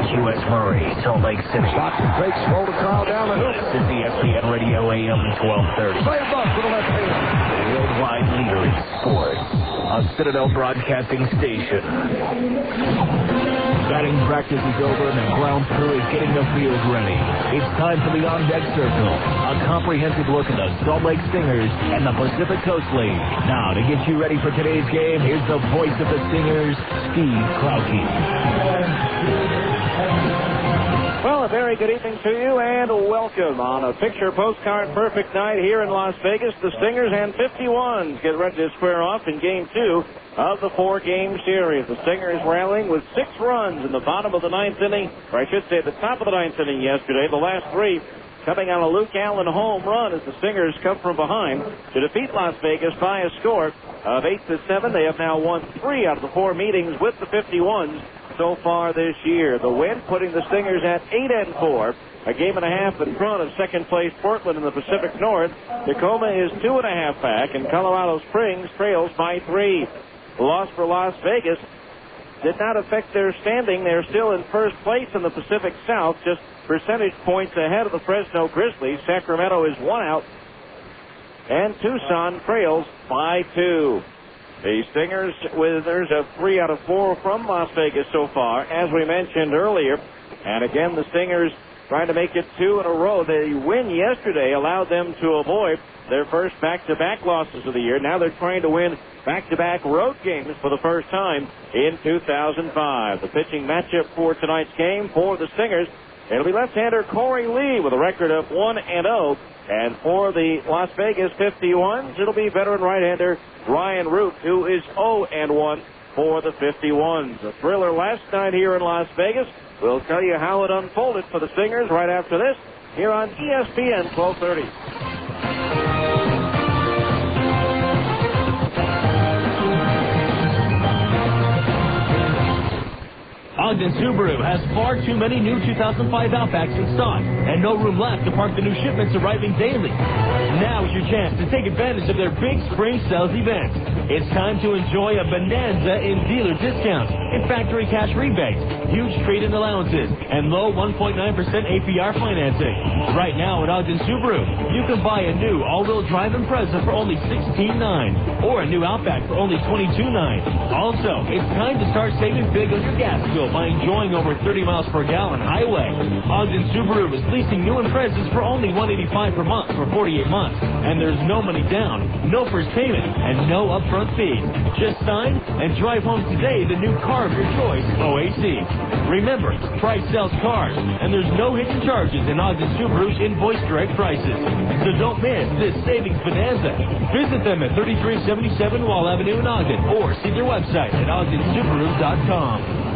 QS Murray, Salt Lake City. Shots and fakes, roll the crowd down the hoop. This is ESPN Radio AM 1230. Play a buck for the left field. Worldwide leader in sports. A Citadel Broadcasting station. Batting practice is over and the ground crew is getting the field ready. It's time for the on-deck circle. A comprehensive look at the Salt Lake Stingers and the Pacific Coast League. Now, to get you ready for today's game, here's the voice of the Stingers, Steve Klauke. Well, a very good evening to you and welcome on a picture postcard perfect night here in Las Vegas. The Stingers and 51s get ready to square off in Game 2 of the 4-game series. The Stingers rallying with 6 runs in the bottom of the 9th inning, or I should say at the top of the 9th inning yesterday. The last 3 coming on a Luke Allen home run as the Stingers come from behind to defeat Las Vegas by a score of 8-7. They have now won 3 out of the 4 meetings with the 51s so far this year. The win putting the Stingers at 8-4, a game and a half in front of second place Portland in the Pacific North. Tacoma is 2.5 back, and Colorado Springs trails by 3. The loss for Las Vegas did not affect their standing. They're still in first place in the Pacific South, just percentage points ahead of the Fresno Grizzlies. Sacramento is 1 out, and Tucson trails by 2. The Stingers winners of 3 out of 4 from Las Vegas so far, as we mentioned earlier. And again, the Stingers trying to make it 2 in a row. The win yesterday allowed them to avoid their first back-to-back losses of the year. Now they're trying to win back-to-back road games for the first time in 2005. The pitching matchup for tonight's game for the Stingers, it'll be left-hander Corey Lee with a record of 1-0. And for the Las Vegas 51s, it'll be veteran right-hander Ryan Root, who is 0-1 for the 51s. A thriller last night here in Las Vegas. We'll tell you how it unfolded for the Stingers right after this here on ESPN 1230. Ogden Subaru has far too many new 2005 Outbacks in stock and no room left to park the new shipments arriving daily. Now is your chance to take advantage of their big spring sales event. It's time to enjoy a bonanza in dealer discounts, in factory cash rebates, huge trade-in allowances, and low 1.9% APR financing. Right now at Ogden Subaru, you can buy a new all-wheel drive Impreza for only $16,900 or a new Outback for only $22,900. Also, it's time to start saving big on your gas bill by enjoying over 30 miles per gallon highway. Ogden Subaru is leasing new Imprezas for only $185 per month for 48 months. And there's no money down, no first payment, and no upfront fees. Just sign and drive home today the new car of your choice, OAC. Remember, price sells cars, and there's no hidden charges in Ogden Subaru's invoice direct prices. So don't miss this savings bonanza. Visit them at 3377 Wall Avenue in Ogden, or see their website at ogdensubaru.com.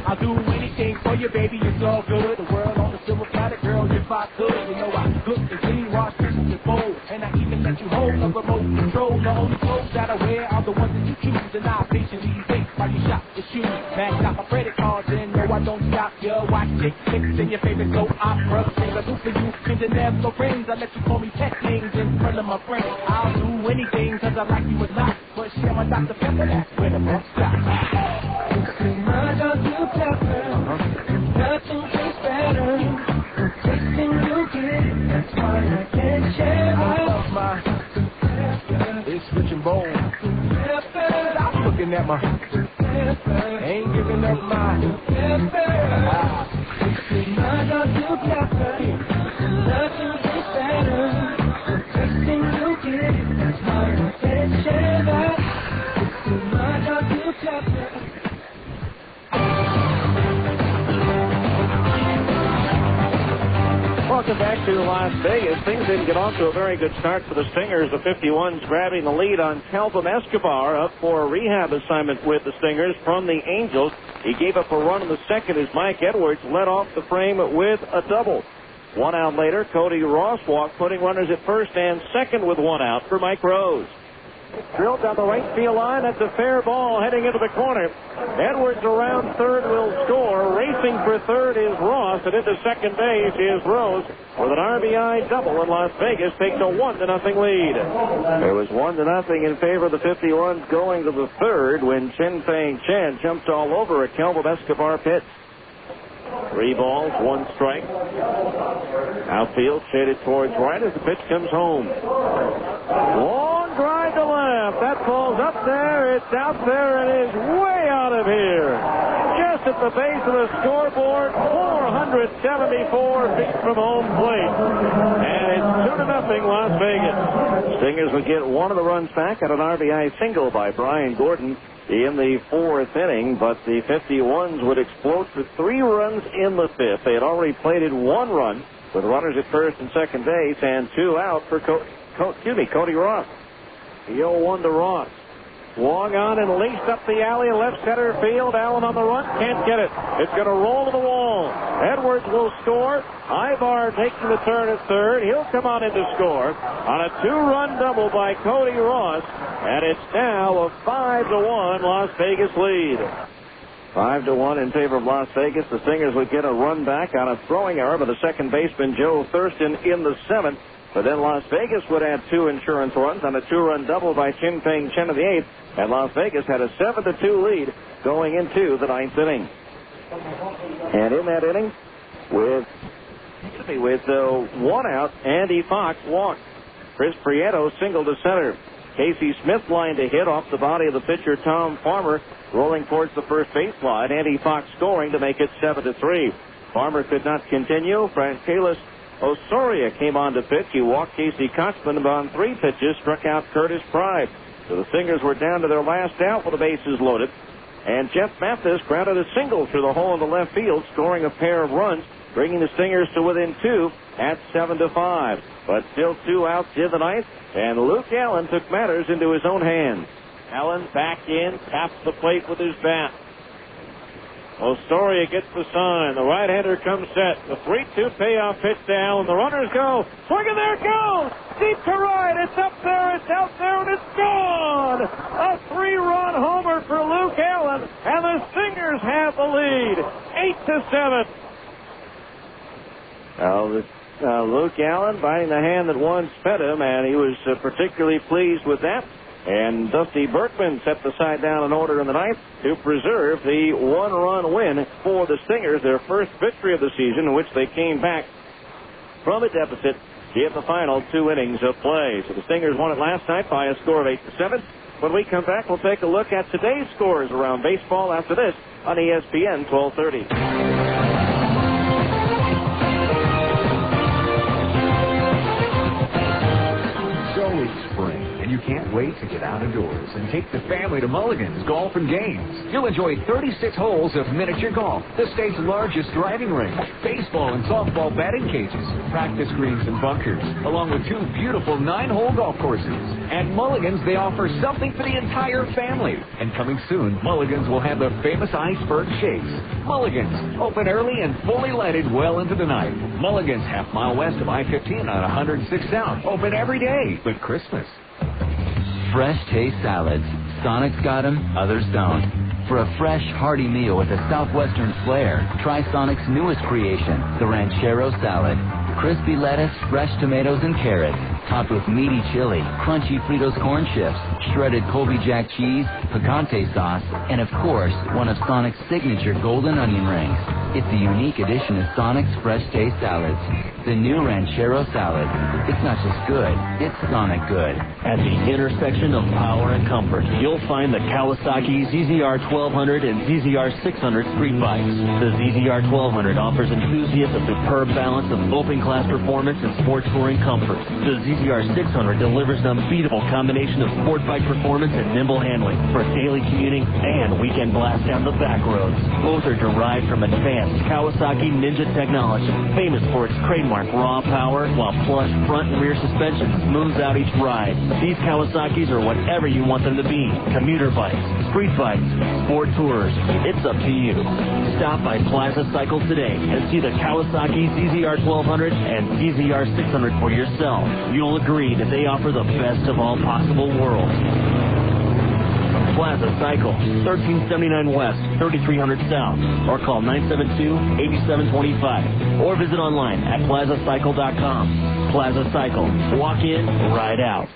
I'll do anything for you, baby, it's all good. The world on the silver platter, girl, if I could. You know I cook and clean, wash dishes and fold. And I even let you hold the remote control. The only clothes that I wear are the ones that you choose. And I patiently wait while you shop your shoes. Max out my credit cards and no, I don't stop you. Watch chick flicks in your favorite soap opera. Things I do for you, and the never rings. I let you call me pet names in front of my friends. I'll do anything cause I like you a lot. But share my Dr. Pepper, that's where the best stops. My Dr. Pepper, nothing tastes better. The tasting you get, that's why I can't share. I love my Pepper. It's rich and bold. Pepper. Stop looking at my Pepper. Ain't giving up my Pepper. My Dr. Pepper, nothing tastes better. The tasting you get, that's why I can't share that. My Dr. Pepper. Welcome back to Las Vegas. Things didn't get off to a very good start for the Stingers. The 51s grabbing the lead on Calvin Escobar, up for a rehab assignment with the Stingers from the Angels. He gave up a run in the second as Mike Edwards led off the frame with a double. 1 out later, Cody Rosswalk putting runners at first and second with 1 out for Mike Rose. Drilled down the right field line. That's a fair ball heading into the corner. Edwards around third will score. Racing for third is Ross, and into second base is Rose with an RBI double, and Las Vegas takes a 1-0 lead. There was 1-0 in favor of the 51s going to the third when Chien-Ping Chen jumped all over a Kelvin Escobar pitch. 3 balls, 1 strike. Outfield shaded towards right as the pitch comes home. Long drive to left. That ball's up there. It's out there and is way out of here. Just at the base of the scoreboard, 474 feet from home plate. And it's 2-0 Las Vegas. Stingers would get one of the runs back at an RBI single by Brian Gordon in the 4th inning, but the 51s would explode for 3 runs in the 5th. They had already plated 1 run with runners at first and second base and 2 out for Cody Ross. The 0-1 to Ross. Swung on and laced up the alley, left center field. Allen on the run, can't get it. It's going to roll to the wall. Edwards will score. Ivar taking the turn at third. He'll come on in to score on a 2-run double by Cody Ross, and it's now a 5-1 Las Vegas lead. 5-1 in favor of Las Vegas. The Stingers would get a run back on a throwing error by the second baseman Joe Thurston in the 7th. But then Las Vegas would add 2 insurance runs on a 2-run double by Chien-Ping Chen in the 8th. And Las Vegas had a 7-2 lead going into the 9th inning. And in that inning, with 1 out, Andy Fox walked. Chris Prieto singled to center. Casey Smith lined a hit off the body of the pitcher Tom Farmer, rolling towards the first baseline. Andy Fox scoring to make it 7-3. Farmer could not continue. Francalis Osorio came on to pitch. He walked Casey Kotzman on 3 pitches, struck out Curtis Pride. So the Stingers were down to their last out with the bases loaded. And Jeff Mathis grounded a single through the hole in the left field, scoring a pair of runs, bringing the Stingers to within 2 at 7-5. But still 2 outs in the 9th, and Luke Allen took matters into his own hands. Allen back in, taps the plate with his bat. Osorio gets the sign. The right-hander comes set. The 3-2 payoff pitch to Allen. The runners go. Swing, and there it goes. Deep to right. It's up there. It's out there, and it's gone. A 3-run homer for Luke Allen, and the Stingers have the lead, 8-7. Luke Allen biting the hand that once fed him, and he was particularly pleased with that. And Dusty Berkman set the side down in order in the 9th to preserve the 1-run win for the Stingers, their first victory of the season, in which they came back from a deficit in the final 2 innings of play. So the Stingers won it last night by a score of 8-7. When we come back, we'll take a look at today's scores around baseball after this on ESPN 1230. Spring, and you can't wait to get out of doors and take the family to Mulligan's Golf and Games. You'll enjoy 36 holes of miniature golf, the state's largest driving range, baseball and softball batting cages, practice greens and bunkers, along with 2 beautiful 9-hole golf courses. At Mulligan's, they offer something for the entire family. And coming soon, Mulligan's will have the famous iceberg shakes. Mulligan's, open early and fully lighted well into the night. Mulligan's, half-mile west of I-15 on 106 South, open every day but Christmas. Fresh taste salads. Sonic's got them, others don't. For a fresh, hearty meal with a southwestern flair, try Sonic's newest creation, the Ranchero Salad. Crispy lettuce, fresh tomatoes and carrots, topped with meaty chili, crunchy Fritos corn chips, shredded Colby Jack cheese, picante sauce, and of course, one of Sonic's signature golden onion rings. It's a unique addition to Sonic's Fresh Taste Salads. The new Ranchero Salad. It's not just good, it's Sonic good. At the intersection of power and comfort, you'll find the Kawasaki ZZR 1200 and ZZR 600 street bikes. The ZZR 1200 offers enthusiasts a superb balance of open-class performance and sport touring comfort. The ZZR 600 delivers an unbeatable combination of sport bike performance and nimble handling for daily commuting and weekend blast down the back roads. Both are derived from advanced advanced Kawasaki Ninja technology, famous for its trademark raw power, while plush front and rear suspension smooths out each ride. These Kawasaki's are whatever you want them to be. Commuter bikes, street bikes, sport tours. It's up to you. Stop by Plaza Cycle today and see the Kawasaki ZZR 1200 and ZZR 600 for yourself. You'll agree that they offer the best of all possible worlds. Plaza Cycle, 1379 West, 3300 South, or call 972-8725, or visit online at plazacycle.com. Plaza Cycle, walk in, ride out.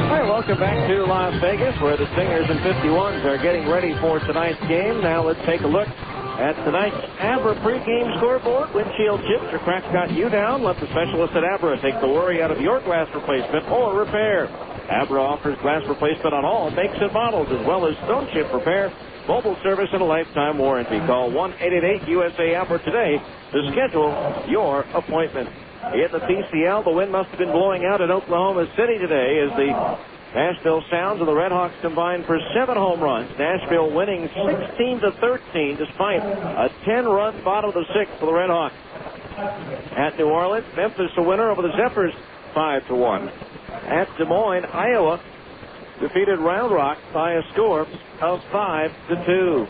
All right, welcome back to Las Vegas, where the Stingers and 51s are getting ready for tonight's game. Now let's take a look at tonight's Abra pregame scoreboard. Windshield chips or cracks got you down? Let the specialist at Abra take the worry out of your glass replacement or repair. Abra offers glass replacement on all makes and models, as well as stone chip repair, mobile service, and a lifetime warranty. Call 1-888-USA-ABRA today to schedule your appointment. In the PCL, the wind must have been blowing out in Oklahoma City today as the Nashville Sounds and the Red Hawks combined for 7 home runs. Nashville winning 16-13 despite a 10-run bottom of the 6th for the Red Hawks. At New Orleans, Memphis a winner over the Zephyrs 5-1. At Des Moines, Iowa defeated Round Rock by a score of 5-2.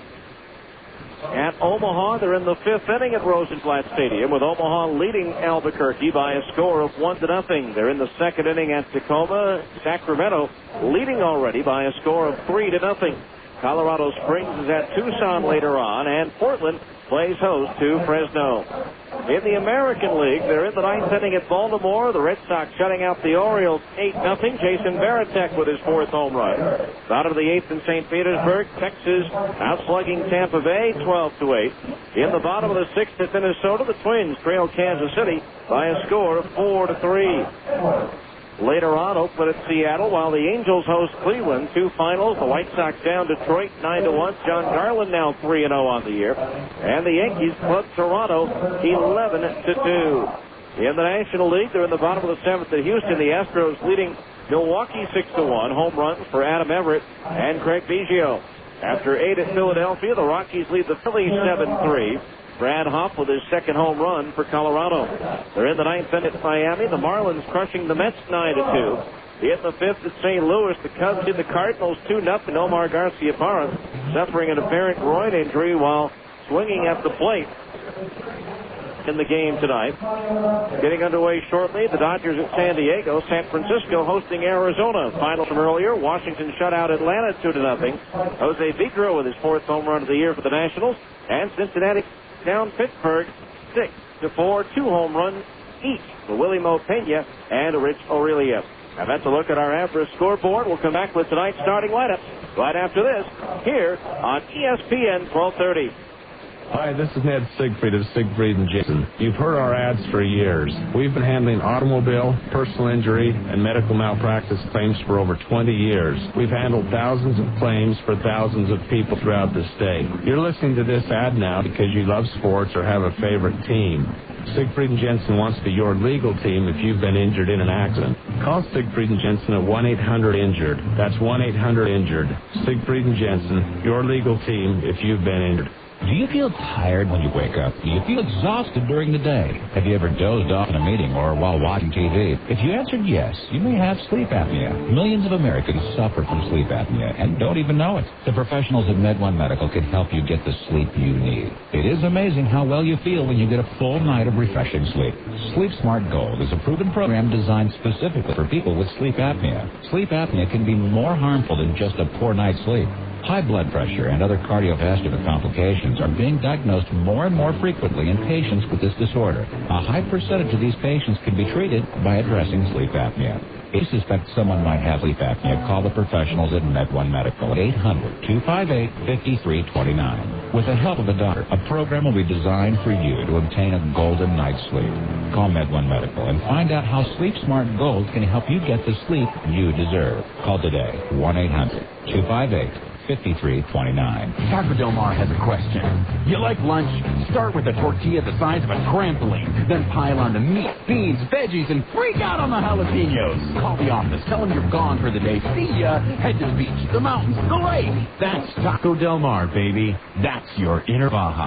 At Omaha, they're in the 5th inning at Rosenblatt Stadium, with Omaha leading Albuquerque by a score of 1-0. They're in the 2nd inning at Tacoma. Sacramento leading already by a score of 3-0. Colorado Springs is at Tucson later on, and Portland plays host to Fresno. In the American League, they're in the 9th inning at Baltimore. The Red Sox shutting out the Orioles 8-0. Jason Varitek with his 4th home run. Bottom of the 8th in St. Petersburg, Texas outslugging Tampa Bay 12-8. In the bottom of the 6th at Minnesota, the Twins trail Kansas City by a score of 4-3. Later on, Oakland at Seattle, while the Angels host Cleveland. 2 finals. The White Sox down Detroit 9-1. John Garland now 3-0 on the year. And the Yankees club Toronto 11-2. In the National League, they're in the bottom of the 7th at Houston. The Astros leading Milwaukee 6-1. Home runs for Adam Everett and Craig Biggio. After 8 at Philadelphia, the Rockies lead the Phillies 7-3. Brad Hoff with his 2nd home run for Colorado. They're in the 9th inning at Miami. The Marlins crushing the Mets 9-2. In the 5th at St. Louis, the Cubs in the Cardinals 2-0. Omar Garciaparra suffering an apparent groin injury while swinging at the plate in the game tonight. Getting underway shortly, the Dodgers at San Diego. San Francisco hosting Arizona. Finals from earlier, Washington shut out Atlanta 2-0. Jose Vidro with his 4th home run of the year for the Nationals. And Cincinnati down Pittsburgh 6-4, 2 home runs each for Willie Mo Pena and Rich Aurelia. Now that's a look at our Abra scoreboard. We'll come back with tonight's starting lineup right after this here on ESPN 1230. Hi, this is Ned Siegfried of Siegfried & Jensen. You've heard our ads for years. We've been handling automobile, personal injury, and medical malpractice claims for over 20 years. We've handled thousands of claims for thousands of people throughout the state. You're listening to this ad now because you love sports or have a favorite team. Siegfried & Jensen wants to be your legal team if you've been injured in an accident. Call Siegfried & Jensen at 1-800-INJURED. That's 1-800-INJURED. Siegfried & Jensen, your legal team if you've been injured. Do you feel tired when you wake up? Do you feel exhausted during the day? Have you ever dozed off in a meeting or while watching TV? If you answered yes, you may have sleep apnea. Millions of Americans suffer from sleep apnea and don't even know it. The professionals at MedOne Medical can help you get the sleep you need. It is amazing how well you feel when you get a full night of refreshing sleep. Sleep Smart Gold is a proven program designed specifically for people with sleep apnea. Sleep apnea can be more harmful than just a poor night's sleep. High blood pressure and other cardiovascular complications are being diagnosed more and more frequently in patients with this disorder. A high percentage of these patients can be treated by addressing sleep apnea. If you suspect someone might have sleep apnea, call the professionals at MedOne Medical at 800-258-5329. With the help of a doctor, a program will be designed for you to obtain a golden night's sleep. Call MedOne Medical and find out how Sleep Smart Gold can help you get the sleep you deserve. Call today, 1-800-258-5329. 5329. Taco Del Mar has a question. You like lunch? Start with a tortilla the size of a trampoline. Then pile on the meat, beans, veggies, and freak out on the jalapenos. Call the office. Tell them you're gone for the day. See ya. Head to the beach, the mountains, the lake. That's Taco Del Mar, baby. That's your inner Baja.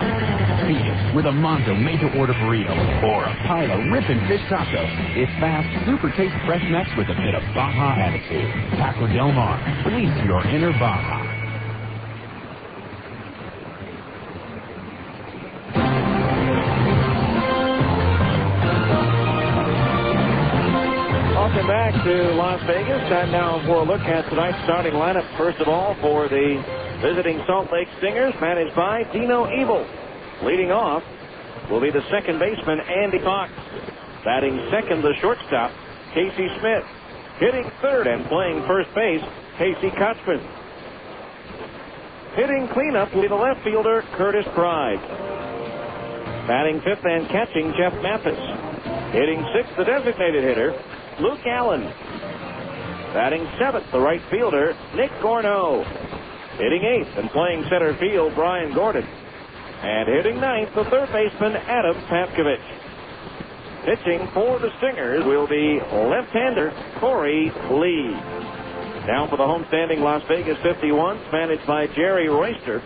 Feed it with a Monzo made-to-order burrito or a pile of ripping fish tacos. It's fast, super taste fresh mix with a bit of Baja attitude. Taco Del Mar. Please your inner Baja. Welcome back to Las Vegas. Time now for a look at tonight's starting lineup. First of all, for the visiting Salt Lake Stingers, managed by Dino Evil. Leading off will be the second baseman, Andy Fox. Batting second, the shortstop, Casey Smith. Hitting third and playing first base, Casey Kotzman. Hitting cleanup will be the left fielder, Curtis Pride. Batting fifth and catching, Jeff Mathis. Hitting sixth, the designated hitter, Luke Allen. Batting seventh, the right fielder, Nick Gorno. Hitting eighth and playing center field, Brian Gordon. And hitting ninth, the third baseman, Adam Papkovich. Pitching for the Stingers will be left-hander Corey Lee. Now for the homestanding Las Vegas 51s, managed by Jerry Royster.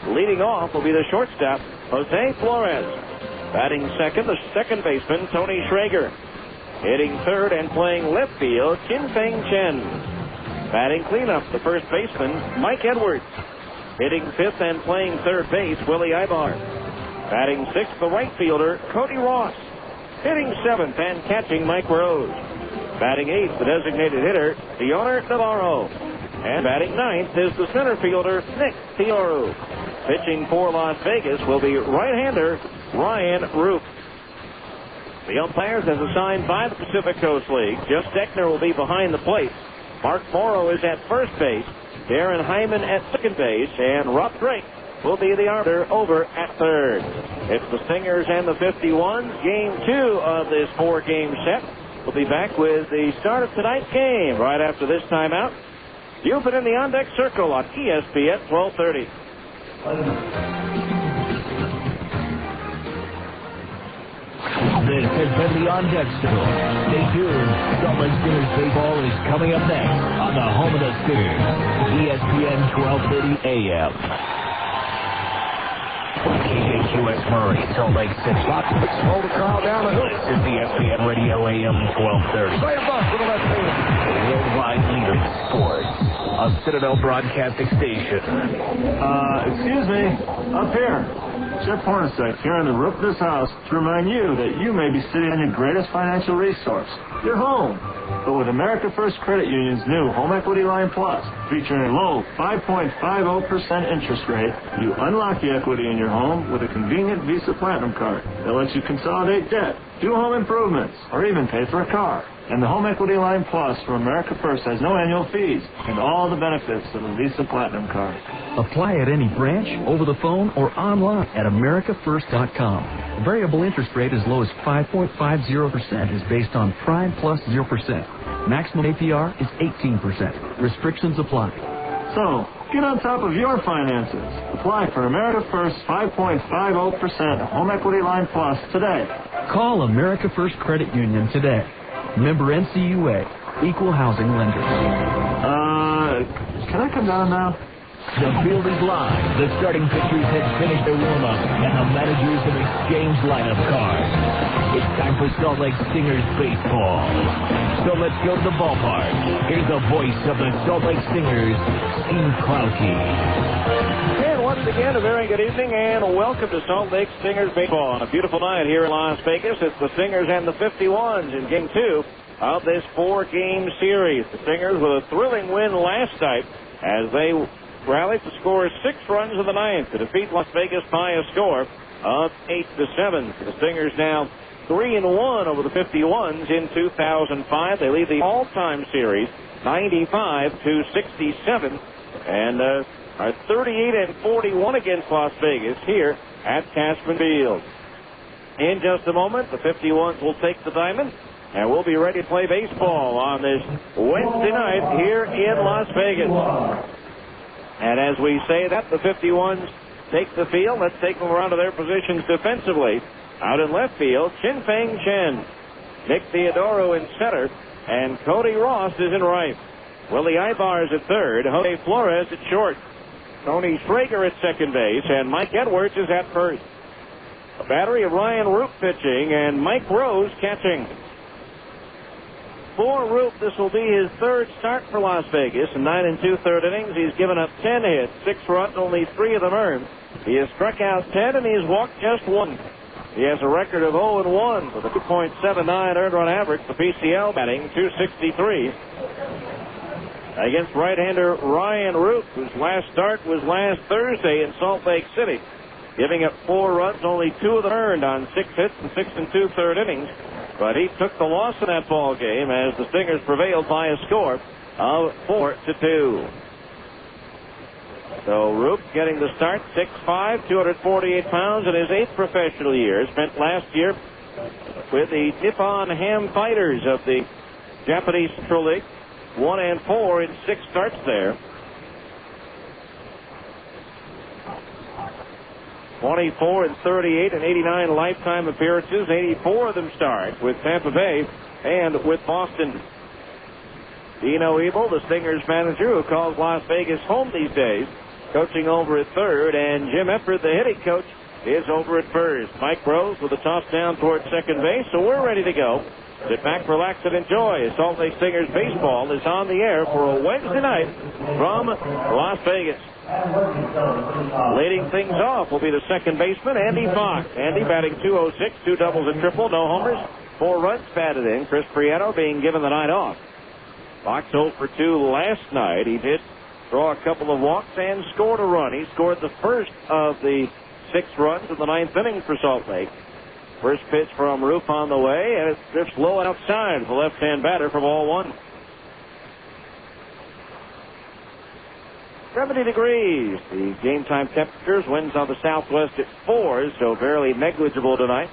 Leading off will be the shortstop, Jose Flores. Batting second, the second baseman, Tony Schrager. Hitting third and playing left field, Chin-Feng Chen. Batting cleanup, the first baseman, Mike Edwards. Hitting fifth and playing third base, Willie Ibar. Batting sixth, the right fielder, Cody Ross. Hitting seventh and catching, Mike Rose. Batting eighth, the designated hitter, Dioner Navarro. And batting ninth is the center fielder, Nick Fioru. Pitching for Las Vegas will be right-hander Ryan Roop. The umpires as assigned by the Pacific Coast League. Jeff Steckner will be behind the plate. Mark Morrow is at first base. Darren Hyman at second base. And Rob Drake will be the arbiter over at third. It's the Stingers and the 51s. Game 2 of this 4-game set. We'll be back with the start of tonight's game right after this timeout. You've been in the on-deck circle on ESPN 1230. This has been the on-deck circle. Stay tuned. Salt Lake Stingers baseball is coming up next on the home of the Stingers, ESPN 1230 AM. KJQS Murray, Salt Lake City. Slow the crowd down. This is the ESPN Radio AM 1230. Play a bus for the left field. Worldwide leader in sports. A Citadel Broadcasting Station. Excuse me. Up here. Jeff Hornacek here on the roof of this house to remind you that you may be sitting on your greatest financial resource, your home. But with America First Credit Union's new Home Equity Line Plus, featuring a low 5.50% interest rate, you unlock the equity in your home with a convenient Visa Platinum card that lets you consolidate debt, do home improvements, or even pay for a car. And the Home Equity Line Plus from America First has no annual fees and all the benefits of a Visa Platinum card. Apply at any branch, over the phone, or online at AmericaFirst.com. Variable interest rate as low as 5.50% is based on Prime plus 0%. Maximum APR is 18%. Restrictions apply. So, get on top of your finances. Apply for America First 5.50% Home Equity Line Plus today. Call America First Credit Union today. Member NCUA, Equal Housing Lender. Can I come down now? The field is live. The starting pitchers have finished their warm-up, and the managers have exchanged lineup cards. It's time for Salt Lake Stingers baseball. So let's go to the ballpark. Here's the voice of the Salt Lake Stingers, Steve Klauke. And once again, a very good evening and welcome to Salt Lake Stingers baseball on a beautiful night here in Las Vegas. It's the Stingers and the 51s in Game 2 of this 4-game series. The Stingers with a thrilling win last night as they rallied to score 6 runs in the ninth to defeat Las Vegas by a score of 8-7. The Stingers now 3-1 over the 51s in 2005. They lead the all-time series 95-67 and are 38-41 against Las Vegas here at Cashman Field. In just a moment, the 51s will take the diamond, and we'll be ready to play baseball on this Wednesday night here in Las Vegas. And as we say that, the 51s take the field. Let's take them around to their positions defensively. Out in left field, Chin Feng Chen. Nick Theodoro in center, and Cody Ross is in right. Willie Ibar is at third, Jose Flores at short. Tony Schrager at second base, and Mike Edwards is at first. A battery of Ryan Roop pitching, and Mike Rose catching. For Roop, this will be his third start for Las Vegas. In 9 2/3 innings, he's given up 10 hits, 6 runs, only 3 of them earned. He has struck out 10, and he's walked just 1. He has a record of 0-1 with a 2.79 earned run average. The PCL batting .263 against right-hander Ryan Roop, whose last start was last Thursday in Salt Lake City, giving up 4 runs, only 2 of them earned on 6 hits in 6 2/3 innings. But he took the loss in that ball game as the Stingers prevailed by a score of 4-2. So Roop getting the start, 6'5", 248 pounds in his 8th professional year. Spent last year with the Nippon Ham Fighters of the Japanese Central League, 1-4 in 6 starts there. 24 and 38 and 89 lifetime appearances, 84 of them starts with Tampa Bay and with Boston. Dino Ebel, the Stingers manager, who calls Las Vegas home these days, coaching over at third, and Jim Efford, the hitting coach, is over at first. Mike Rose with a toss down towards second base, so we're ready to go. Sit back, relax, and enjoy. Salt Lake Stingers baseball is on the air for a Wednesday night from Las Vegas. Leading things off will be the second baseman, Andy Fox. Andy batting .206, 2 doubles and triple, no homers, 4 runs batted in. Chris Prieto being given the night off. Fox 0 for 2 last night. He did draw a couple of walks and scored a run. He scored the first of the 6 runs in the 9th inning for Salt Lake. First pitch from Roop on the way, and it drifts low outside for the left-hand batter for ball 1. 70 degrees. The game time temperatures, winds on the southwest at 4, so barely negligible tonight.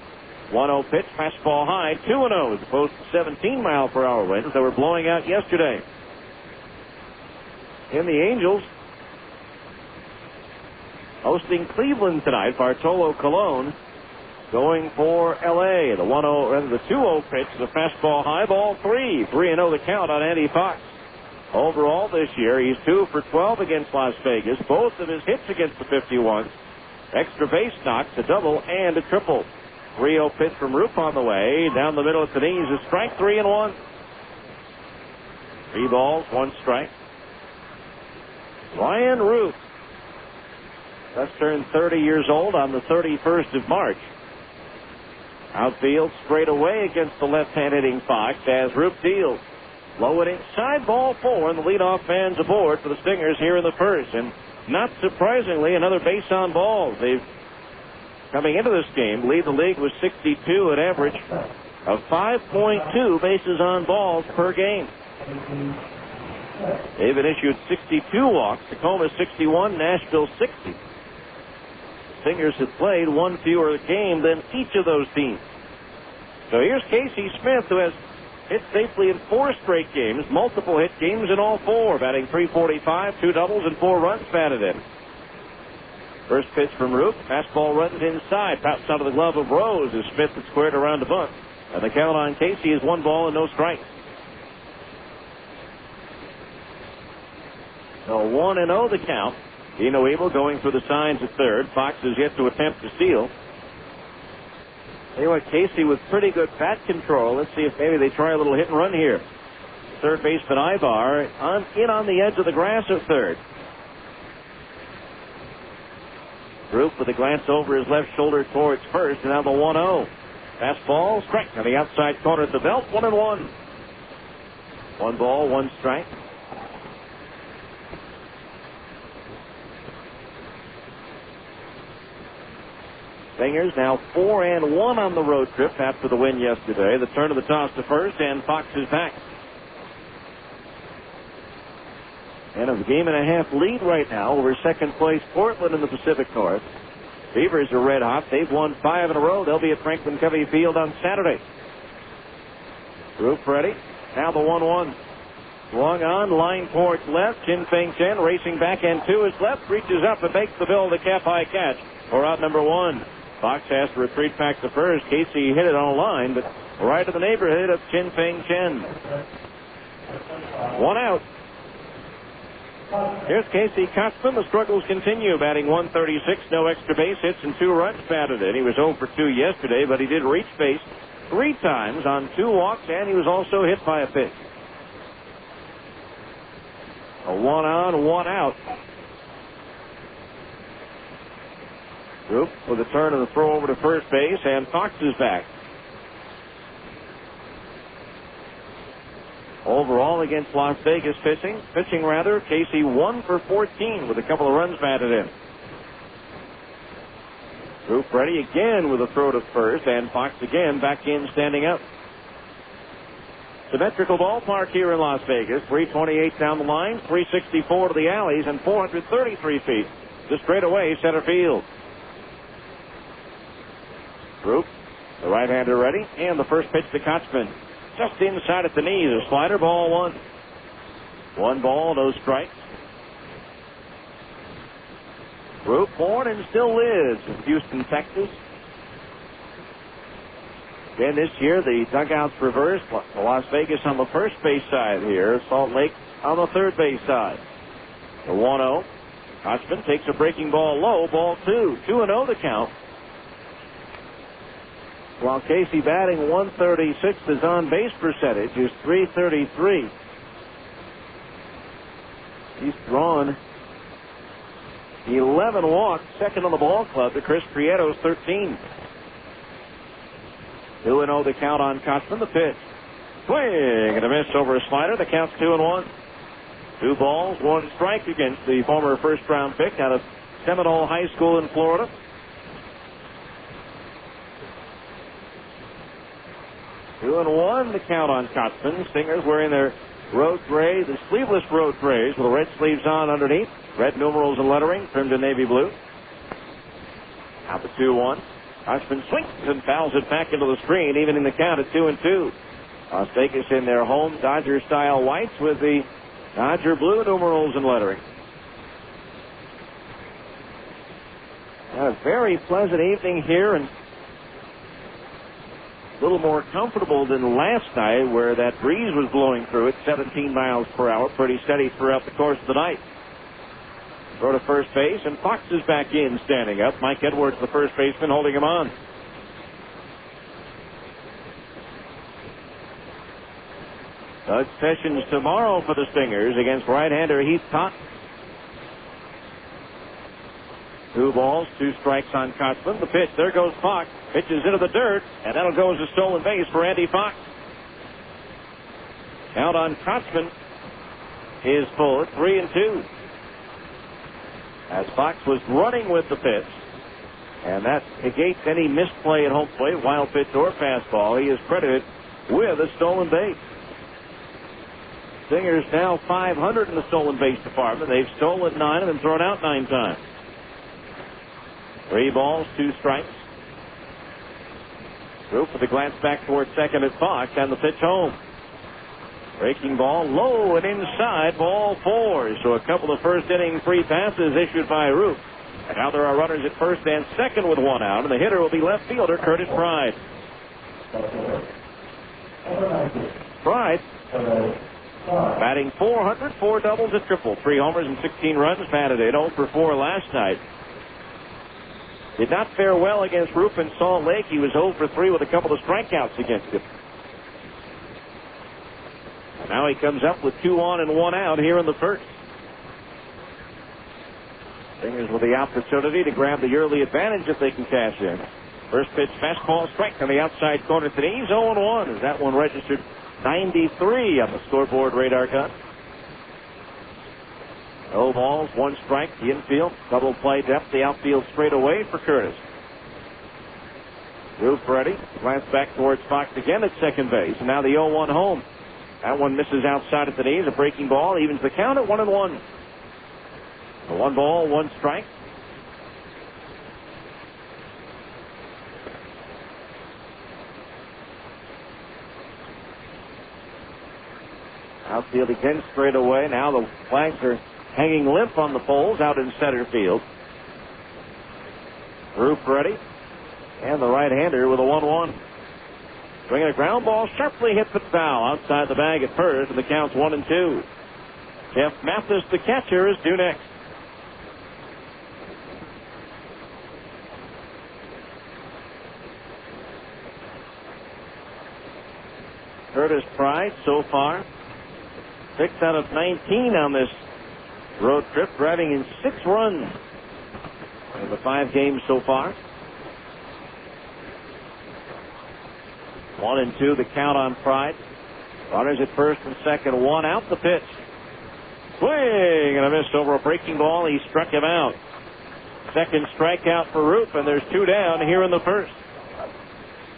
1-0 pitch, fastball high, 2-0 as opposed to 17-mile-per-hour winds that were blowing out yesterday. In the Angels, hosting Cleveland tonight, Bartolo Colon going for L.A. The 2-0 pitch is a fastball high, ball 3. 3-0 the count on Andy Fox. Overall this year, he's 2 for 12 against Las Vegas. Both of his hits against the 51s. Extra base knocks, a double and a triple. 3-0 pitch from Roop on the way. Down the middle at the knees is strike 3-1. 3 balls, 1 strike. Ryan Roop just turned 30 years old on the 31st of March. Outfield straight away against the left-hand hitting Fox as Roop deals. Low and inside, ball 4, and the leadoff fans aboard for the Stingers here in the first. And not surprisingly, another base on balls. They've, coming into this game, lead the league with 62, an average of 5.2 bases on balls per game. They've been issued 62 walks. Tacoma 61, Nashville 60. The Stingers have played 1 fewer game than each of those teams. So here's Casey Smith, who has hit safely in 4 straight games, multiple hit games in all 4, batting .345, 2 doubles and 4 runs batted in. First pitch from Roop, fastball runs inside, pops out of the glove of Rose as Smith had squared around the bunt. And the count on Casey is 1 ball and no strikes. So 1-0 the count. Dino Ebel going for the signs at third. Fox is yet to attempt to steal. Anyway, Casey with pretty good bat control. Let's see if maybe they try a little hit and run here. Third baseman Ibar on the edge of the grass at third. Roop with a glance over his left shoulder towards first, and now the 1-0. Fastball, strike on the outside corner at the belt, 1-1. 1 ball, 1 strike. Stingers now 4-1 on the road trip after the win yesterday. The turn of the toss to first, and Fox is back. And a game and a half lead right now over second place Portland in the Pacific North. Beavers are red hot. They've won 5 in a row. They'll be at Franklin Covey Field on Saturday. Roop ready. Now the 1-1. Swung on, line towards left. Chin Feng Chen racing back end to his left, reaches up and makes the Bill the cap high catch for out number 1. Fox has to retreat back to first. Casey hit it on a line, but right in the neighborhood of Chin Feng Chen. 1 out. Here's Casey Kotzman. The struggles continue, batting 136, no extra base hits, and 2 runs batted in. He was 0 for 2 yesterday, but he did reach base 3 times on 2 walks, and he was also hit by a pitch. A 1 on, 1 out. Group with a turn and a throw over to first base, and Fox is back. Overall against Las Vegas Casey 1 for 14 with a couple of runs batted in. Group ready again with a throw to first, and Fox again back in standing up. Symmetrical ballpark here in Las Vegas. 328 down the line, 364 to the alleys, and 433 feet to straightaway center field. Group, the right-hander ready, and the first pitch to Kotzman. Just inside at the knees, a slider, ball 1. 1 ball, no strikes. Group born and still lives in Houston, Texas. Again, this year, the dugouts reversed. Las Vegas on the first base side here. Salt Lake on the third base side. The 1-0. Kotzman takes a breaking ball low. Ball 2. 2-0 to count. While Casey batting 136, his on-base percentage is .333. He's drawn 11 walks, second on the ball club to Chris Prieto's 13. 2-0 the count on Kotzman. The pitch. Swing and a miss over a slider. The count's 2-1. 2 balls, 1 strike against the former first-round pick out of Seminole High School in Florida. 2-1 the count on Kotzman. Stingers wearing their road gray, the sleeveless road grays with the red sleeves on underneath. Red numerals and lettering trimmed in navy blue. Out the 2-1. Kotzman swings and fouls it back into the screen, even in the count at 2-2. Las Vegas in their home Dodger-style whites with the Dodger blue numerals and lettering. A very pleasant evening here, and a little more comfortable than last night, where that breeze was blowing through at 17 miles per hour, pretty steady throughout the course of the night. Throw to first base, and Fox is back in, standing up. Mike Edwards, the first baseman, holding him on. Doug Sessions tomorrow for the Stingers against right-hander Heath Totten. 2 balls, 2 strikes on Kotzman. The pitch, there goes Fox. Pitches into the dirt, and that'll go as a stolen base for Andy Fox. Count on Kotzman is full at 3-2. As Fox was running with the pitch, and that negates any misplay at home plate, wild pitch or fastball. He is credited with a stolen base. Stingers now 500 in the stolen base department. They've stolen 9 and thrown out 9 times. 3 balls, 2 strikes. Group with a glance back towards second at Fox, and the pitch home. Breaking ball low and inside, ball 4. So a couple of first inning free passes issued by Roop. And now there are runners at first and second with 1 out, and the hitter will be left fielder Curtis Pride. Pride batting 400, 4 doubles, a triple, 3 homers and 16 runs batted in. 0 for 4 last night. Did not fare well against Roop in Salt Lake. He was 0 for 3 with a couple of strikeouts against him. Now he comes up with 2 on and 1 out here in the first. Stingers with the opportunity to grab the early advantage if they can cash in. First pitch, fastball, strike on the outside corner to the knees, 0-1 as that one registered 93 on the scoreboard radar cut. 0 balls, 1 strike, the infield, double play depth, the outfield straight away for Curtis. Roof ready, glance back towards Fox again at second base, and now the 0-1 home. That one misses outside at the knees, a breaking ball, evens the count at 1-1. A 1 ball, 1 strike. Outfield again straight away. Now the flags are hanging limp on the poles out in center field. Roof ready. And the right-hander with a 1-1. Swinging a ground ball, sharply hit the foul outside the bag at first, and the count's 1-2. Jeff Mathis, the catcher, is due next. Curtis Pride so far 6 out of 19 on this road trip, driving in 6 runs in the 5 games so far. 1-2 the count on Pride. Runners at first and second, 1 out. The pitch. Swing and a miss over a breaking ball. He struck him out. Second strikeout for Roop, and there's 2 down here in the first.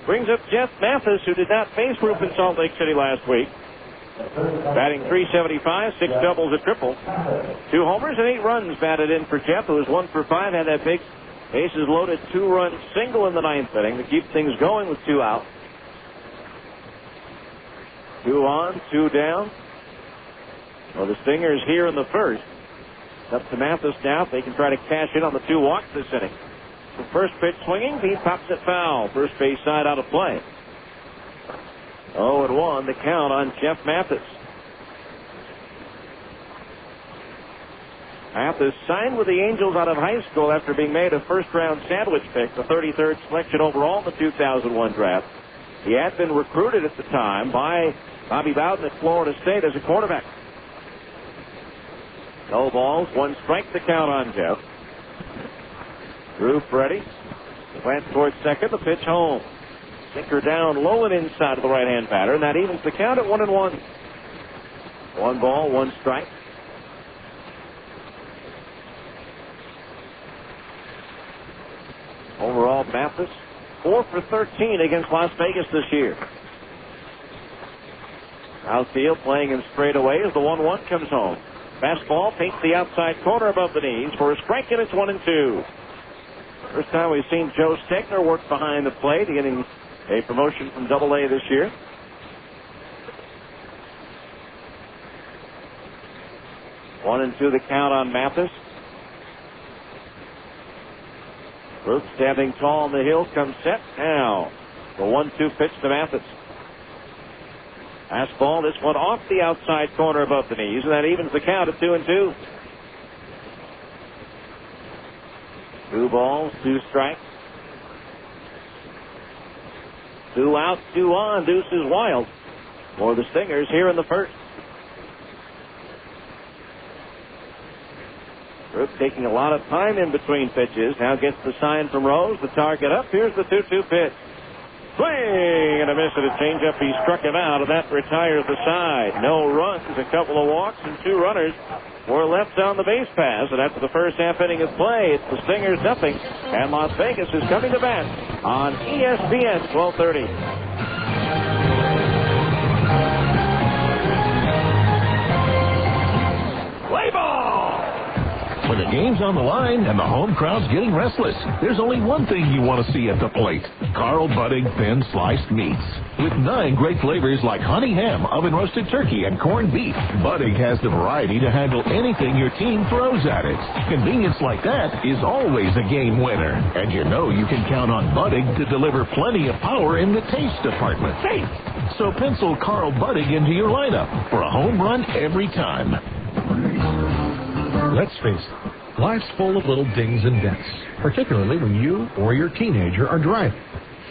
Brings up Jeff Mathis, who did not face Roop in Salt Lake City last week. Batting .375, 6 doubles, a triple. 2 homers and 8 runs batted in for Jeff, who was 1 for 5, had that big bases loaded 2-run single in the 9th inning to keep things going with 2 out. 2 on, 2 down. Well, the Stingers here in the first. It's up to Mathis now if they can try to cash in on the 2 walks this inning. The first pitch swinging, he pops it foul. First base side out of play. 0-1 the count on Jeff Mathis. Mathis signed with the Angels out of high school after being made a first-round sandwich pick, the 33rd selection overall in the 2001 draft. He had been recruited at the time by Bobby Bowden at Florida State as a quarterback. No balls, 1 strike the count on Jeff. Roof ready. Went towards second, the pitch home. Sinker down low and inside of the right-hand batter, and that evens the count at 1-1. 1 ball, 1 strike. Overall, Mathis 4 for 13 against Las Vegas this year. Outfield playing him straight away as the 1-1 comes home. Fastball paints the outside corner above the knees for a strike, and it's 1-2. First time we've seen Joe Stegner work behind the plate, getting a promotion from Double-A this year. One and two the count on Mathis. Roop standing tall on the hill, comes set now. The 1-2 pitch to Mathis. Fastball, this one off the outside corner above the knees, and that evens the count at 2-2. 2 balls, 2 strikes. 2 out, 2 on. Deuce is wild for the Stingers here in the first. Roop taking a lot of time in between pitches. Now gets the sign from Rose. The target up. Here's the 2-2 pitch. Swing and a miss at a changeup. He struck him out, and that retires the side. No runs, a couple of walks, and 2 runners were left on the base pass. And after the first half inning of play, it's the Stingers nothing, and Las Vegas is coming to bat on ESPN 1230. When the game's on the line and the home crowd's getting restless, there's only one thing you want to see at the plate: Carl Budig thin sliced meats. With 9 great flavors like honey ham, oven roasted turkey, and corned beef, Budig has the variety to handle anything your team throws at it. Convenience like that is always a game winner. And you know you can count on Budig to deliver plenty of power in the taste department. So pencil Carl Budig into your lineup for a home run every time. Let's face it, life's full of little dings and dents, particularly when you or your teenager are driving.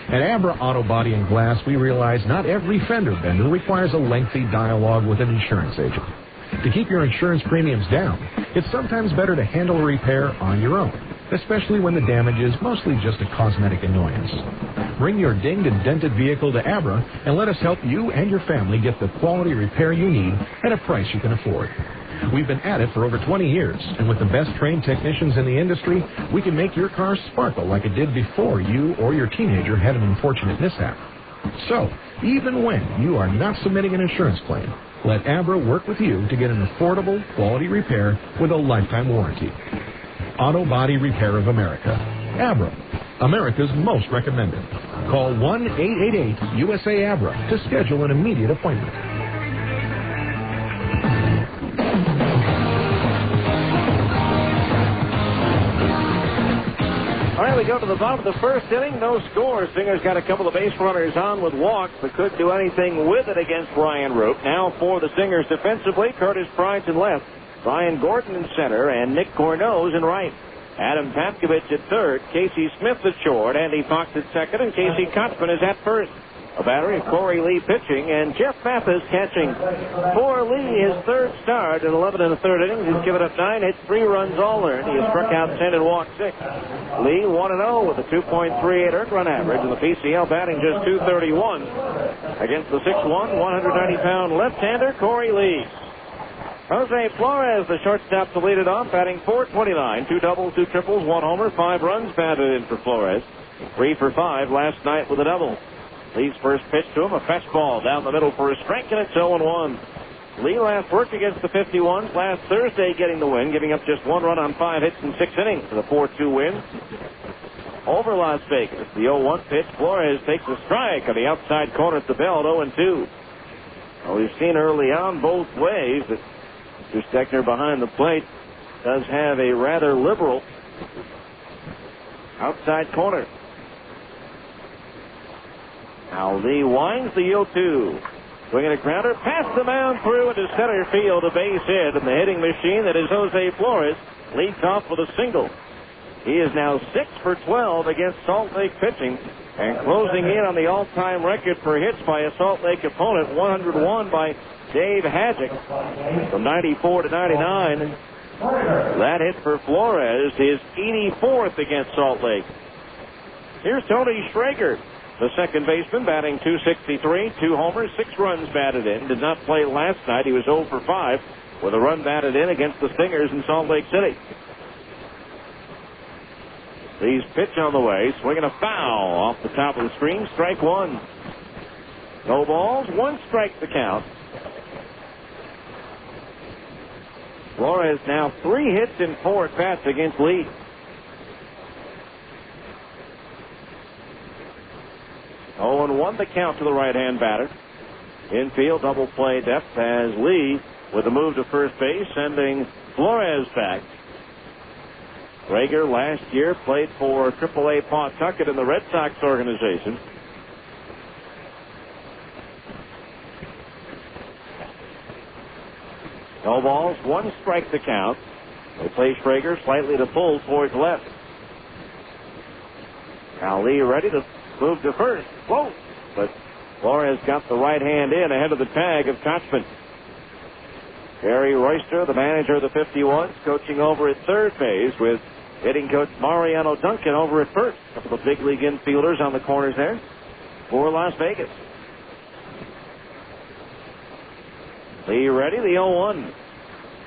At Abra Auto Body and Glass, we realize not every fender bender requires a lengthy dialogue with an insurance agent. To keep your insurance premiums down, it's sometimes better to handle a repair on your own, especially when the damage is mostly just a cosmetic annoyance. Bring your dinged and dented vehicle to Abra and let us help you and your family get the quality repair you need at a price you can afford. We've been at it for over 20 years, and with the best trained technicians in the industry, we can make your car sparkle like it did before you or your teenager had an unfortunate mishap. So, even when you are not submitting an insurance claim, let Abra work with you to get an affordable, quality repair with a lifetime warranty. Auto Body Repair of America. Abra, America's most recommended. Call 1-888-USA-ABRA to schedule an immediate appointment. we go to the bottom of the first inning, no score. Stingers got a couple of base runners on with walks, but couldn't do anything with it against Ryan Roop. Now for the Stingers defensively, Curtis Price in left, Brian Gordon in center, and Nick Cornose in right. Adam Papkovich at third, Casey Smith at short, Andy Fox at second, and Casey Kotzman is at first. A battery of Corey Lee pitching, and Jeff Mathis catching. For Lee, his third start in 11 and a third innings. He's given up 9 hits, 3 runs all earned. He has struck out 10 and walked 6. Lee 1-0 with a 2.38 earned run average, and the PCL batting just .231 against the 6'1", 190-pound left-hander Corey Lee. Jose Flores, the shortstop, to lead it off, batting .429, 2 doubles, 2 triples, 1 homer, 5 runs batted in for Flores. 3 for 5 last night with a double. Lee's first pitch to him, a fastball down the middle for a strike, and it's 0-1. Lee last worked against the 51s last Thursday, getting the win, giving up just 1 run on 5 hits in 6 innings for the 4-2 win over Las Vegas. The 0-1 pitch, Flores takes a strike on the outside corner at the belt, 0-2. Well, we've seen early on both ways that Mr. Steckner behind the plate does have a rather liberal outside corner. Now Lee winds the 0-2. Swinging a grounder, past the mound through into center field, a base hit, and the hitting machine that is Jose Flores leads off with a single. He is now 6 for 12 against Salt Lake pitching, and closing in on the all-time record for hits by a Salt Lake opponent, 101 by Dave Hadjick from 94 to 99. That hit for Flores is 84th against Salt Lake. Here's Tony Schrager, the second baseman, batting .263, 2 homers, 6 runs batted in. Did not play last night. He was 0 for 5 with a run batted in against the Stingers in Salt Lake City. Lee's pitch on the way, swinging a foul off the top of the screen, strike 1. No balls, 1 strike the count. Flores now 3 hits in 4 at-bats against Lee. Oh, and 1 the count to the right-hand batter. Infield double play depth as Lee with a move to first base, sending Flores back. Rager last year played for AAA Pawtucket in the Red Sox organization. No balls, 1 strike the count. They play Schrager slightly to pull towards left. Now Lee ready to move to first. Whoa! But Flores got the right hand in ahead of the tag of Kotzman. Gary Royster, the manager of the 51s, coaching over at third base with hitting coach Mariano Duncan over at first. A couple of big league infielders on the corners there for Las Vegas. Lee ready, the 0-1.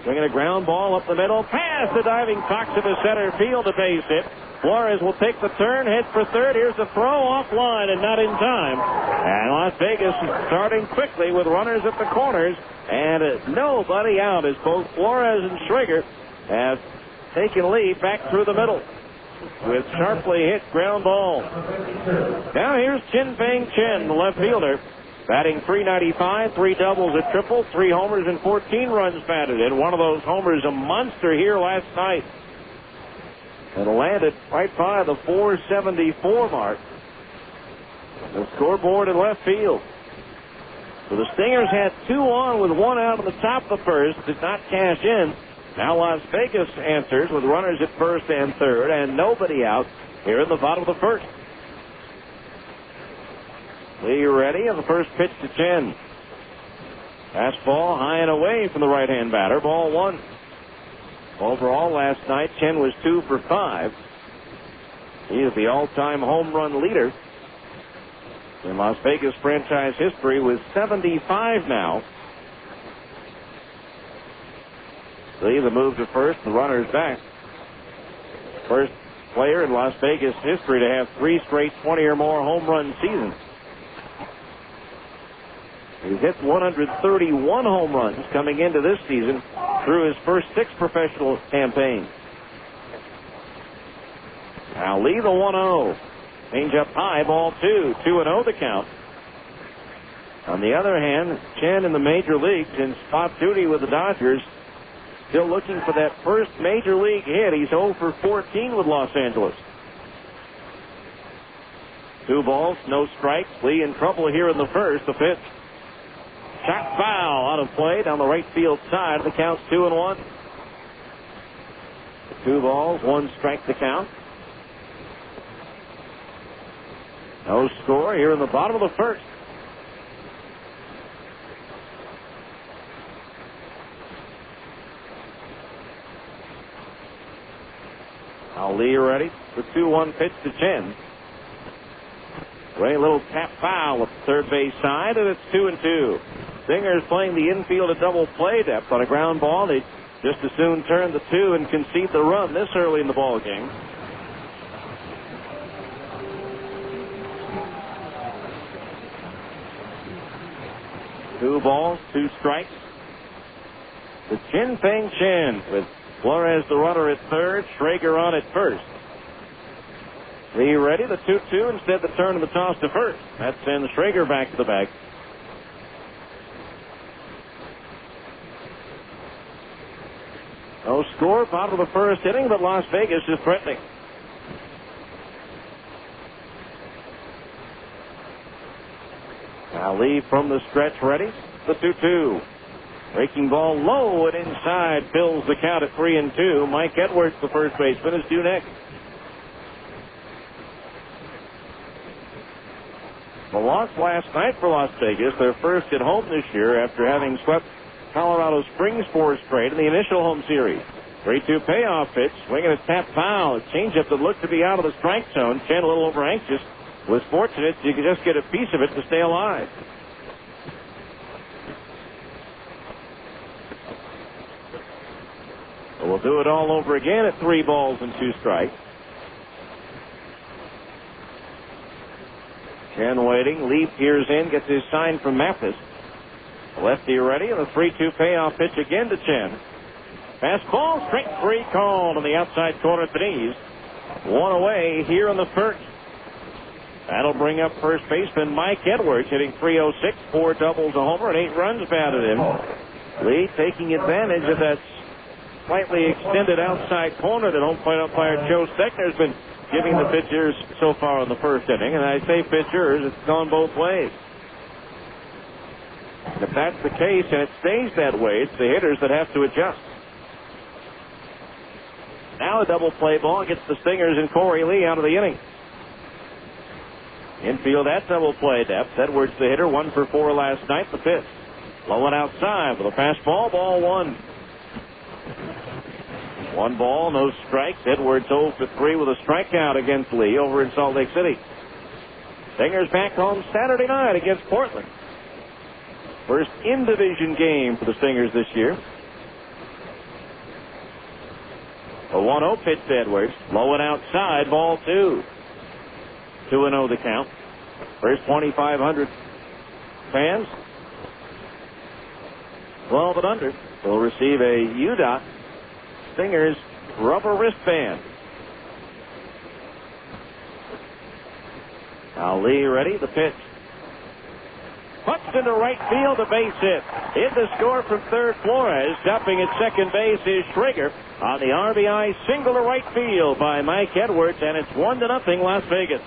Swinging a ground ball up the middle, past the diving Cox into center field, a base hit. Flores will take the turn, head for third. Here's the throw offline and not in time. And Las Vegas starting quickly with runners at the corners and nobody out as both Flores and Schrager have taken Lee back through the middle with sharply hit ground ball. Now here's Chin Peng Chen, the left fielder, batting .395, 3 doubles, a triple, 3 homers, and 14 runs batted in. One of those homers, a monster here last night. And landed right by the .474 mark. The scoreboard in left field. So the Stingers had 2 on with 1 out of the top of the first, did not cash in. Now Las Vegas answers with runners at first and third, and nobody out here in the bottom of the first. Lee ready, and the first pitch to Chen. Fastball high and away from the right-hand batter, ball 1. Overall, last night, Chen was 2 for 5. He is the all-time home run leader in Las Vegas franchise history with 75 now. Lee, the move to first, the runner's back. First player in Las Vegas history to have 3 straight 20 or more home run seasons. He's hit 131 home runs coming into this season through his first 6 professional campaigns. Now Lee the 1-0. Change up high, ball 2. 2-0 the count. On the other hand, Chen in the major leagues in spot duty with the Dodgers, still looking for that first major league hit. He's 0 for 14 with Los Angeles. 2 balls, no strikes. Lee in trouble here in the first. The pitch. Shot foul out of play down the right field side. The count's 2-1. 2 balls, 1 strike to count. No score here in the bottom of the first. Now Lee ready. The 2-1 pitch to Chen. Ray, a little tap foul at the third base side, and it's 2-2. Stingers playing the infield at double play depth on a ground ball. They just as soon turn the 2 and concede the run this early in the ball game. Two balls, 2 strikes. The Chin Peng Chen with Flores the runner at third, Schrager on at first. Lee ready, the 2-2, instead the turn of the toss to first. That sends Schrager back to the bag. No score, bottom of the first inning, but Las Vegas is threatening. Now Lee from the stretch ready, the 2-2. Breaking ball low and inside, fills the count at 3-2. Mike Edwards, the first baseman, is due next. The loss last night for Las Vegas, their first at home this year after having swept Colorado Springs 4 straight in the initial home series. 3-2 payoff pitch, swinging a tap foul. A changeup that looked to be out of the strike zone. Chen a little over anxious. Was fortunate you could just get a piece of it to stay alive. So we'll do it all over again at 3 balls and 2 strikes. Chen waiting. Lee peers in, gets his sign from Mathis. Lefty ready, and a 3-2 payoff pitch again to Chen. Fastball, strike 3 called on the outside corner at the knees. 1 away here in the first. That'll bring up first baseman Mike Edwards, hitting .306, 4 doubles, a homer, and 8 runs batted in. Lee taking advantage of that slightly extended outside corner that home plate umpire Joe Steckner's been giving the pitchers so far in the first inning. And I say pitchers, it's gone both ways. And if that's the case and it stays that way, it's the hitters that have to adjust. Now a double play ball gets the Stingers and Corey Lee out of the inning. Infield at double play depth. Edwards the hitter, 1 for 4 last night. The pitch. Low and outside with a fastball, ball 1. 1 ball, no strikes. Edwards 0 for 3 with a strikeout against Lee over in Salt Lake City. Stingers back home Saturday night against Portland. First in-division game for the Stingers this year. A 1-0 pitch to Edwards. Low and outside, ball 2. 2-0 the count. First 2,500 fans. 12 and under will receive a UDOT Stingers rubber wristband. Now Lee ready, the pitch. Punched into right field, a base hit. In the score from third, Flores. Stopping at second base is Schrager on the RBI single to right field by Mike Edwards, and it's 1-0 Las Vegas.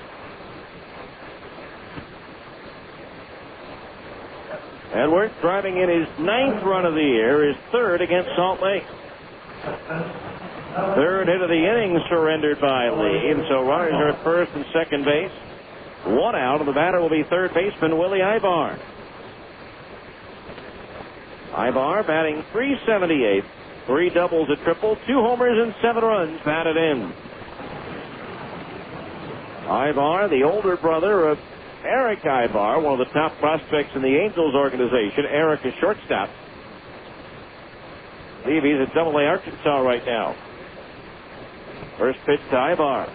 Edwards driving in his 9th run of the year, his 3rd against Salt Lake. 3rd hit of the inning surrendered by Lee, and so runners are at first and second base. 1 out, and the batter will be third baseman Willie Ibar. Ibar batting .378, 3 doubles, a triple, 2 homers, and 7 runs batted in. Ibar, the older brother of Eric Ibar, one of the top prospects in the Angels organization. Eric is shortstop. I believe he's at Double-A Arkansas right now. First pitch to Ibar.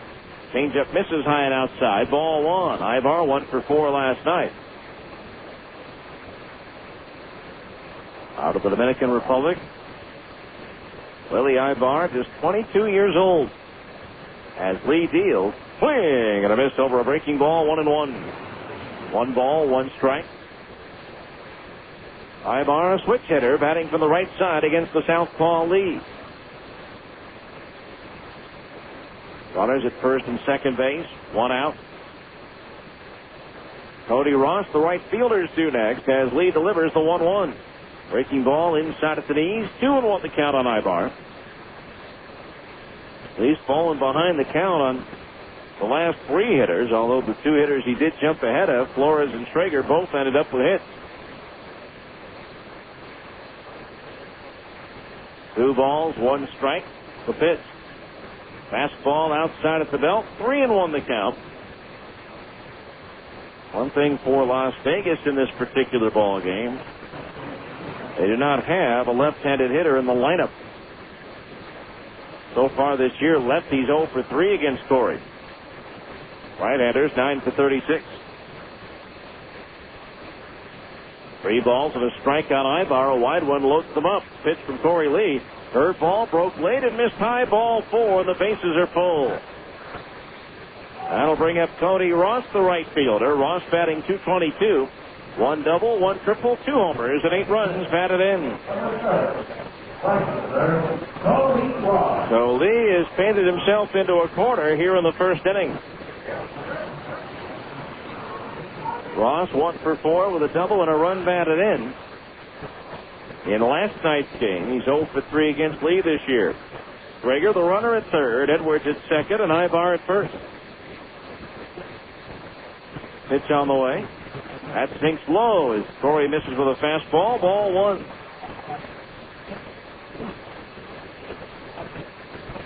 Changeup misses high and outside. Ball 1. Ibar 1 for 4 last night. Out of the Dominican Republic, Willie Ibar, just 22 years old. As Lee deals, swing and a miss over a breaking ball, 1-1. 1 ball, 1 strike. Ibar, a switch hitter, batting from the right side against the southpaw Lee. Runners at first and second base, 1 out. Cody Ross, the right fielder's due next, as Lee delivers the 1-1. Breaking ball inside at the knees. 2-1 the count on Ibar. Lee's fallen behind the count on the last 3 hitters, although the 2 hitters he did jump ahead of, Flores and Traeger, both ended up with hits. 2 balls, 1 strike. The pitch. Fastball outside at the belt. 3-1 the count. One thing for Las Vegas in this particular ball game, they do not have a left-handed hitter in the lineup. So far this year, lefties 0 for 3 against Corey. Right-handers 9 for 36. 3 balls and a strike on Ibar. A wide one loads them up. Pitch from Corey Lee. Third ball broke late and missed high. Ball 4, and the bases are full. That'll bring up Cody Ross, the right fielder. Ross batting .222. 1 double, 1 triple, 2 homers, and 8 runs batted in. So Lee has painted himself into a corner here in the first inning. Ross 1 for 4 with a double and a run batted in. In last night's game, he's 0 for 3 against Lee this year. Traeger, the runner, at third. Edwards at second, and Ibar at first. Pitch on the way. That sinks low as Corey misses with a fastball. Ball 1.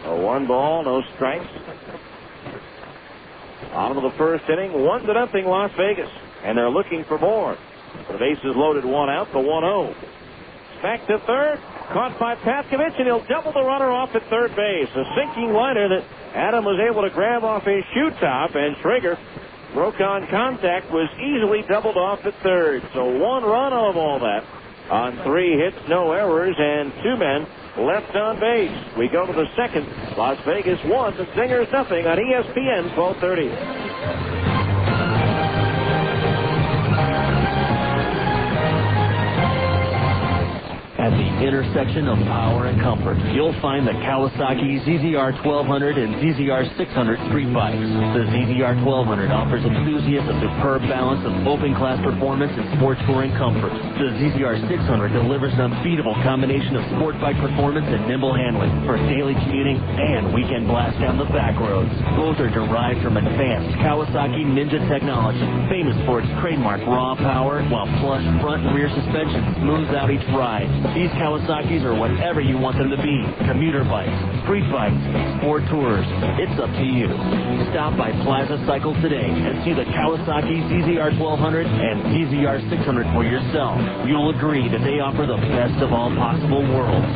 A 1 ball, no strikes. On to the first inning, 1-0 Las Vegas. And they're looking for more. The bases loaded, 1 out, the 1-0. Back to third, caught by Patkovich, and he'll double the runner off at third base. A sinking liner that Adam was able to grab off his shoe top, and Traeger broke on contact, was easily doubled off at third. So 1 run of all that on 3 hits, no errors, and 2 men left on base. We go to the second. Las Vegas 1, the Stingers 0 on ESPN 1230. At the intersection of power and comfort, you'll find the Kawasaki ZZR 1200 and ZZR 600 street bikes. The ZZR 1200 offers enthusiasts a superb balance of open-class performance and sport touring comfort. The ZZR 600 delivers an unbeatable combination of sport bike performance and nimble handling for daily commuting and weekend blast down the back roads. Both are derived from advanced Kawasaki Ninja technology, famous for its trademark raw power, while plush front and rear suspension smooths out each ride. These Kawasaki's are whatever you want them to be. Commuter bikes, street bikes, sport tours. It's up to you. Stop by Plaza Cycle today and see the Kawasaki ZZR 1200 and ZZR 600 for yourself. You'll agree that they offer the best of all possible worlds.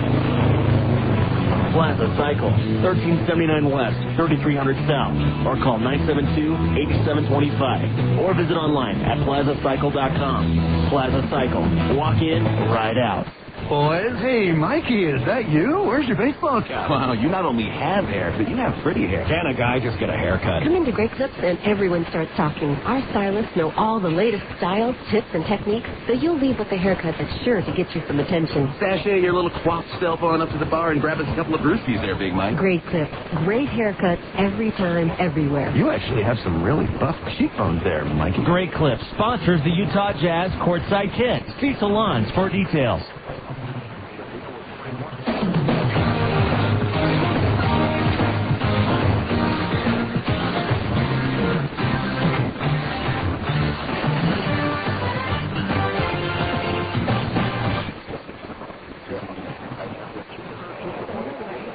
Plaza Cycle, 1379 West, 3300 South, or call 972-8725, or visit online at plazacycle.com. Plaza Cycle, walk in, ride out. Boys, hey, Mikey, is that you? Where's your baseball cap? Wow, you not only have hair, but you have pretty hair. Can a guy just get a haircut? Come into Great Clips and everyone starts talking. Our stylists know all the latest styles, tips, and techniques, so you'll leave with a haircut that's sure to get you some attention. Sashay your little quap self on up to the bar and grab us a couple of brewskis there, Big Mike. Great Clips. Great haircuts every time, everywhere. You actually have some really buff cheekbones there, Mikey. Great Clips sponsors the Utah Jazz Courtside Kit. See salons for details.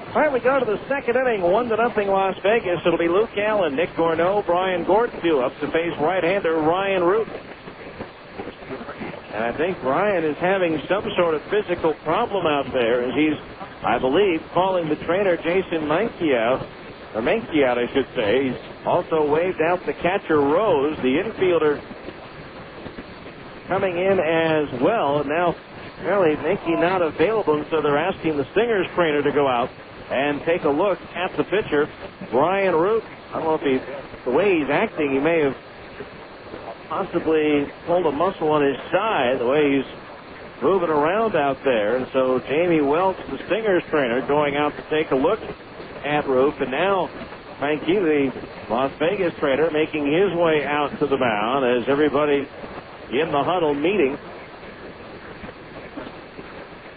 All right, we go to the second inning, 1-0 Las Vegas. It'll be Luke Allen, Nick Gorneau, Brian Gordon up to face right-hander Ryan Root. And I think Ryan is having some sort of physical problem out there as he's, I believe, calling the trainer Jason Menke out, or Menke out, I should say. He's also waved out the catcher Rose, the infielder coming in as well. And now apparently Menke not available, so they're asking the Stingers trainer to go out and take a look at the pitcher, Brian Root. I don't know if the way he's acting, he may have possibly pulled a muscle on his side, the way he's moving around out there. And so Jamie Welch, the Stingers trainer, going out to take a look at Root. And now Thank you, the Las Vegas trader, making his way out to the mound as everybody in the huddle meeting,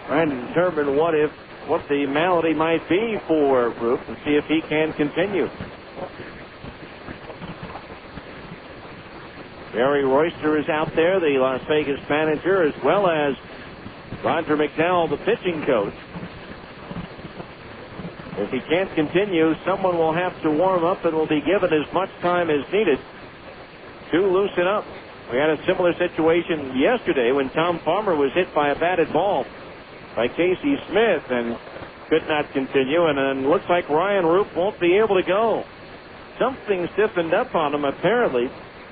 trying to determine what the malady might be for Roop and see if he can continue. Gary Royster is out there, the Las Vegas manager, as well as Roger McDowell, the pitching coach. If he can't continue, someone will have to warm up and will be given as much time as needed to loosen up. We had a similar situation yesterday when Tom Farmer was hit by a batted ball by Casey Smith and could not continue, and then looks like Ryan Roop won't be able to go. Something stiffened up on him apparently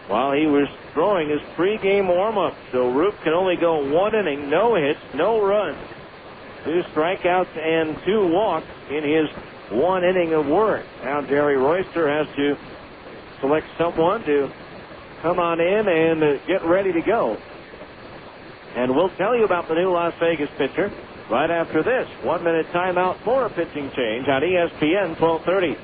while he was throwing his pregame warm-up. So Roop can only go 1 inning, no hits, no runs, 2 strikeouts and 2 walks in his 1 inning of work. Now Jerry Royster has to select someone to come on in and get ready to go. And we'll tell you about the new Las Vegas pitcher right after this. 1-minute timeout for a pitching change on ESPN 1230.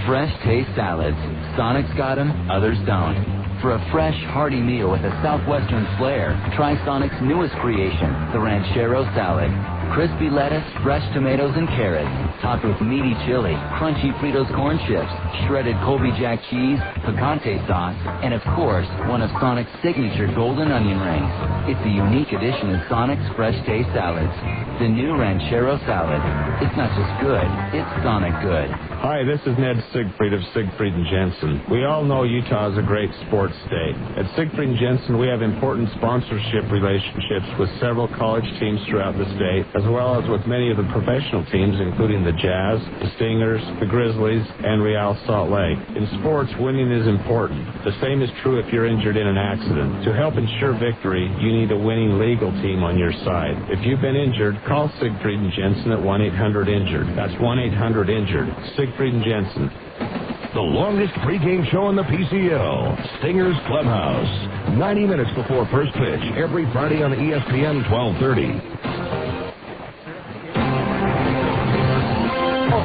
Fresh taste salads. Sonic's got them, others don't. For a fresh, hearty meal with a Southwestern flair, try Sonic's newest creation, the Ranchero Salad. Crispy lettuce, fresh tomatoes and carrots, topped with meaty chili, crunchy Fritos corn chips, shredded Colby Jack cheese, picante sauce, and of course, one of Sonic's signature golden onion rings. It's a unique addition of Sonic's Fresh Taste Salads. The new Ranchero Salad. It's not just good, it's Sonic good. Hi, this is Ned Siegfried of Siegfried & Jensen. We all know Utah is a great sports state. At Siegfried & Jensen, we have important sponsorship relationships with several college teams throughout the state, as well as with many of the professional teams, including the Jazz, the Stingers, the Grizzlies, and Real Salt Lake. In sports, winning is important. The same is true if you're injured in an accident. To help ensure victory, you need a winning legal team on your side. If you've been injured, call Siegfried & Jensen at 1-800-INJURED. That's 1-800-INJURED. Siegfried & Jensen. The longest pregame show in the PCL, Stingers Clubhouse. 90 minutes before first pitch, every Friday on ESPN 1230.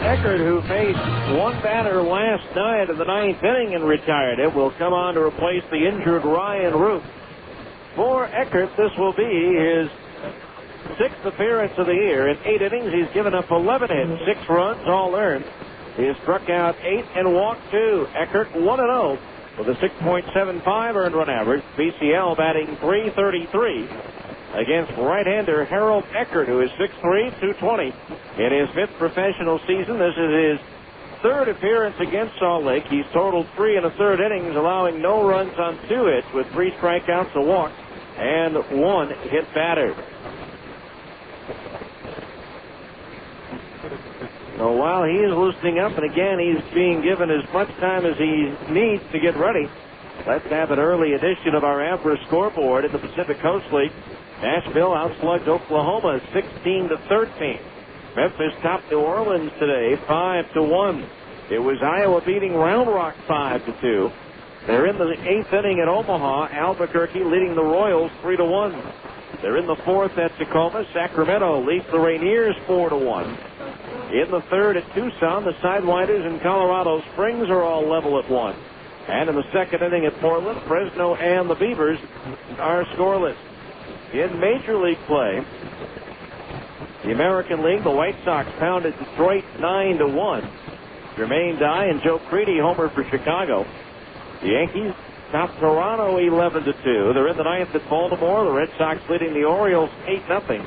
Eckert, who faced one batter last night in the 9th inning and retired it, will come on to replace the injured Ryan Roop. For Eckert, this will be his 6th appearance of the year. In 8 innings, he's given up 11 hits, 6 runs, all earned. He has struck out 8 and walked 2. Eckert 1-0 with a 6.75 earned run average. BCL batting .333 against right-hander Harold Eckert, who is 6'3", 220. In his 5th professional season, this is his 3rd appearance against Salt Lake. He's totaled 3 1/3 innings, allowing no runs on 2 hits with 3 strikeouts, a walk, and 1 hit batter. So while he's loosening up, and again, he's being given as much time as he needs to get ready, let's have an early edition of our Abra scoreboard in the Pacific Coast League. Nashville outslugged Oklahoma 16-13. Memphis topped New Orleans today 5-1. It was Iowa beating Round Rock 5-2. They're in the 8th inning at Omaha. Albuquerque leading the Royals 3-1. They're in the 4th at Tacoma. Sacramento leads the Rainiers 4-1. In the 3rd at Tucson, the Sidewinders and Colorado Springs are all level at 1. And in the 2nd inning at Portland, Fresno and the Beavers are scoreless. In Major League play, the American League, the White Sox pounded Detroit 9-1. Jermaine Dye and Joe Crede homer for Chicago. The Yankees topped Toronto 11-2. They're in the 9th at Baltimore. The Red Sox leading the Orioles 8-0.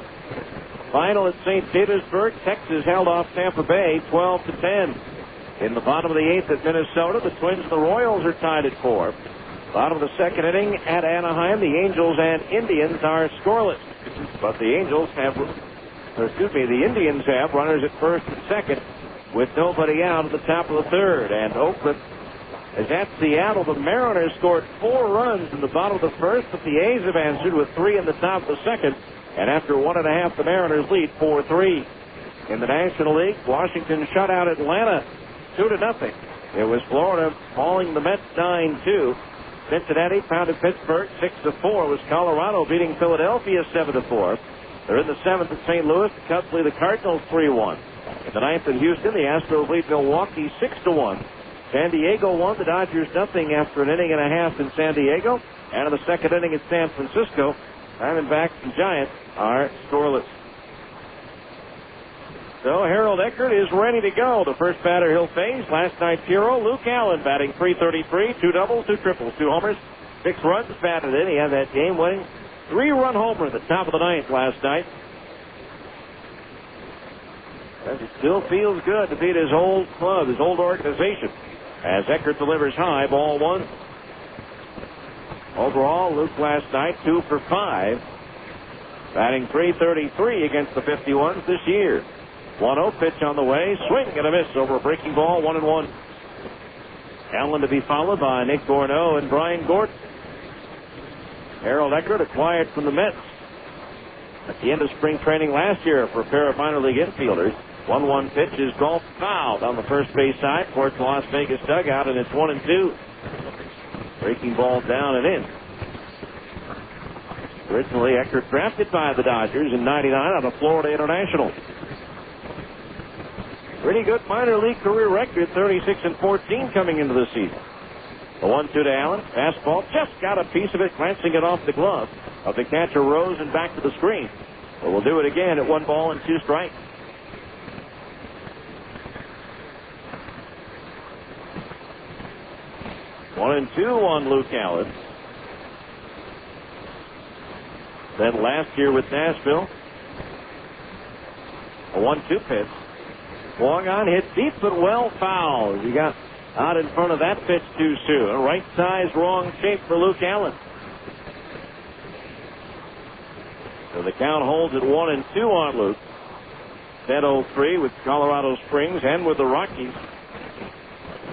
Final at St. Petersburg, Texas held off Tampa Bay 12-10. In the bottom of the 8th at Minnesota, the Twins and the Royals are tied at 4. Bottom of the 2nd inning at Anaheim, the Angels and Indians are scoreless. But the Indians have runners at 1st and 2nd with nobody out at the top of the 3rd. And Oakland is at Seattle. The Mariners scored 4 runs in the bottom of the 1st, but the A's have answered with 3 in the top of the 2nd. And after 1.5, the Mariners lead 4-3. In the National League, Washington shut out Atlanta 2-0. It was Florida falling the Mets 9-2. Cincinnati pounded Pittsburgh 6-4. It was Colorado beating Philadelphia 7-4. They're in the 7th at St. Louis. The Cubs lead the Cardinals 3-1. In the 9th at Houston, the Astros lead Milwaukee 6-1. San Diego won the Dodgers nothing after an inning and a half in San Diego. And in the 2nd inning in San Francisco, Diamondbacks and Giants are scoreless. So Harold Eckert is ready to go. The first batter he'll face, last night's hero, Luke Allen, batting .333, 2 doubles, 2 triples, 2 homers, 6 runs batted in. He had that game-winning 3-run homer at the top of the 9th last night. And it still feels good to beat his old club, his old organization, as Eckert delivers high, ball 1. Overall, Luke last night 2 for 5, batting .333 against the 51s this year. 1-0 pitch on the way, swing and a miss over a breaking ball, 1-1. Allen to be followed by Nick Gorneau and Brian Gordon. Harold Eckert acquired from the Mets at the end of spring training last year for a pair of minor league infielders. 1-1 pitch is golf fouled on the first base side towards the Las Vegas dugout, and it's 1-2. Breaking ball down and in. Originally, Eckert drafted by the Dodgers in '99 out of Florida International. Pretty good minor league career record, 36-14 coming into the season. The 1-2 to Allen. Fastball just got a piece of it, glancing it off the glove of the catcher Rose and back to the screen. But we'll do it again at 1 ball and 2 strikes. One and 2 on Luke Allen. Then last year with Nashville, a 1-2 pitch. Swung on, hit deep but well fouled. He got out in front of that pitch too soon. A right size, wrong shape for Luke Allen. So the count holds at 1-2 on Luke. 10-03 with Colorado Springs and with the Rockies.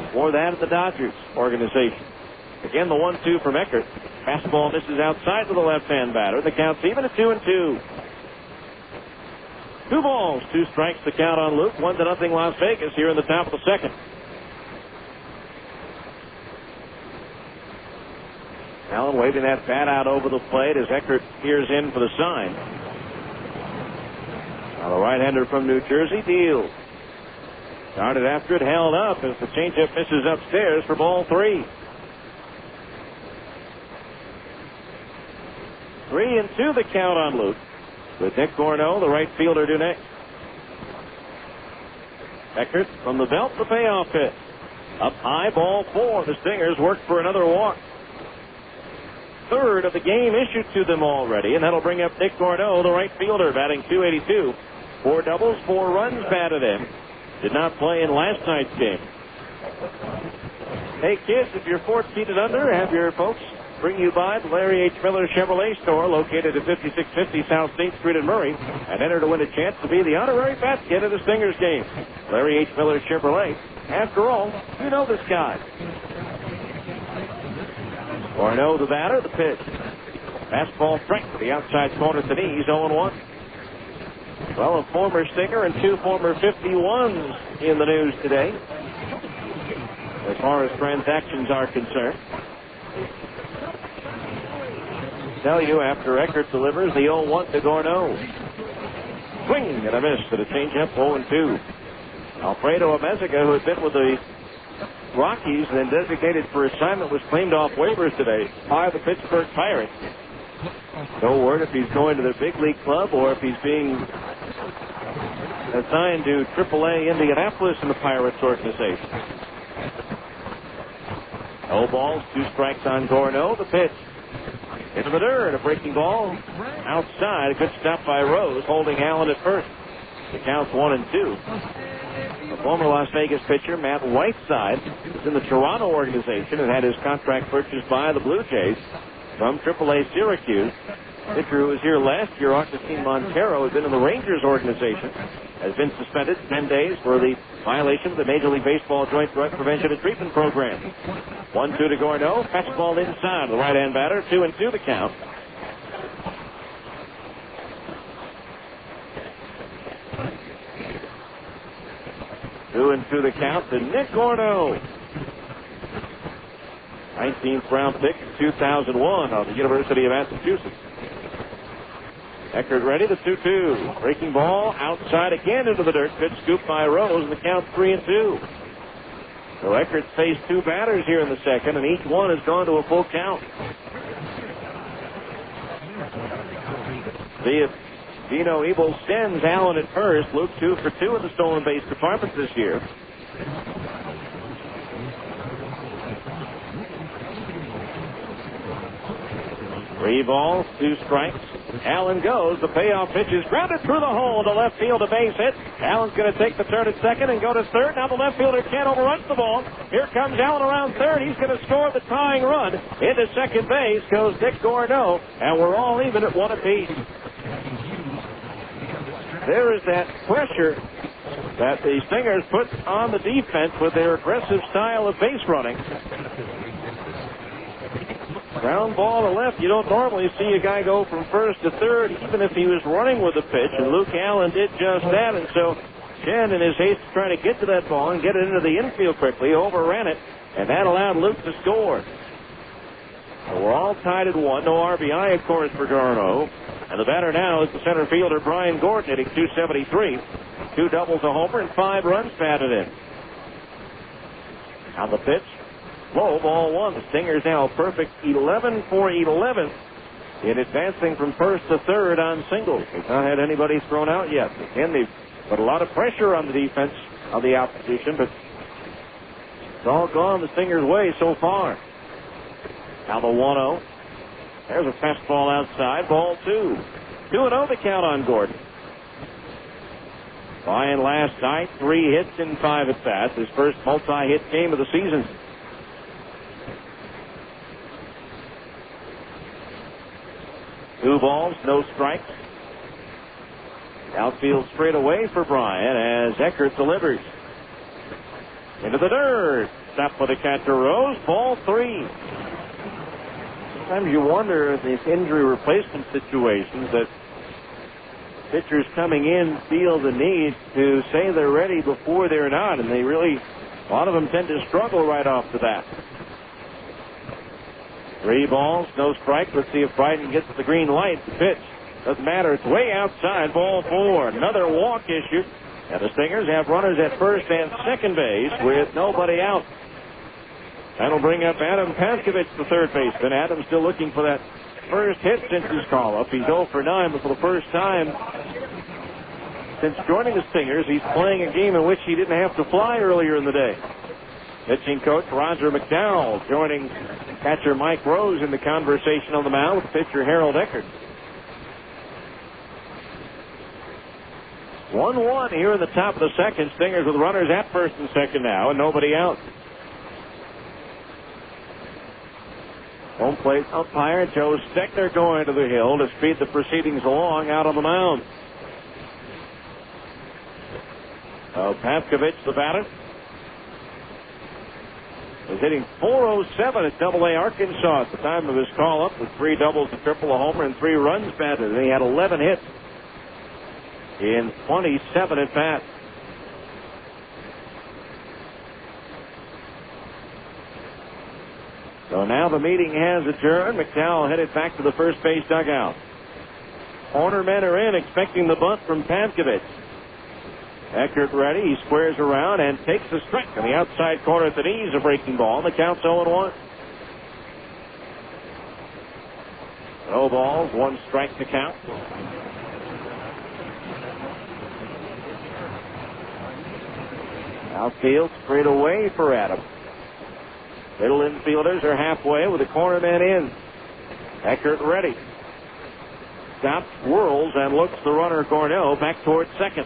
Before that at the Dodgers organization. Again, the 1-2 from Eckert. Fastball misses outside to the left-hand batter. The count's even at 2-2. 2 balls, 2 strikes the count on Luke. 1-0 Las Vegas here in the top of the 2nd. Allen waving that bat out over the plate as Eckert peers in for the sign. Now the right-hander from New Jersey deals. Started after it, held up as the changeup misses upstairs for ball 3. 3-2 the count on Luke. With Nick Gorneau, the right fielder, due next. Eckert from the belt, the payoff hit. Up high, ball 4. The Stingers work for another walk. 3rd of the game issued to them already, and that'll bring up Nick Gorneau, the right fielder, batting .282. 4 doubles, 4 runs batted in. Did not play in last night's game. Hey, kids, if you're 14 and under, have your folks bring you by the Larry H. Miller Chevrolet store located at 5650 South State Street in Murray and enter to win a chance to be the honorary bat kid at the Stingers game. Larry H. Miller Chevrolet. After all, you know this guy. Gorneau, the batter, the pitch. Fastball strike to the outside corner to the knees, 0-1. Well, a former Stinger and 2 former 51s in the news today, as far as transactions are concerned. Tell you, after Eckert delivers the 0-1 to Gorneau. Swing and a miss to the changeup, 0-2. Alfredo Amezaga, who had been with the Rockies and then designated for assignment, was claimed off waivers today by the Pittsburgh Pirates. No word if he's going to the big league club or if he's being assigned to AAA Indianapolis in the Pirates organization. No balls, 2 strikes on Gorneau. The pitch into the dirt, a breaking ball outside. A good stop by Rose, holding Allen at first. The count's 1-2. The former Las Vegas pitcher, Matt Whiteside, is in the Toronto organization and had his contract purchased by the Blue Jays from AAA Syracuse. Pitcher who was here last year, Augustine Montero, has been in the Rangers organization, has been suspended 10 days for the violation of the Major League Baseball Joint Drug Prevention and Treatment Program. 1-2 to Gorneau. Fastball inside. The right-hand batter. 2-2 the count. Two and two the count to Nick Gorneau. 19th round pick in 2001 of the University of Massachusetts. Eckert ready, the 2-2. Breaking ball outside again into the dirt. Pitch scooped by Rose, and the count 3-2. So Eckert faced two batters here in the second, and each one has gone to a full count. See if Dino Ebel sends Allen at first. Luke 2 for 2 in the stolen base department this year. 3 balls, 2 strikes. Allen goes. The payoff pitch is grounded through the hole to left field, a base hit. Allen's going to take the turn at second and go to third. Now the left fielder can't overrun the ball. Here comes Allen around third. He's going to score the tying run. Into second base goes Dick Gorneau, and we're all even at 1 apiece. There is that pressure that the Stingers put on the defense with their aggressive style of base running. Ground ball to left. You don't normally see a guy go from first to third, even if he was running with the pitch, and Luke Allen did just that, and so Chen, in his haste to try to get to that ball and get it into the infield quickly, overran it, and that allowed Luke to score. So we're all tied at 1. No RBI, of course, for Gorneau. And the batter now is the center fielder, Brian Gordon, hitting .273. 2 doubles, a homer, and 5 runs batted in. Now the pitch. Low, ball 1. The Stingers now perfect 11 for 11 in advancing from first to third on singles. They've not had anybody thrown out yet. Again, they've put a lot of pressure on the defense of the opposition, but it's all gone the Stingers' way so far. Now the 1-0. There's a fastball outside. Ball 2. 2-0 the count on Gordon. Ryan last night, 3 hits in 5 at-bats. His first multi-hit game of the season. Two balls, no strikes. Outfield straight away for Brian as Eckert delivers. Into the dirt. Stopped by the catcher Rose. Ball 3. Sometimes you wonder in these injury replacement situations that pitchers coming in feel the need to say they're ready before they're not, and they really, a lot of them tend to struggle right off the bat. 3 balls, no strike. Let's see if Bryden gets the green light. The pitch doesn't matter. It's way outside. Ball 4. Another walk issued. And the Stingers have runners at first and second base with nobody out. That'll bring up Adam Paskovich, the third baseman. Adam's still looking for that first hit since his call-up. He's 0 for 9, but for the first time since joining the Stingers, he's playing a game in which he didn't have to fly earlier in the day. Pitching coach Roger McDowell joining catcher Mike Rose in the conversation on the mound with pitcher Harold Eckert. 1-1 here in the top of the second. Stingers with runners at first and second now, and nobody out. Home plate umpire Joe Steckner going to the hill to speed the proceedings along out on the mound. Paskovich, the batter, is hitting .407 at Double-A Arkansas at the time of his call-up with 3 doubles, a triple, a homer, and 3 runs batted. And he had 11 hits in 27 at-bats. So now the meeting has adjourned. McDowell headed back to the first base dugout. Corner men are in, expecting the bunt from Paskovich. Eckert ready. He squares around and takes a strike on the outside corner at the knees. A breaking ball. The count's 0-1. No balls, 1 strike to count. Outfield straight away for Adam. Middle infielders are halfway with the corner man in. Eckert ready. Stops, whirls, and looks the runner Gorneau back towards second.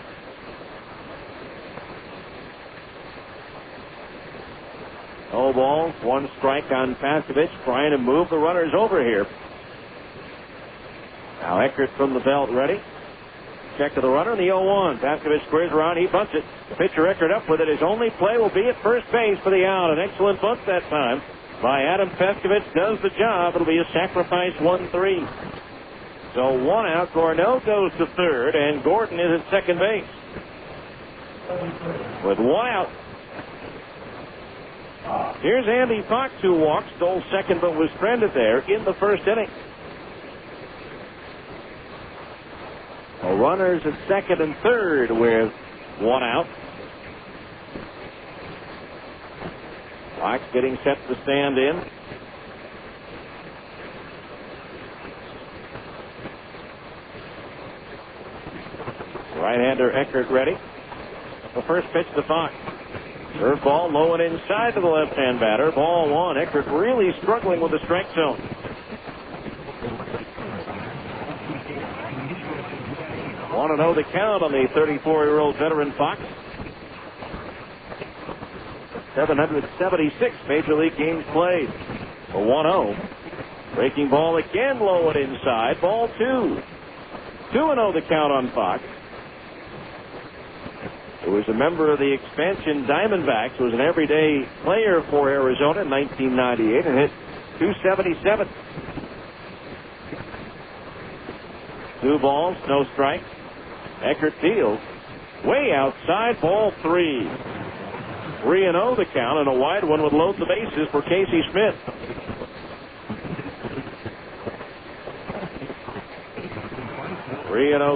No balls, 1 strike on Paskovich, trying to move the runners over here. Now Eckert from the belt ready. Check to the runner, the 0-1. Paskovich squares around, he bunts it. The pitcher Eckert up with it. His only play will be at first base for the out. An excellent bunt that time by Adam Paskovich does the job. It'll be a sacrifice 1-3. So 1 out. Gorneau goes to third, and Gordon is at second base. With 1 out. Here's Andy Fox, who walked, stole second, but was stranded there in the first inning. So runners at second and third with one out. Black getting set to stand in. Right-hander Eckert ready. The first pitch to Fox. Curveball low and inside to the left-hand batter. Ball one. Eckert really struggling with the strike zone. Want to know the count on the 34-year-old veteran Fox. 776 Major League games played. A 1-0. Breaking ball again low and inside. Ball two. 2-0 the count on Fox. He was a member of the expansion Diamondbacks, was an everyday player for Arizona in 1998 and hit .277. 2 balls, no strikes. Eckert fields. Way outside, ball 3. 3-0 the count, and a wide one would load the bases for Casey Smith.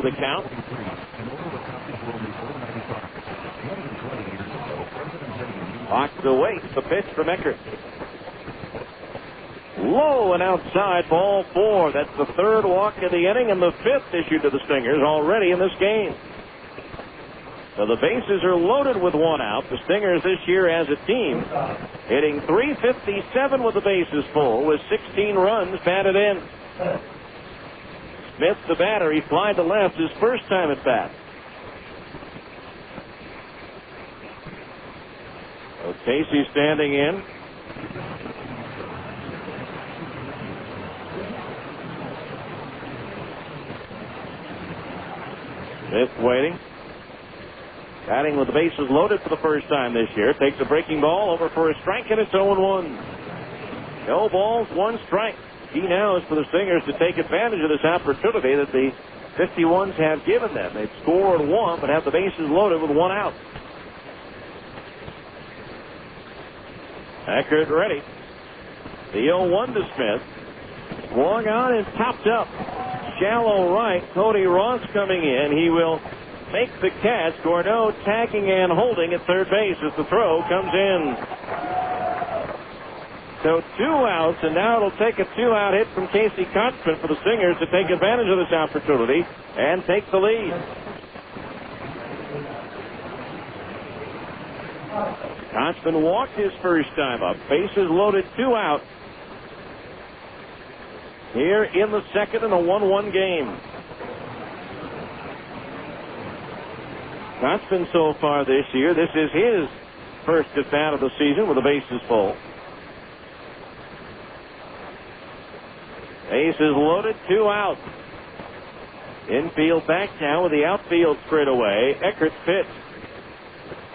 The count. Fox awaits the pitch from Eckert. Low and outside, ball 4. That's the third walk of the inning and the 5th issued to the Stingers already in this game. So the bases are loaded with one out. The Stingers this year as a team hitting .357 with the bases full with 16 runs batted in. Smith, the batter, he flied to left his first time at bat. So Casey standing in. Smith waiting. Batting with the bases loaded for the first time this year. Takes a breaking ball over for a strike, and it's 0-1. No balls, 1 strike. Key now is for the Stingers to take advantage of this opportunity that the 51s have given them. They've scored 1, but have the bases loaded with 1 out. Eckert ready. The 0-1 to Smith. Swung on and popped up. Shallow right. Cody Ross coming in. He will make the catch. Gordeau tagging and holding at third base as the throw comes in. So 2 outs, and now it'll take a 2-out hit from Casey Kotzman for the Stingers to take advantage of this opportunity and take the lead. Kotzman walked his first time up. Bases loaded, 2 out. Here in the second in a 1-1 game. Kotzman so far this year, this is his first at bat of the season with the bases full. Bases loaded, 2 out. Infield back now with the outfield straightaway. Eckert's pitch.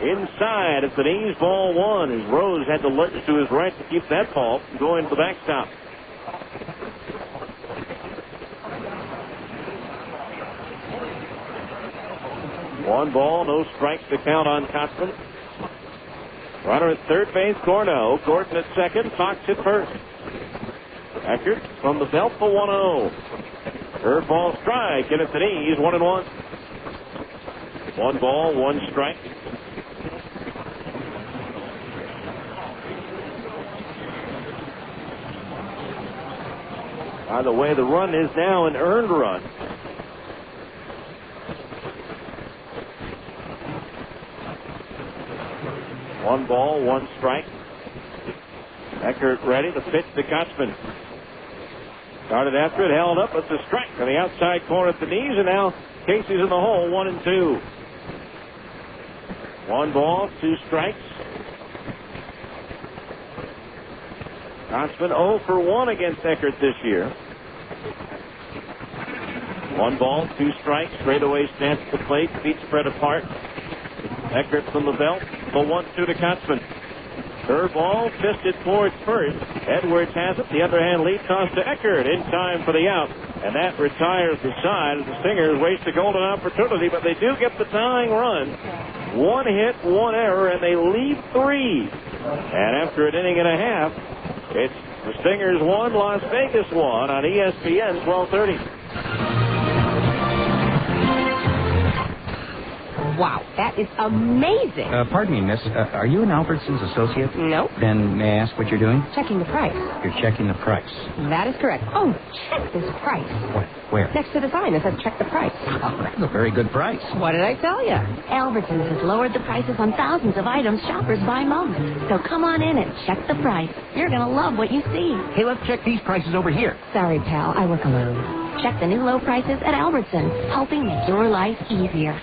Inside at the knees, ball 1 as Rose had to lunge to his right to keep that ball from going to the backstop. One ball, no strikes to count on Kotzman. Runner at third base, Gordeau. Gordon at second, Fox at first. Eckert from the belt for 1-0. Curveball strike, and at the knees, 1-1. 1 ball, 1 strike. By the way, the run is now an earned run. One ball, 1 strike. Eckert ready. The pitch to Kotzman. Started after it, held up. It's a strike on the outside corner at the knees, and now Casey's in the hole, 1-2. 1 ball, 2 strikes. Kotzman 0 for 1 against Eckert this year. 1 ball, 2 strikes. Straightaway stance at the plate, feet spread apart. Eckert from the belt. The 1-2 to Kotzman. Curveball fisted towards first. Edwards has it. The underhand lead toss to Eckert in time for the out. And that retires the side as the Stingers waste a golden opportunity, but they do get the tying run. 1 hit, 1 error, and they lead 3. And after an inning and a half, it's the Stingers 1, Las Vegas 1 on ESPN 1230. Wow, that is amazing. Pardon me, miss. Are you an Albertsons associate? No. Then may I ask what you're doing? Checking the price. You're checking the price. That is correct. Oh, check this price. What? Where? Next to the sign that says check the price. Oh, that's a very good price. What did I tell you? Albertsons has lowered the prices on thousands of items shoppers buy most. So come on in and check the price. You're going to love what you see. Hey, let's check these prices over here. Sorry, pal. I work alone. Check the new low prices at Albertsons, helping make your life easier.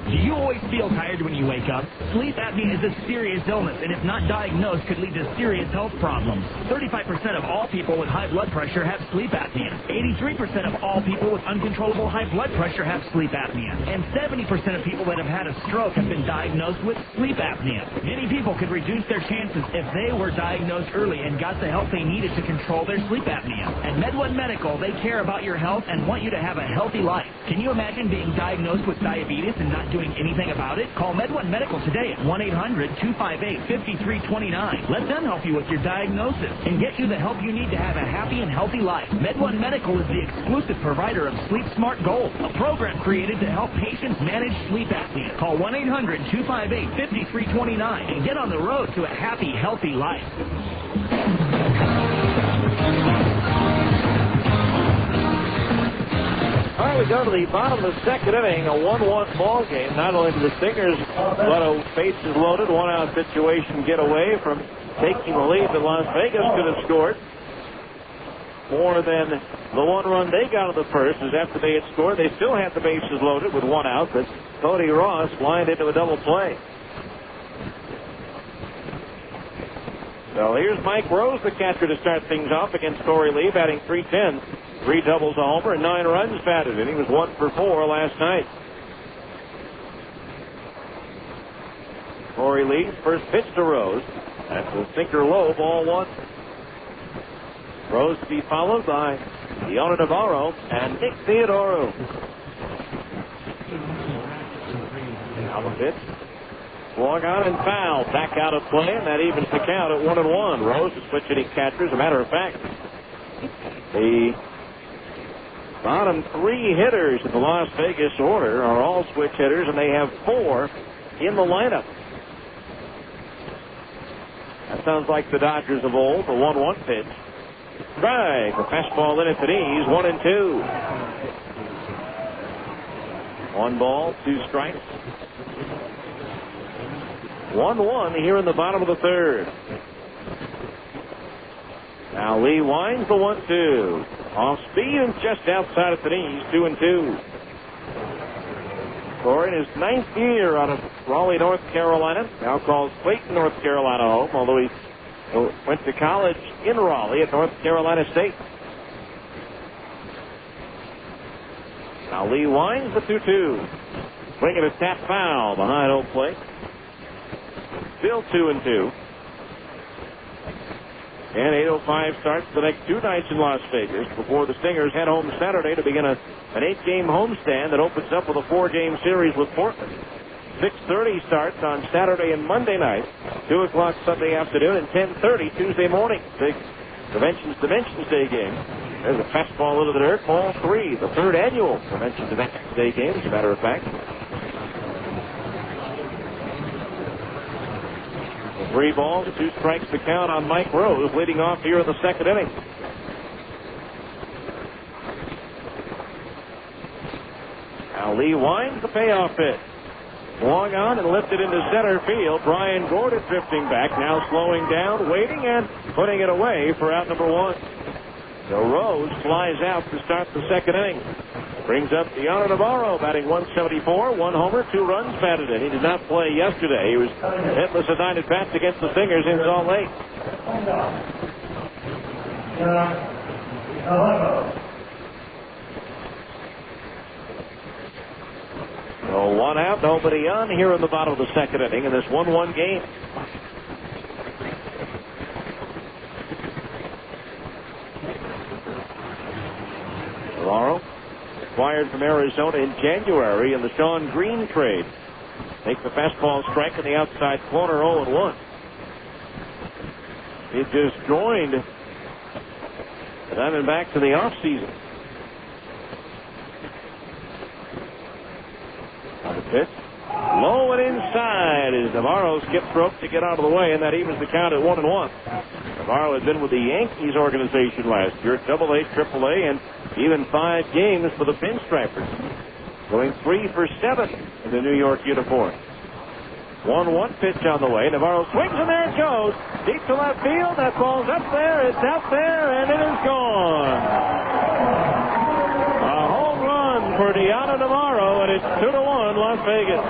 Do you always feel tired when you wake up? Sleep apnea is a serious illness, and if not diagnosed, could lead to serious health problems. 35% of all people with high blood pressure have sleep apnea. 83% of all people with uncontrollable high blood pressure have sleep apnea. And 70% of people that have had a stroke have been diagnosed with sleep apnea. Many people could reduce their chances if they were diagnosed early and got the help they needed to control their sleep apnea. At MedOne Medical, they care about your health and want you to have a healthy life. Can you imagine being diagnosed with diabetes and not doing anything about it? Call MedOne Medical today at 1-800-258-5329. Let them help you with your diagnosis and get you the help you need to have a happy and healthy life. MedOne Medical is the exclusive provider of Sleep Smart Gold, a program created to help patients manage sleep apnea. Call 1-800-258-5329 and get on the road to a happy, healthy life. All right, we go to the bottom of the second inning, a 1-1 ball game. Not only do the Stingers let a bases loaded, one-out situation get away from taking the lead that Las Vegas could have scored. More than the one run they got in the first is after they had scored. They still had the bases loaded with one out, but Cody Ross lined into a double play. So here's Mike Rose, the catcher, to start things off against Corey Lee, batting .310. 3 doubles, a homer, and 9 runs batted, and he was 1 for 4 last night. Corey Lee, first pitch to Rose. That's a sinker low, ball 1. Rose to be followed by Leona Navarro and Nick Theodoro. Now the pitch. Swung on and foul. Back out of play, and that evens the count at 1-1. Rose is switch hitting catcher. As a matter of fact, the bottom 3 hitters in the Las Vegas order are all switch hitters, and they have 4 in the lineup. That sounds like the Dodgers of old. The 1-1 pitch. Strike. The fastball in at the knees. 1-2. 1 ball, 2 strikes. 1-1 here in the bottom of the third. Now Lee winds the 1-2. Off speed and just outside of the knees. 2-2. Scoring his 9th year out of Raleigh, North Carolina. Now calls Clayton, North Carolina home, although he went to college in Raleigh at North Carolina State. Now Lee winds the 2-2. Swinging a tap foul behind home plate. Still 2-2. And 8:05 starts the next 2 nights in Las Vegas before the Stingers head home Saturday to begin an 8-game homestand that opens up with a 4-game series with Portland. 6:30 starts on Saturday and Monday night, 2 o'clock Sunday afternoon, and 10:30 Tuesday morning. Big Dimensions Day game. There's a fastball into the dirt, ball 3, the 3rd annual Dimensions Day game, as a matter of fact. 3 balls, 2 strikes to count on Mike Rose, leading off here in the second inning. Now Lee winds the payoff pitch. Swung on and lifted into center field. Brian Gordon drifting back, now slowing down, waiting, and putting it away for out number 1. So Rose flies out to start the second inning. Brings up Leona Navarro, batting .174, 1 homer, 2 runs batted in. He did not play yesterday. He was hitless at 9 at-bats against the Stingers in Salt Lake. So 1 out, nobody on here in the bottom of the second inning in this 1-1 game. Navarro, acquired from Arizona in January in the Sean Green trade. Take the fastball strike in the outside corner, 0-1. He just joined Diamondbacks in the offseason. On the pitch. Low and inside as Navarro skips rope to get out of the way, and that evens the count at 1-1. Navarro had been with the Yankees organization last year, AA, AAA, and even 5 games for the Pinstripers. Going 3 for 7 in the New York uniform. 1-1 pitch on the way. Navarro swings, and there it goes. Deep to left field. That ball's up there. It's out there, and it is gone. A home run for Deanna Navarro, and it's 2-1 Las Vegas.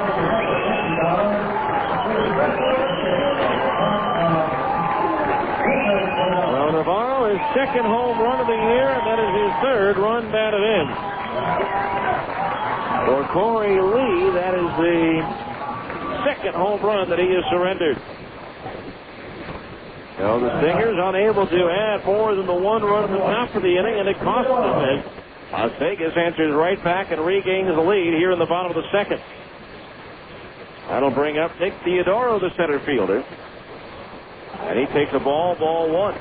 Well, Navarro, his second home run of the year, and that is his third run batted in. For Corey Lee, that is the second home run that he has surrendered. So the Stingers unable to add more than the 1 run at the top of the inning, and it cost them this. Las Vegas answers right back and regains the lead here in the bottom of the second. That'll bring up Nick Theodoro, the center fielder. And he takes a ball 1.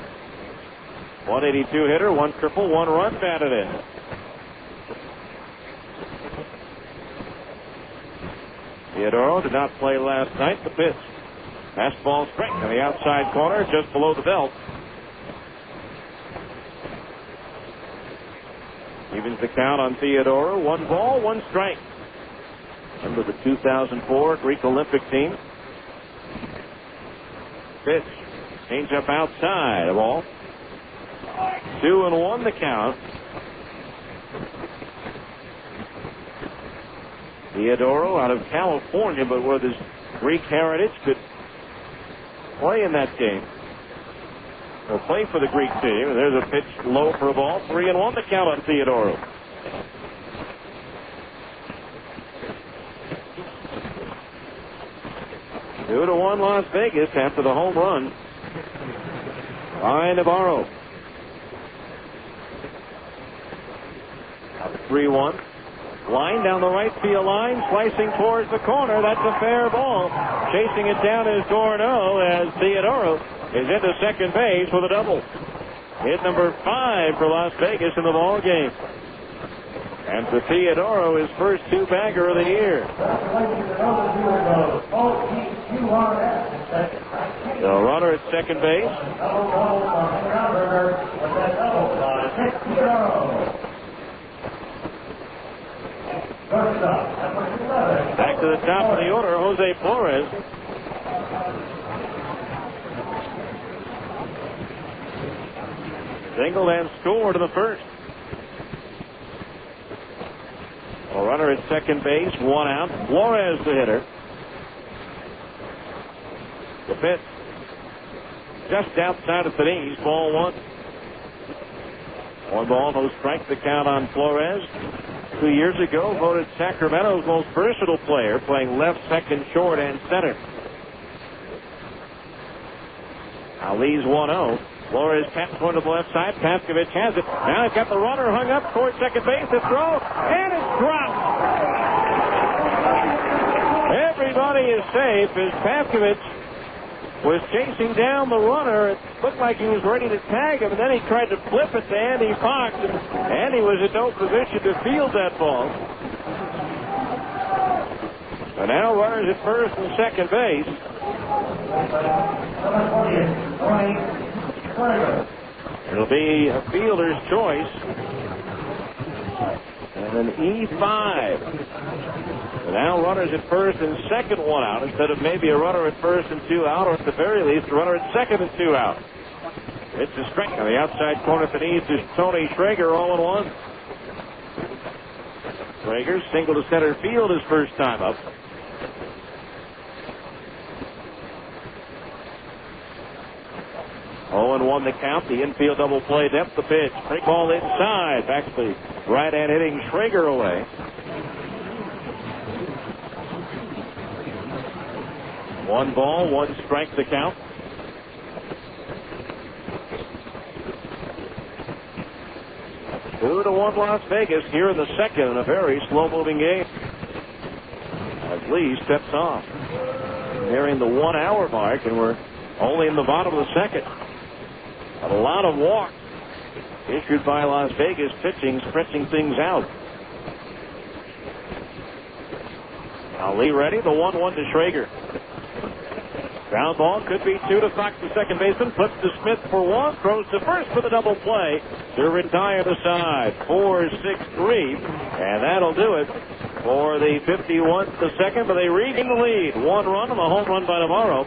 182 hitter, 1 triple, 1 run batted in. Theodoro did not play last night. The pitch. Fastball strike on the outside corner, just below the belt. Evens the count on Theodoro. 1 ball, 1 strike. Under the 2004 Greek Olympic team. Pitch. Change up outside. A ball. 2-1 the count. Theodoro out of California, but with his Greek heritage could play in that game. He'll play for the Greek team. And there's a pitch low for a ball. 3-1 the count on Theodoro. Two to 1 Las Vegas after the home run by Navarro. 3-1. Line down the right field line, slicing towards the corner. That's a fair ball. Chasing it down is Dorno as Theodoro is into second base with a double. Hit number 5 for Las Vegas in the ball game. And for Theodoro, his first 2-bagger of the year. The runner at second base. Back to the top of the order, Jose Flores. Singled and scored in the first. A runner at second base, 1 out. Flores the hitter. The pitch just outside of the knees, ball 1. 1 ball, no strike, the count on Flores. 2 years ago, voted Sacramento's most versatile player, playing left, second, short, and center. Now Lee's 1-0. Flores taps one to the left side. Pavkovich has it. Now he's got the runner hung up towards second base. The throw, and it's dropped. Everybody is safe as Pavkovich was chasing down the runner. It looked like he was ready to tag him, and then he tried to flip it to Andy Fox, and Andy was in no position to field that ball. So now runners at first and second base. It'll be a fielder's choice. And an E5. So now runners at first and second, 1 out, instead of maybe a runner at first and 2 out, or at the very least a runner at second and 2 out. It's a strike on the outside corner at the knees to Tony Schrager, 0-1. Schrager single to center field his first time up. Oh, 0-1 the count. The infield double play depth. The pitch. Break ball inside. Back to the right hand hitting Schrager away. One ball, 1 strike the count. Two to 1 Las Vegas here in the second in a very slow-moving game. As Lee steps off. Nearing the 1 hour mark, and we're only in the bottom of the second. A lot of walks issued by Las Vegas pitching, stretching things out. Now Lee ready, the 1-1 to Schrager. Ground ball could be 2 to Fox, the second baseman. Flips to Smith for 1. Throws to first for the double play to retire the side. 4-6-3. And that'll do it for the 51st to second. But they regain the lead. 1 run on the home run by Navarro.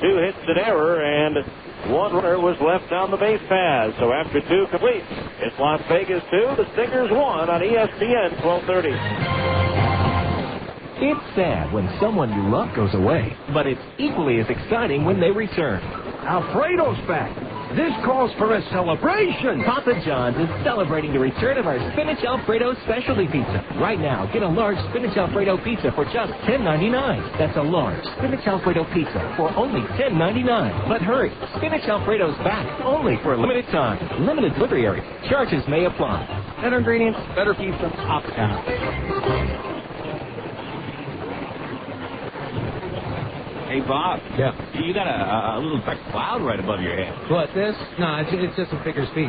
2 hits in error. And 1 runner was left on the base paths. So after 2 complete, it's Las Vegas 2. The Stingers 1 on ESPN 1230. It's sad when someone you love goes away, but it's equally as exciting when they return. Alfredo's back. This calls for a celebration. Papa John's is celebrating the return of our Spinach Alfredo specialty pizza. Right now, get a large Spinach Alfredo pizza for just $10.99. That's a large Spinach Alfredo pizza for only $10.99. But hurry, Spinach Alfredo's back only for a limited time. Limited delivery area. Charges may apply. Better ingredients, better pizza, Uptown. Hey, Bob. Yeah. You got a little dark cloud right above your head. What, this? No, it's just a figure of speech.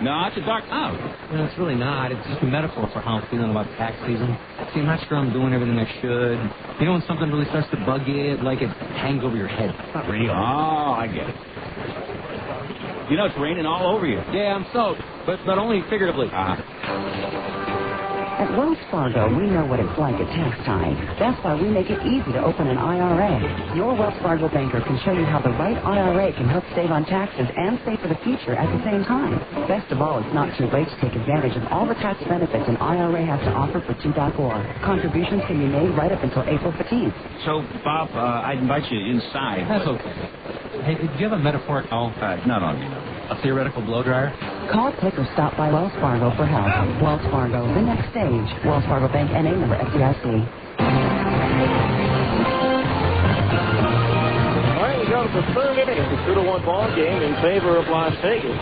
No, it's a dark cloud. No, it's really not. It's just a metaphor for how I'm feeling about tax season. See, I'm not sure I'm doing everything I should. You know when something really starts to bug you, like it hangs over your head. It's not real. Oh, I get it. You know, it's raining all over you. Yeah, I'm soaked, but only figuratively. At Wells Fargo, we know what it's like at tax time. That's why we make it easy to open an IRA. Your Wells Fargo banker can show you how the right IRA can help save on taxes and save for the future at the same time. Best of all, it's not too late to take advantage of all the tax benefits an IRA has to offer for 2.4. Contributions can be made right up until April 15th. So, Bob, I'd invite you inside. That's okay. Hey, do you have a metaphoric call? Not on me. A theoretical blow dryer? Call, click, or stop by Wells Fargo for help. Wells Fargo, the next stage. Wells Fargo Bank, NA, member FDIC. All right, we go to the third inning. It's a 2-1 ball game in favor of Las Vegas.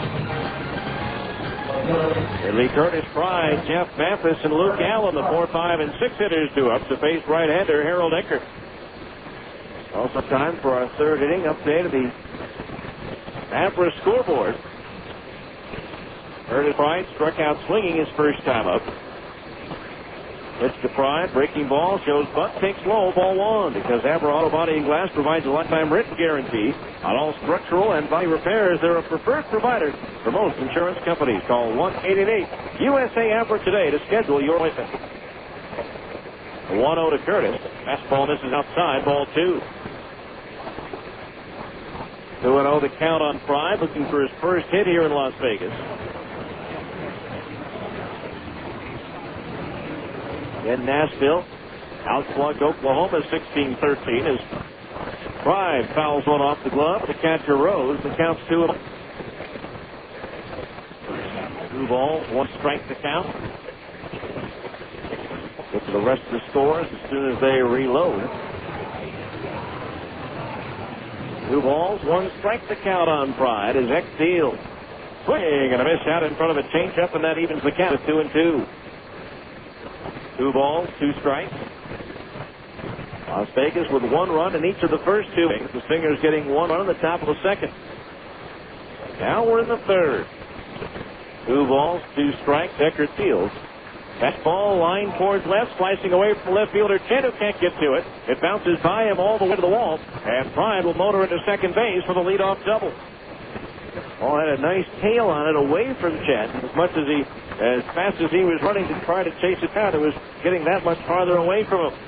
Lee Curtis, Pride, Jeff Mathis, and Luke Allen, the 4, 5, and 6 hitters due up to face right-hander Harold Eckert. Also time for our third inning update of the Abra scoreboard. Curtis Pride struck out swinging his first time up. Pitch to Pride, breaking ball, shows butt, takes low, ball 1, because Abra Auto Body and Glass provides a lifetime written guarantee on all structural and body repairs. They're a preferred provider for most insurance companies. Call 1-888-USA-ABRA today to schedule your appointment. 1-0 to Curtis. Fastball misses outside, ball 2. 2-0 the count on Pride, looking for his first hit here in Las Vegas. In Nashville, outslug Oklahoma 16-13 as Pride fouls one off the glove. The catcher Rose. The count's 2-0. 2 balls, 1 strike to count. Get to the rest of the scores as soon as they reload. 2 balls, 1 strike to count on Pride as Eck deals. Swing and a miss out in front of a changeup, and that evens the count at 2-2. 2 balls, 2 strikes. Las Vegas with 1 run in each of the first 2 innings. The Stingers getting 1 run in the top of the second. Now we're in the third. 2 balls, 2 strikes. Eckert deals. Fastball line towards left, slicing away from left fielder Chen, who can't get to it. It bounces by him all the way to the wall, and Pride will motor into second base for the leadoff double. Ball had a nice tail on it away from Chen. As fast as he was running to try to chase it down, it was getting that much farther away from him.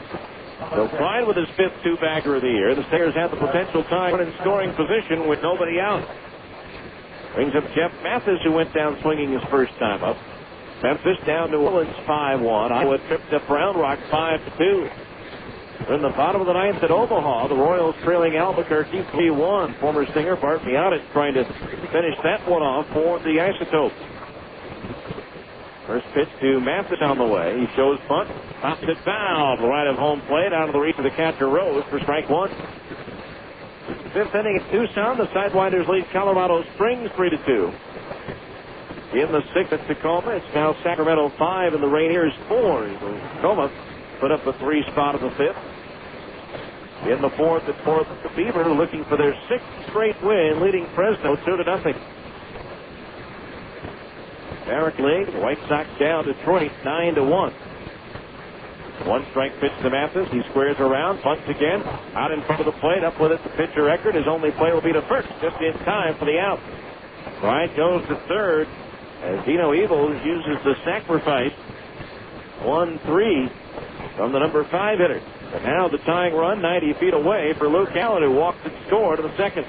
So Pride with his 5th 2-bagger of the year. The Stingers have the potential time in scoring position with nobody out. Brings up Jeff Mathis, who went down swinging his first time up. Memphis down New Orleans 5-1. Iowa tripped up Round Rock 5-2. In the bottom of the 9th at Omaha, the Royals trailing Albuquerque 3-1. Former Stinger Bart Miatis trying to finish that one off for the Isotopes. First pitch to Mathis on the way. He shows bunt, pops it foul, right of home plate, out of the reach of the catcher Rose for strike 1. 5th inning at Tucson, the Sidewinders lead Colorado Springs 3-2. In the 6th at Tacoma, it's now Sacramento 5 and the Rainiers 4. Tacoma put up a 3 spot in the 5th. In the 4th at the Beaver looking for their 6th straight win, leading Fresno 2-0. American League. The White Sox down Detroit 9-1. One strike pitch to Mathis. He squares around, bunts again, out in front of the plate, up with it. The pitcher Eckert. His only play will be to first, just in time for the out. Bryant goes to third as Dino Evils uses the sacrifice. 1-3 from the number 5 hitter. And now the tying run 90 feet away for Luke Allen, who walks and scored to the second.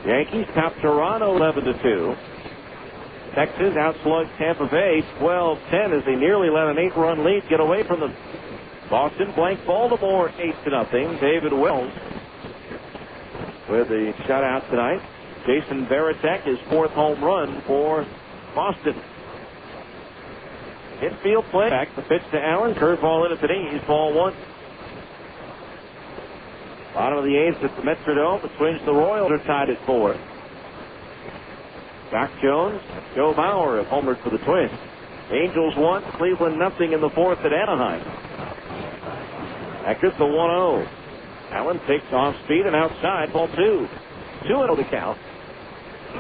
Yankees top Toronto 11-2. Texas outslugged Tampa Bay 12-10 as they nearly let an 8-run lead get away from them. Boston blanked Baltimore 8-0. David Wells with the shutout tonight. Jason Varitek, his 4th home run for Boston. Infield play. Back the pitch to Allen. Curveball in at the knees. Ball 1. Bottom of the 8th at the Metrodome. The Twins, the Royals are tied at 4. Doc Jones, Joe Mauer have homered for the Twins. Angels 1, Cleveland nothing in the 4th at Anaheim. Eckert the 1-0. Allen takes off speed and outside. Ball 2. 2-0 to count.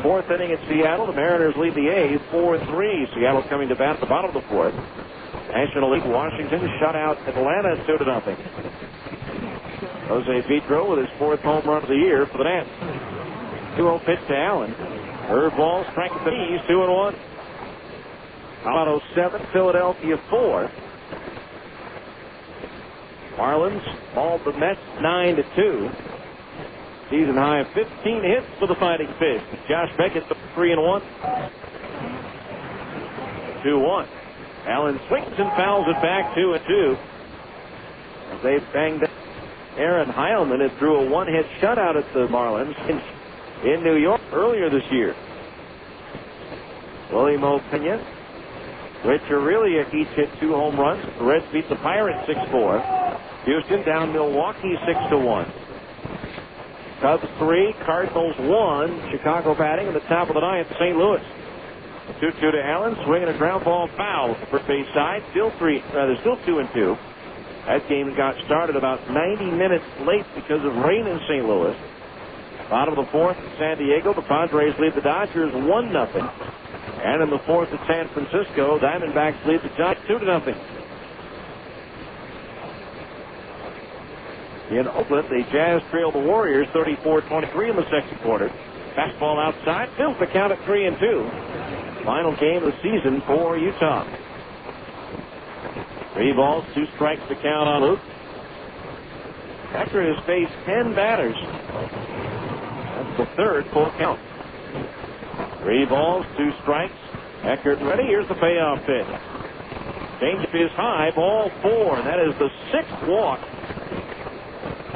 4th inning at Seattle. The Mariners lead the A's 4-3. Seattle coming to bat at the bottom of the 4th. National League, Washington shut out Atlanta 2-0. Jose Vitro with his 4th home run of the year for the Nats. 2-0 pitch to Allen. Curveball, strike at the knees, 2-1. Colorado 7, Philadelphia 4. Marlins mauled the Mets 9-2. Season high of 15 hits for the Fighting Fish. Josh Beckett 3-1. 2-1. Allen swings and fouls it back 2-2. As they banged Aaron Heilman, it drew a 1-hit shutout at the Marlins in New York earlier this year. William O'Pena, Rich Aurelia each hit 2 home runs. The Reds beat the Pirates 6-4. Houston down Milwaukee 6-1. Cubs 3, Cardinals 1. Chicago batting in the top of the 9th, St. Louis. 2-2 to Allen, swinging a ground ball foul for base side. Still 2-2. That game got started about 90 minutes late because of rain in St. Louis. Bottom of the 4th at San Diego, the Padres lead the Dodgers 1-0. And in the 4th at San Francisco, Diamondbacks lead the Giants 2-0. In Oakland, the Jazz trail the Warriors 34-23 in the second quarter. Fastball outside, fills the count at 3-2. Final game of the season for Utah. 3 balls, 2 strikes to count on Luke. Eckert has faced 10 batters. That's the 3rd full count. 3 balls, 2 strikes. Eckert ready. Here's the payoff pitch. Changeup is high. Ball 4. That is the 6th walk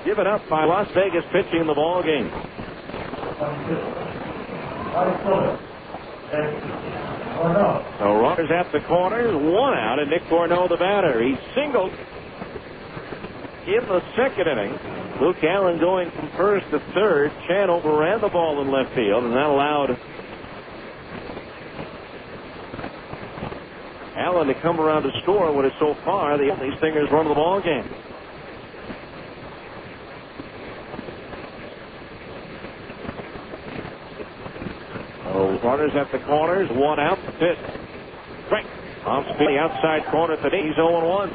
given up by Las Vegas pitching the ball game. So runners at the corners, 1 out, and Nick Corneau the batter. He singled in the second inning. Luke Allen going from 1st to 3rd. Chan overran the ball in left field, and that allowed Allen to come around to score what is so far the only Stingers run of the ball game. So runners at the corners, 1 out, the pitch. Strike. Off speed, the outside corner at the knees, 0-1.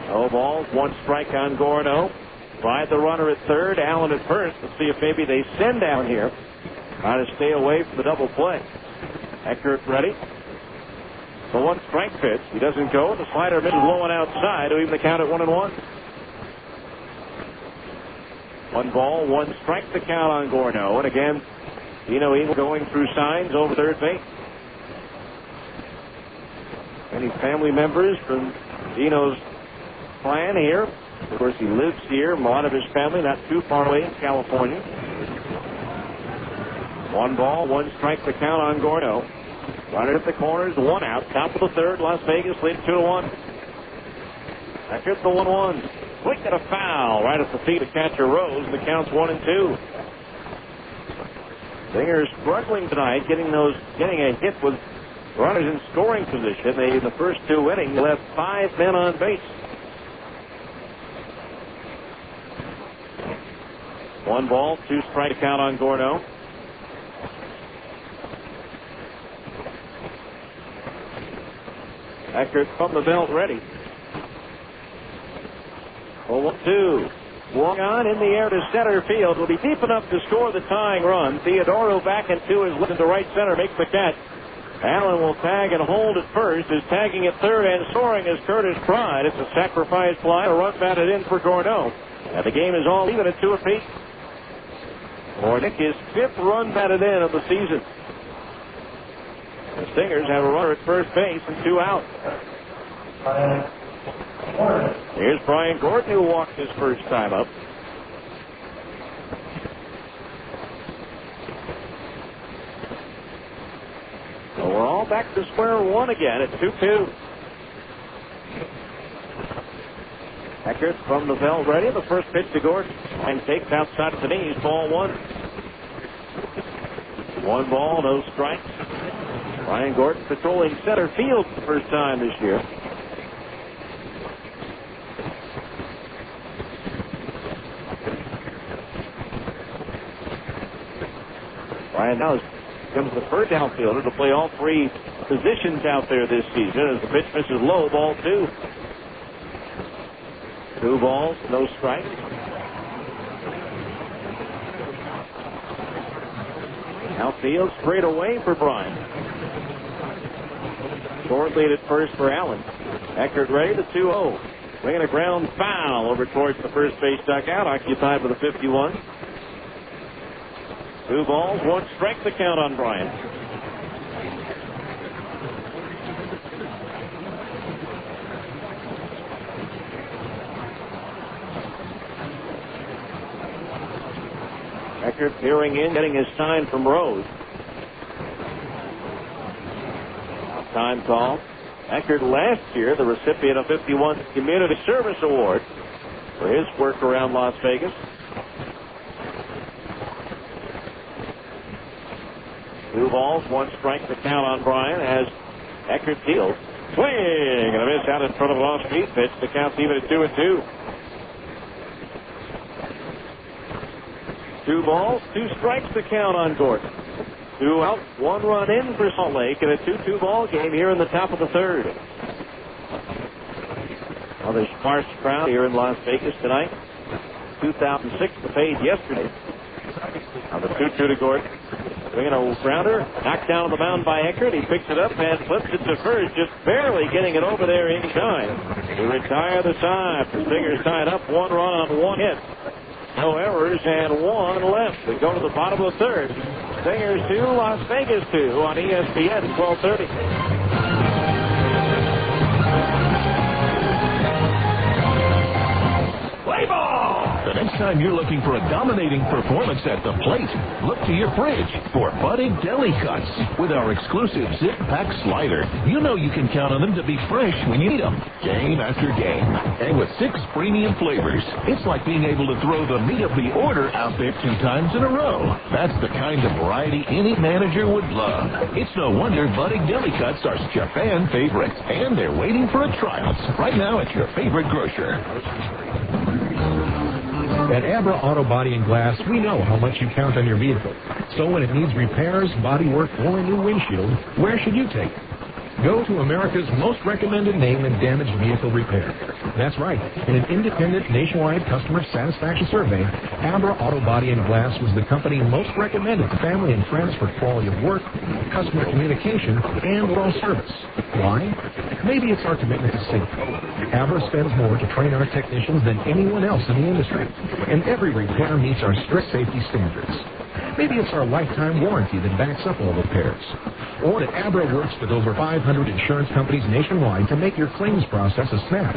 No balls, 1 strike on Gordo. Tried the runner at 3rd, Allen at 1st. Let's see if maybe they send Allen here. Trying to stay away from the double play. Eckert ready. The 1 strike pitch. He doesn't go. The slider misses low and outside to even the count at 1-1. 1 ball, 1 strike to count on Gordo. And again, Dino Evil going through signs over 3rd base. Many family members from Dino's clan here. Of course, he lives here. A lot of his family not too far away in California. 1 ball, 1 strike to count on Gordo. Runner at the corners, 1 out. Top of the 3rd, Las Vegas lead 2-1. Eckert the 1-1. Quick and a foul right at the feet of catcher Rose. The count's 1-2. Stingers struggling tonight, getting a hit with runners in scoring position. They, in the first 2 innings, left 5 men on base. 1 ball, 2 strike count on Gorno. Eckert from the belt ready. 0-2. Walk on in the air to center field. Will be deep enough to score the tying run. Theodoro back into his left to right center, makes the catch. Allen will tag and hold at first. Is tagging at third and soaring is Curtis Pride. It's a sacrifice fly. A run batted in for Gorno. And the game is all even at 2 apiece. Ornick, his 5th run batted in of the season. The Stingers have a runner at first base and 2 out. Here's Brian Gordon, who walked his first time up. So we're all back to square one again at 2-2. Eckert from the belt ready. The first pitch to Gordon. And takes outside of the knees. Ball 1. 1 ball, no strikes. Brian Gordon patrolling center field for the first time this year. Brian now becomes the first outfielder to play all 3 positions out there this season as the pitch misses low. Ball 2. 2 balls, no strikes. Outfield straight away for Brian. Short lead at first for Allen. Eckert ready, the 2-0. Swinging a ground foul over towards the first base dugout, occupied with a 51. 2 balls, 1 strike, the count on Brian. Eckert peering in, getting his sign from Rose. Time call. Eckert last year, the recipient of 51 Community Service Award for his work around Las Vegas. 2 balls, 1 strike, the count on Brian as Eckert deals. Swing and a miss out in front of an off-speed pitch. The count's even at 2-2. 2 balls, 2 strikes, the count on Gordon. 2 out, 1 run in for Salt Lake in a 2-2 ball game here in the top of the 3rd. Well, the sparse crowd here in Las Vegas tonight. 2006 the fade yesterday. Now the 2-2 to Gordon. Swinging a grounder, knocked down on the mound by Eckert. He picks it up and flips it to first, just barely getting it over there in time. To retire the side. The Stingers tied up, 1 run on 1 hit. No errors and 1 left. We go to the bottom of the 3rd. Stingers 2, Las Vegas 2 on ESPN 1230. Play ball! The next time you're looking for a dominating performance at the plate, look to your fridge for Budding Deli Cuts. With our exclusive Zip Pack Slider, you know you can count on them to be fresh when you need them, game after game. And with 6 premium flavors, it's like being able to throw the meat of the order out there 2 times in a row. That's the kind of variety any manager would love. It's no wonder Budding Deli Cuts are such a fan favorite, and they're waiting for a tryout right now at your favorite grocer. At Abra Auto Body and Glass, we know how much you count on your vehicle. So when it needs repairs, body work, or a new windshield, where should you take it? Go to America's most recommended name in damaged vehicle repair. That's right. In an independent nationwide customer satisfaction survey, Abra Auto Body and Glass was the company most recommended to family and friends for quality of work, customer communication, and overall service. Why? Maybe it's our commitment to safety. Abra spends more to train our technicians than anyone else in the industry, and every repair meets our strict safety standards. Maybe it's our lifetime warranty that backs up all repairs. Or that Abra works with over 500 insurance companies nationwide to make your claims process a snap.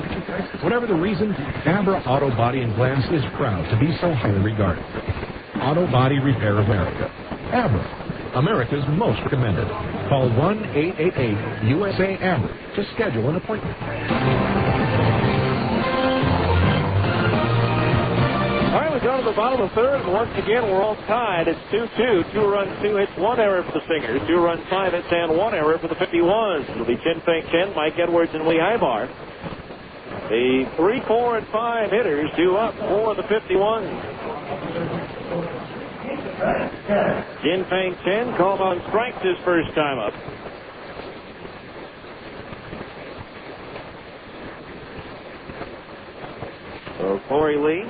Whatever the reason, Abra Auto Body and Glass is proud to be so highly regarded. Auto Body Repair America. Abra, America's most recommended. Call 1-888-USA-ABRA to schedule an appointment. All right, we go to the bottom of the 3rd, and once again, we're all tied. It's 2-2. 2 runs, 2 hits, 1 error for the Stingers. 2 runs, 5 hits, and 1 error for the 51s. It'll be Chin Feng Chen, Mike Edwards, and Lee Ibar. The 3, 4, and 5 hitters due up for the 51s. Jin Feng Chen called on strikes his first time up. So Corey Lee,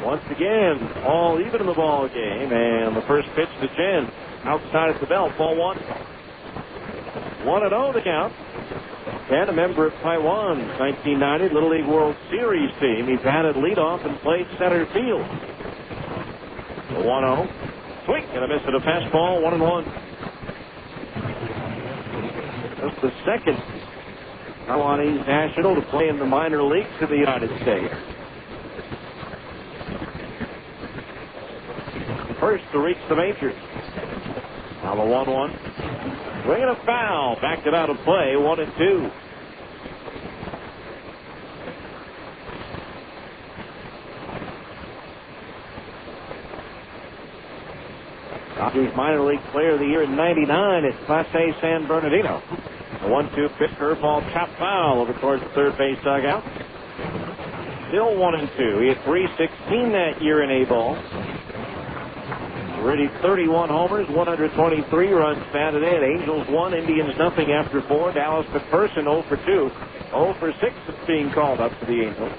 once again, all even in the ball game, and the first pitch to Chen, outside at the belt, ball one. 1-0 the count. Chen, a member of Taiwan's 1990 Little League World Series team. He batted leadoff and played center field. 1-0. Swing and a miss at a fastball, 1-1. That's the second Taiwanese national to play in the minor leagues in the United States. First to reach the majors. Now the 1-1. Swing and a foul. Backed it out of play, 1-2. Dodgers minor league player of the year in '99 at Clase A San Bernardino. The 1-2 pitch, curveball, chop foul over towards the third base dugout. Still 1-2. He had .316 that year in A-ball. Already 31 homers, 123 runs batted in. Angels 1, Indians nothing after 4. Dallas McPherson 0 for 2. 0 for 6 is being called up for the Angels.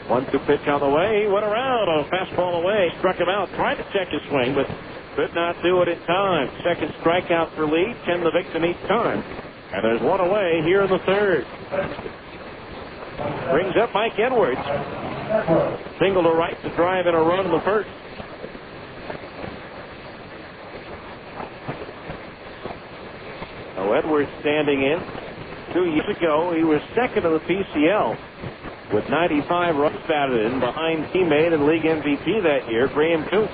1-2 pitch on the way. He went around on a fastball away. Struck him out. Tried to check his swing, but could not do it in time. Second strikeout for Lee. Chen the victim each time. And there's one away here in the third. Brings up Mike Edwards. Single to right to drive in a run in the first. So Edwards standing in. 2 years ago, he was second in the PCL with 95 runs batted in behind teammate and league MVP that year, Graham Coots.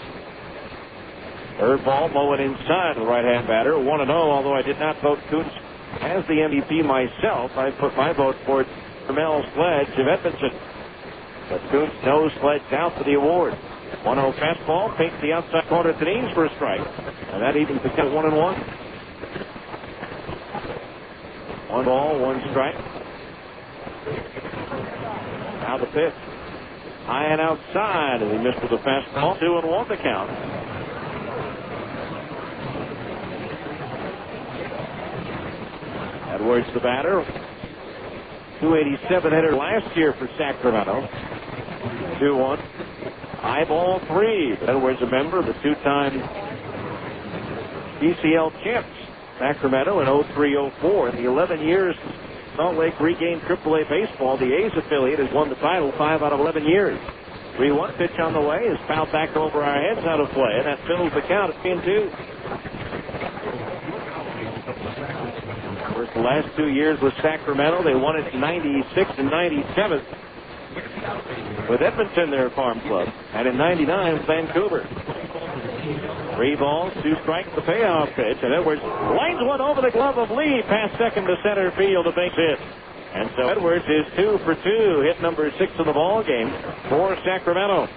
Third ball, mowing inside the right-hand batter. 1-0, although I did not vote Coots as the MVP myself. I put my vote for Mel Sledge of Edmonton. But Coots knows Sledge out for the award. 1-0 fastball, takes the outside corner to the knees for a strike. And that evens the count 1-1. 1 ball, 1 strike. Now the pitch. High and outside, and he missed with the fastball. 2-1 the count. Edwards the batter. 287 hitter last year for Sacramento. 2-1. High ball 3. Edwards a member of the two-time PCL champs. Sacramento in 03-04. In the 11 years Salt Lake regained AAA baseball, the A's affiliate has won the title 5 out of 11 years. 3-1 pitch on the way is fouled back over our heads out of play, and that fills the count at 3-2. Of course, the last 2 years with Sacramento, they won it in 96 and 97 with Edmonton, their farm club, and in 99 with Vancouver. 3 balls, 2 strikes, the payoff pitch, and Edwards lines one over the glove of Lee, past second to center field, a base hit. And so Edwards is 2 for 2, hit number 6 of the ball game for Sacramento.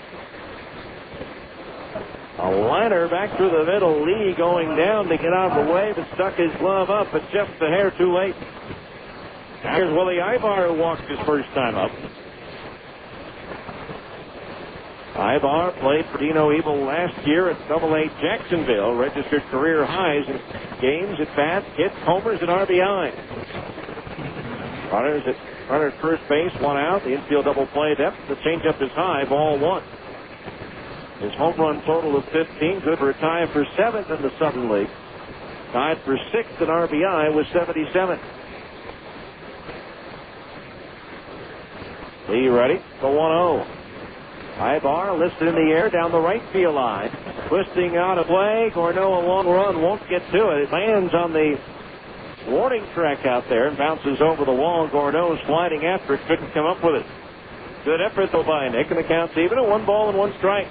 A liner back through the middle, Lee going down to get out of the way, but stuck his glove up, but just the hair too late. Here's Willie Ibar, who walked his first time up. Ibar played for Dino Evil last year at AA Jacksonville, registered career highs in games, at bats, hits, homers, and RBI. Runners at first base, 1 out. The infield double play depth. The changeup is high, ball 1. His home run total of 15, good for a tie for 7th in the Southern League. Tied for 6th in RBI with 77. Lee ready, the 1-0. Ibar listed in the air down the right field line. Twisting out of play. Gorneau, a long run, won't get to it. It lands on the warning track out there and bounces over the wall. Gorneau sliding after it, couldn't come up with it. Good effort though by Nick, and the count's even at 1 ball and 1 strike.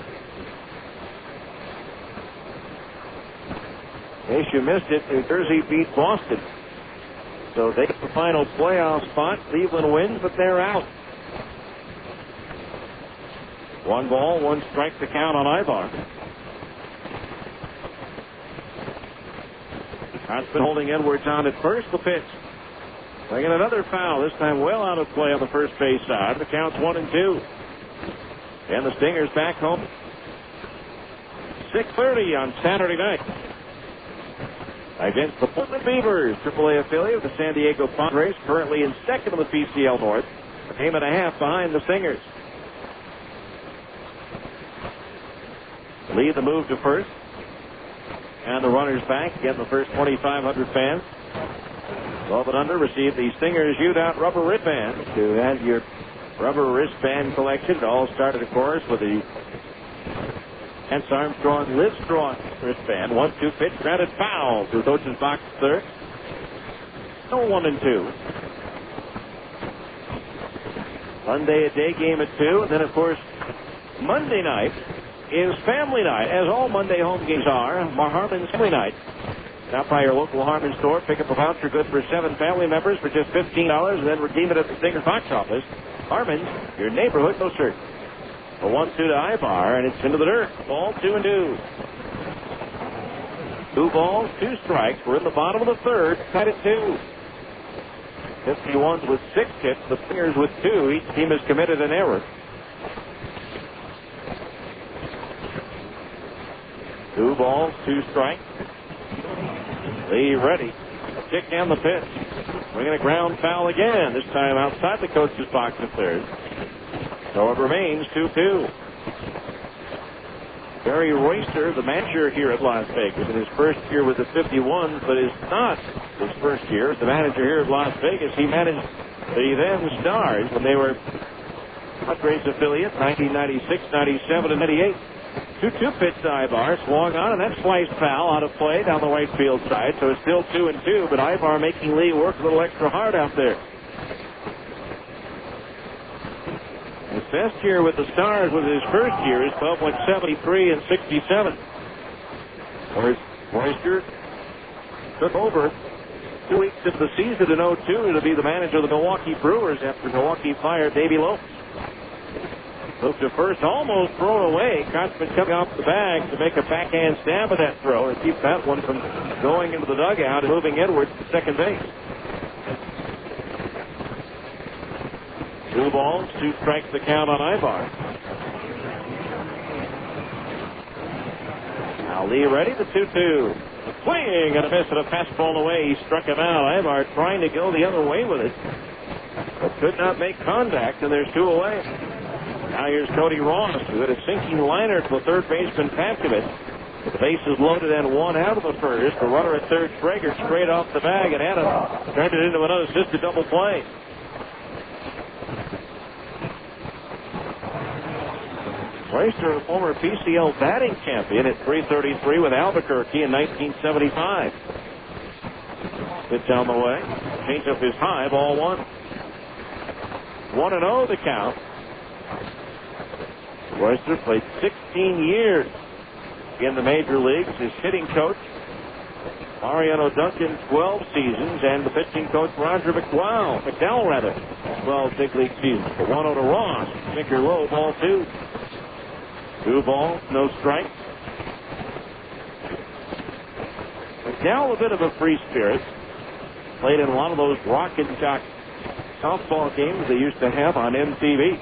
In case you missed it, New Jersey beat Boston. So they get the final playoff spot. Cleveland wins, but they're out. 1 ball, 1 strike to count on Ibar. Huntsman holding Edwards on at first. The pitch. Bringing another foul, this time well out of play on the first base side. The count's 1-2. And the Stingers back home. 6:30 on Saturday night. Against the Portland Beavers, AAA affiliate of the San Diego Padres, currently in second in the PCL North, a game and a half behind the Stingers. Lead the move to first. And the runners back. Again, the first 2,500 fans. 12 and under receive the Stingers U-Dot rubber wristbands. To add your rubber wristband collection. It all started, of course, with the Lance Armstrong Livestrong wristband. 1-2 pitch, grounded foul through coach's box third. No 1-2. Sunday a day game at 2. And then, of course, Monday night is family night, as all Monday home games are. Harmon's family night. Stop by your local Harmon store, pick up a voucher good for 7 family members for just $15, and then redeem it at the Stinger box office. Harmon's, your neighborhood no search. A 1-2 to Ibar, and it's into the dirt. Ball 2-2. 2 balls, 2 strikes. We're in the bottom of the third, tied at 2. 51s with 6 hits, the Stingers with 2. Each team has committed an error. 2 balls, 2 strikes. Lee ready. Kick down the pitch. Bringing a ground foul again. This time outside the coach's box at third. So it remains 2-2. Barry Royster, the manager here at Las Vegas, in his first year with the 51s, but is not his first year as the manager here at Las Vegas. He managed the then Stars when they were Padres affiliate, 1996, 97, and 98. 2-2 pitch to Ibar, swung on, and that sliced foul out of play down the right field side. So it's still 2-2, but Ibar making Lee work a little extra hard out there. His best year with the Stars was his first year. His 12 went 73 and 67. Whereas Royster took over 2 weeks into the season in 2002 to be the manager of the Milwaukee Brewers after Milwaukee fired Davey Lopes. Moved to first, almost thrown away. Kotzman coming off the bag to make a backhand stab at that throw and keep that one from going into the dugout and moving inwards to second base. 2 balls, 2 strikes the count on Ibar. Now Lee ready, the 2-2. Swing and a miss and a fastball away. He struck him out. Ibar trying to go the other way with it, but could not make contact, and there's 2 away. Now here's Cody Ross, who had a sinking liner to the third baseman Patkovich. The bases loaded and 1 out of the first. The runner at third, Schrager, straight off the bag, and Adam turned it into an unassisted double play. Royster, a former PCL batting champion at .333 with Albuquerque in 1975. Pitch on the way. Change up his high, ball 1. 1-0 the count. Royster played 16 years in the major leagues. His hitting coach, Mariano Duncan, 12 seasons, and the pitching coach, Roger McDowell, 12 big league seasons. The 1-0 to Ross. Sinker low, ball 2. 2 balls, no strikes. McDowell, a bit of a free spirit. Played in a lot of those rock and jock softball games they used to have on MTV.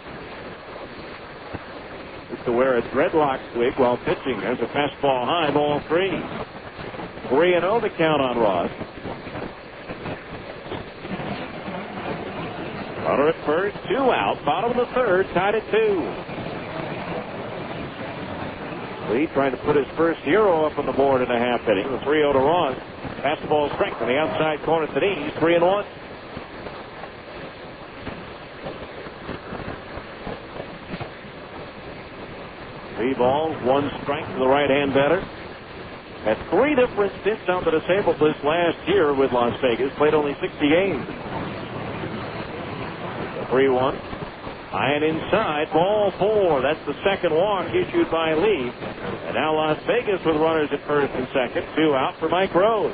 To wear a dreadlock wig while pitching. There's a fastball high, ball 3. 3-0 the count on Ross. Runner at first, 2 out. Bottom of the third, tied at 2. Lee trying to put his first hero up on the board in a half inning. The 3-0 to Ross. Fastball strike from the outside corner to the knees. 3-1. 3 balls, 1 strike to the right-hand batter. Had 3 different stints on the disabled list last year with Las Vegas. Played only 60 games. 3-1. High and inside, ball 4. That's the second walk issued by Lee. And now Las Vegas with runners at first and second. 2 out for Mike Rose.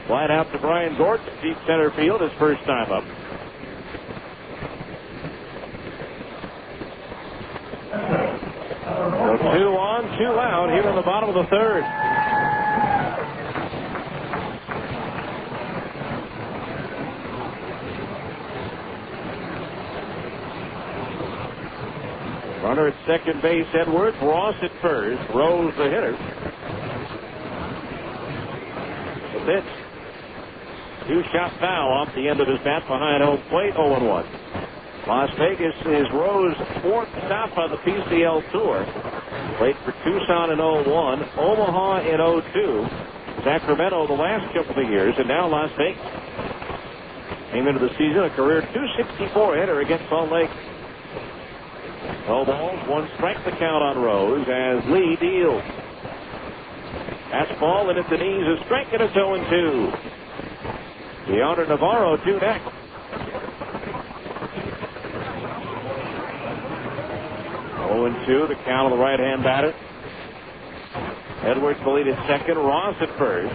Flat out to Brian Gordon, deep center field, his first time up. So 2 on, 2 out here in the bottom of the third. Runner at second base, Edwards. Ross at first. Rose the hitter. pitch. Two-shot foul off the end of his bat behind home plate, 0-1. Las Vegas is Rose's fourth stop on the PCL Tour. Played for Tucson in 0-1, Omaha in 0-2, Sacramento the last couple of years, and now Las Vegas. Came into the season a career .264 hitter against Salt Lake. No balls, one strike the count on Rose as Lee deals. Fastball and at the knees, a strike, and it's 0-2. Leandro Navarro, 2 next. The count of the right-hand batter. Edwards the lead at second. Ross at first.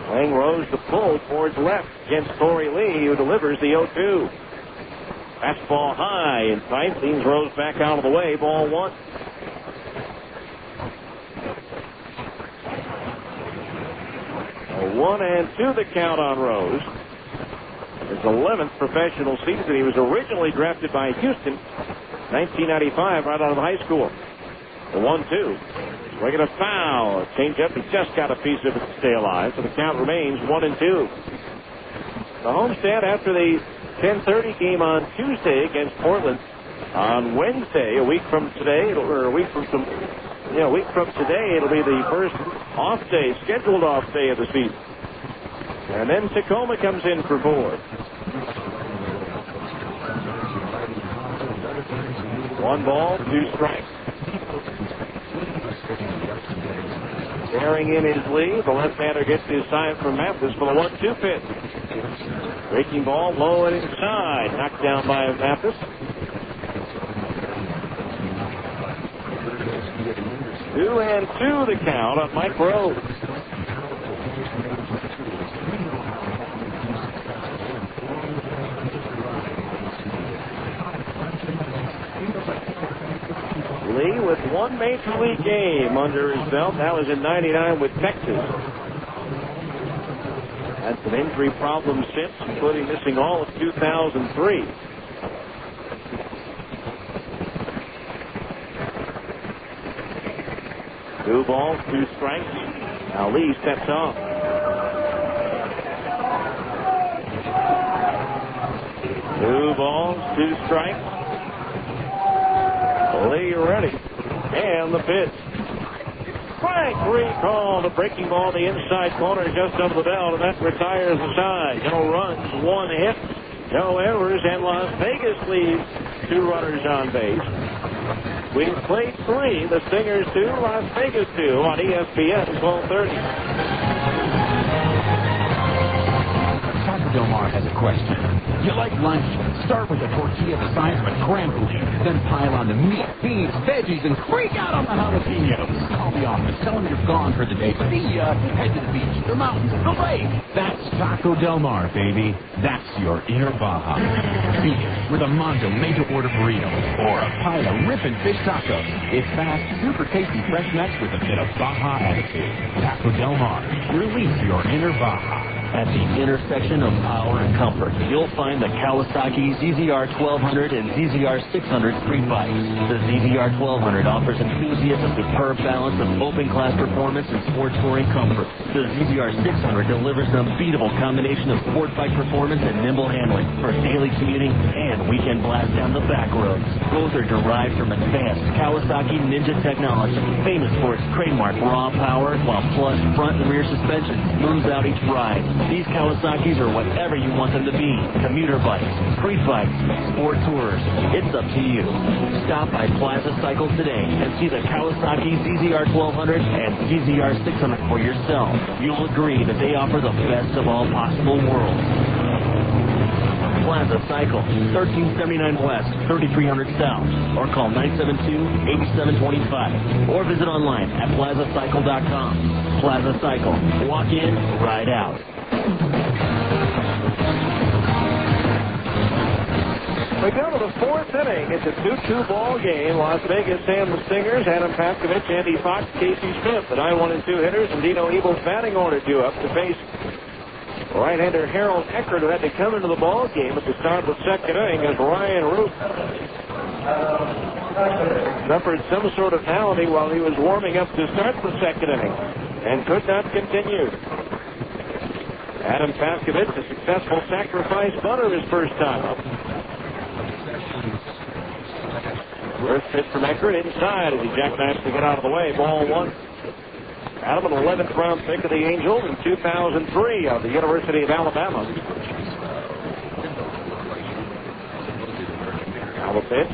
Playing Rose the pull towards left against Corey Lee, who delivers the 0-2. Fastball high in sight. Leans Rose back out of the way. Ball 1. A 1-2 the count on Rose. His 11th professional season. He was originally drafted by Houston 1995, right out of high school. The 1-2. Swinging a foul. Change up. He just got a piece of it to stay alive. So the count remains 1-2. The homestand after the 10:30 game on Tuesday against Portland. On Wednesday, a week from today, it'll be the first off day, scheduled off day of the season. And then Tacoma comes in for 4. 1 ball, 2 strikes. Bearing in his lead, the left-hander gets his sign from Mathis for the 1-2 pitch. Breaking ball low and inside, knocked down by Mathis. 2-2 the count on Mike Rose. Lee with 1 major league game under his belt. That was in '99 with Texas. Had some injury problems since, including missing all of 2003. Two balls, 2 strikes. Now Lee steps off. Two balls, 2 strikes. Lee ready. And the pitch. Strike 3 called. A breaking ball the inside corner just over the belt, and that retires the side. No runs, 1 hit, no errors, and Las Vegas leaves 2 runners on base. We've played 3, the Stingers 2, Las Vegas 2 on ESPN 1230. Taco Del Mar has a question. You like lunch? Start with a tortilla the size of a trampoline. Then pile on the meat, beans, veggies, and freak out on the jalapenos. Call the office. Tell them you're gone for the day. See ya. Head to the beach, the mountains, the lake. That's Taco Del Mar, baby. That's your inner Baja. Beat it with a Mondo made-to-order burrito or a pile of ripping fish tacos. It's fast, super tasty, fresh mix with a bit of Baja attitude. Taco Del Mar. Release your inner Baja. At the intersection of power and comfort, you'll find the Kawasaki ZZR 1200 and ZZR 600 street bikes. The ZZR 1200 offers enthusiasts a superb balance of open-class performance and sport touring comfort. The ZZR 600 delivers an unbeatable combination of sport bike performance and nimble handling for daily commuting and weekend blast down the back roads. Both are derived from advanced Kawasaki Ninja technology, famous for its trademark raw power, while plush front and rear suspension smooths out each ride. These Kawasaki's are whatever you want them to be. Commuter bikes, street bikes, sport tours. It's up to you. Stop by Plaza Cycle today and see the Kawasaki ZZR 1200 and ZZR 600 for yourself. You'll agree that they offer the best of all possible worlds. Plaza Cycle, 1379 West, 3300 South, or call 972-8725, or visit online at plazacycle.com. Plaza Cycle, walk in, ride out. We go to the 4th inning. It's a 2-2 ball game. Las Vegas and the Stingers. Adam Paskovich, Andy Fox, Casey Smith, the 9-1 and 2 hitters, and Dino Ebel's batting order due up to face right-hander Harold Eckert, who had to come into the ball game at the start of the 2nd inning as Ryan Root suffered some sort of malady while he was warming up to start the 2nd inning and could not continue. Adam Paskovich, a successful sacrifice bunter his first time up. First pitch from Eckert inside as he jackknifes to get out of the way. Ball one. Adam, an 11th round pick of the Angels in 2003 of the University of Alabama. Now the pitch.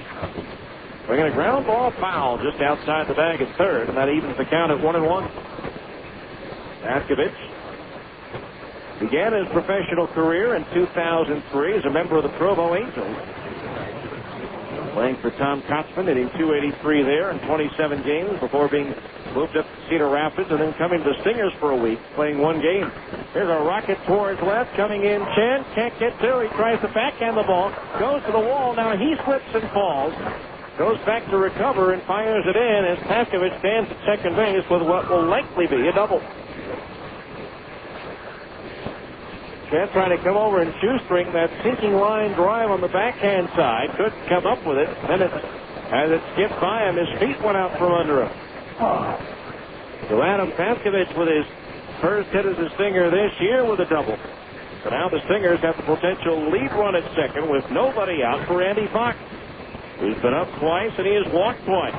Bringing a ground ball foul just outside the bag at third, and that evens the count at 1-1. Paskovich began his professional career in 2003 as a member of the Provo Angels. Playing for Tom Kotzman, hitting .283 there in 27 games before being moved up to Cedar Rapids and then coming to the Stingers for a week, playing one game. Here's a rocket towards left, coming in. Chen can't get to. He tries to backhand the ball, goes to the wall. Now he slips and falls. Goes back to recover and fires it in as Paskovich stands at second base with what will likely be a double. Chen trying to come over and shoestring that sinking line drive on the backhand side. Couldn't come up with it. Then as it skipped by him, his feet went out from under him. So Adam Paskovich with his first hit as a Stinger this year with a double. So now the Stingers have the potential lead run at second with nobody out for Andy Fox. He's been up twice and he has walked twice.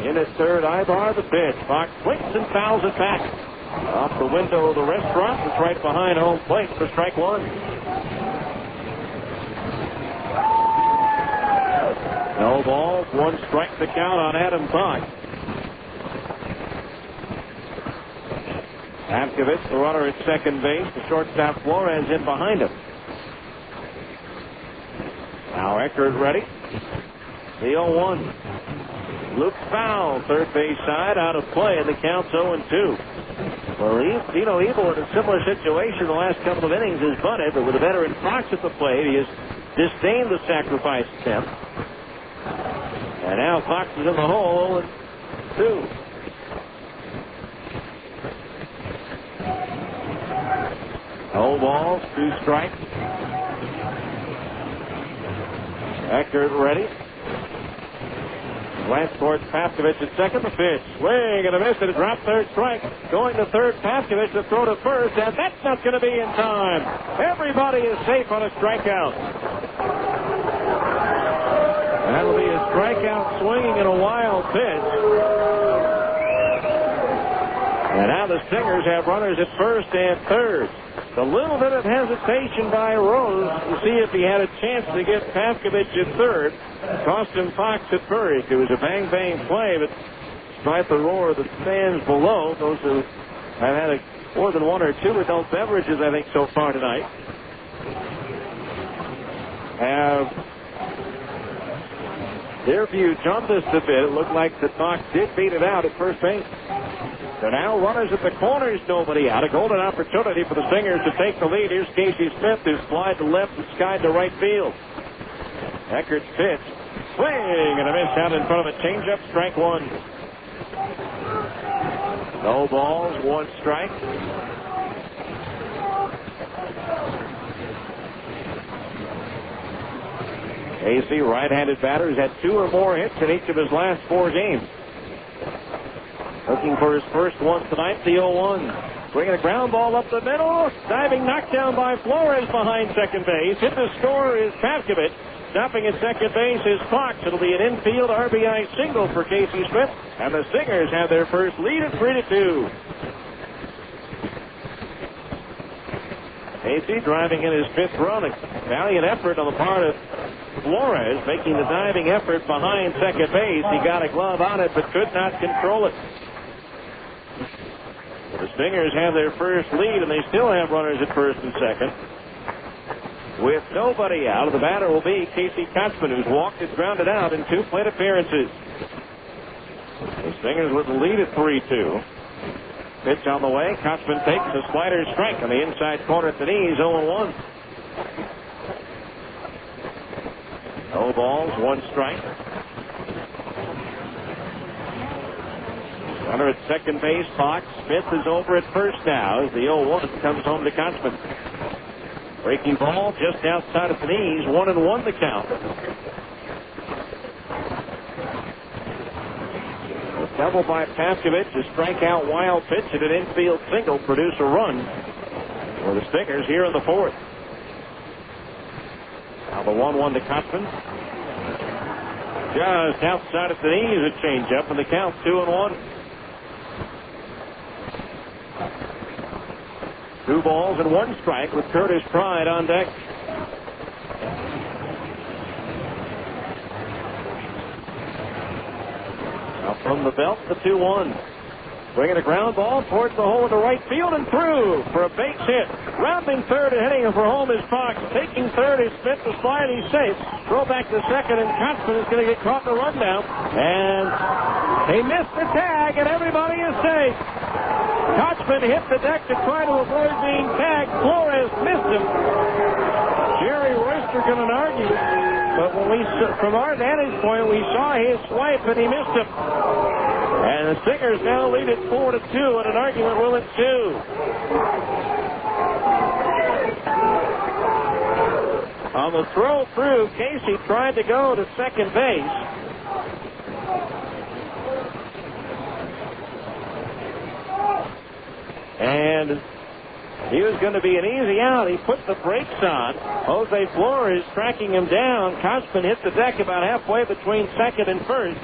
In at third, Ibar the pitch. Fox swings and fouls it back. Off the window of the restaurant that's right behind home plate for strike one. No balls, one strike to count on Adam Fox. Paskovich, the runner at second base. The shortstop Flores in behind him. Now Eckert ready. The 0-1. Luke foul, third base side, out of play, and the count's 0-2. Well, Dino Ebel in a similar situation the last couple of innings has bunted, but with a veteran Fox at the plate, he has disdained the sacrifice attempt. And now Fox is in the hole, 0-2. No balls, 2 strikes. Eckert ready. Glance towards Paskovich at second. The pitch. Swing and a miss, and it dropped third strike. Going to third, Paskovich to throw to first, and that's not going to be in time. Everybody is safe on a strikeout. That'll be a strikeout swinging in a wild pitch. And now the Stingers have runners at first and third. A little bit of hesitation by Rose to see if he had a chance to get Paskovich at third. Cost him Fox at first. It was a bang-bang play, but despite the roar of the fans below, those who have had more than one or two adult beverages, I think, so far tonight, have their view jaundiced a bit. It looked like that Fox did beat it out at first base. So now runners at the corners, nobody out. A golden opportunity for the Stingers to take the lead. Here's Casey Smith, who slide to left and skied to right field. Eckert's pitch. Swing and a miss out in front of a changeup. Strike one. No balls, 1 strike. Casey, right-handed batter, has had 2 or more hits in each of his last 4 games. Looking for his first one tonight, the 0-1. Bringing a ground ball up the middle. Diving knockdown by Flores behind second base. Hit the score is Paskovich. Stopping at second base is Fox. It'll be an infield RBI single for Casey Smith. And the Stingers have their first lead at 3-2. Casey driving in his 5th run. A valiant effort on the part of Flores, making the diving effort behind second base. He got a glove on it, but could not control it. The Stingers have their first lead, and they still have runners at first and second. With nobody out, the batter will be Casey Kotzman, who's walked and grounded out in 2 plate appearances. The Stingers with the lead at 3-2. Pitch on the way. Kotzman takes a slider strike on the inside corner at the knees, 0-1. No balls, 1 strike. Runner at second base, Fox. Smith is over at first now as the 0-1 comes home to Kotzman. Breaking ball just outside of the knees, 1-1 the count. The Double by Paskovich, a strikeout wild pitch and an infield single produce a run for the Stingers here in the fourth. Now the 1-1 to Kotzman. Just outside at the knees, a changeup, and the count 2-1. 2 balls and 1 strike with Curtis Pride on deck. Now from the belt, the 2-1. Bringing a ground ball towards the hole in the right field and through for a base hit. Rounding third and hitting him for home is Fox. Taking third is Smith. The slide, he's safe. Throw back to second, and Kotzman is going to get caught in the rundown. And they missed the tag, and everybody is safe. Kotzman hit the deck to try to avoid being tagged. Flores missed him. Jerry Royster going to argue, but from our vantage point, we saw his swipe, and he missed him. And the Stingers now lead it 4-2, and an argument will ensue. On the throw through, Casey tried to go to second base. And he was going to be an easy out. He put the brakes on. Jose Flores tracking him down. Kotzman hit the deck about halfway between second and first.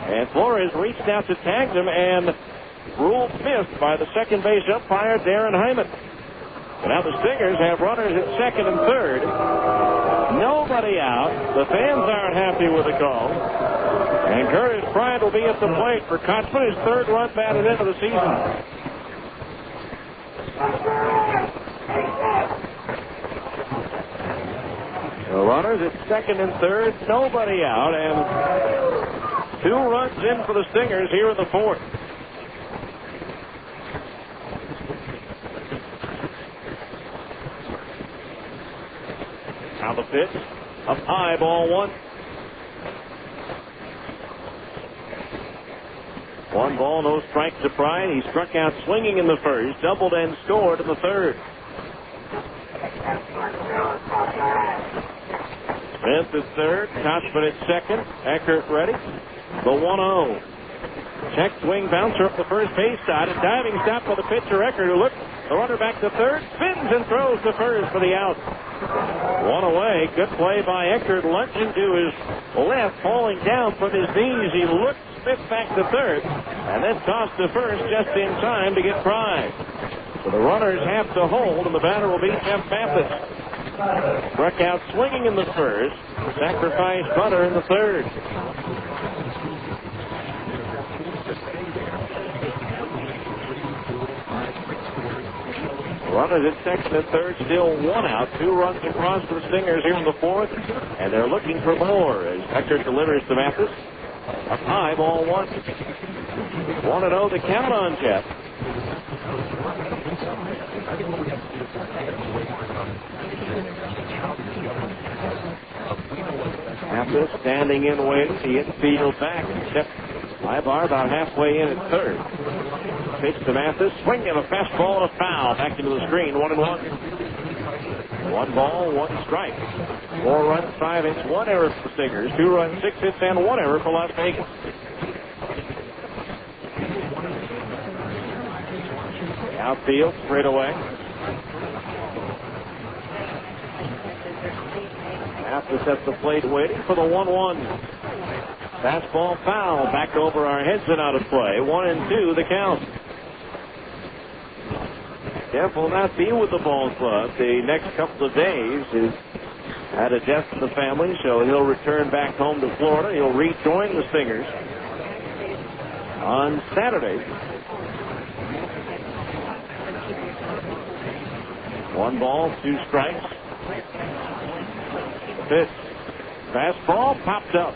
And Flores reached out to tag him and ruled missed by the second base umpire, Darren Hyman. And now the Stingers have runners at second and third. Nobody out. The fans aren't happy with the call. And Curtis Pride will be at the plate for Kotzman, his third run batted into the season. The runners at second and third, nobody out, and 2 runs in for the Stingers here in the fourth. Now the pitch, up high, ball 1. 1 ball, no strike to Pride. He struck out swinging in the first, doubled and scored in the third. Smith at third, Kotzman at second, Eckert ready. The 1-0. Check swing bouncer up the first base side. A diving stop by the pitcher, Eckert, who looks the runner back to third, spins and throws to first for the out. 1 away. Good play by Eckert, lunging to his left, falling down from his knees. He looked Smith back to third, and then tossed to first just in time to get Pride. So the runners have to hold, and the batter will be Jeff Mathis. Struck out swinging in the first, sacrificed butter in the third. Runners at second and third, still 1 out. 2 runs across for the Stingers here in the fourth, and they're looking for more as Eckert delivers to Mathis. Up high, ball 1. 1-0 to count on Jeff. Mathis standing in waiting. The infield back. Except Ibar about halfway in at third. Pitch to Mathis. Swing and a fastball and a foul. Back into the screen. 1-1. 1 ball, 1 strike. 4 runs, 5 hits, 1 error for the Stingers. 2 runs, 6 hits, and 1 error for Las Vegas. Outfield straight away. Mathis at the plate waiting for the 1-1. Fastball foul back over our heads and out of play. 1-2 the count. Jeff will not be with the ball club the next couple of days. He's had a death in the family, so he'll return back home to Florida. He'll rejoin the Stingers on Saturday. 1 ball, 2 strikes. Pitch. Fastball popped up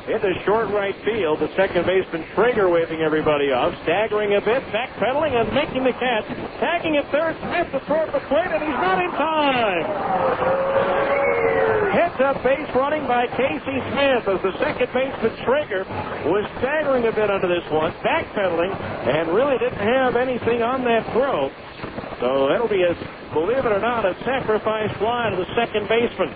into short right field. The second baseman Traeger waving everybody off, staggering a bit, backpedaling and making the catch. Tagging at third, Smith to throw at the plate, and he's not in time. Heads up base running by Casey Smith as the second baseman Traeger was staggering a bit under this one, backpedaling, and really didn't have anything on that throw. So that'll be, believe it or not, a sacrifice fly to the second baseman.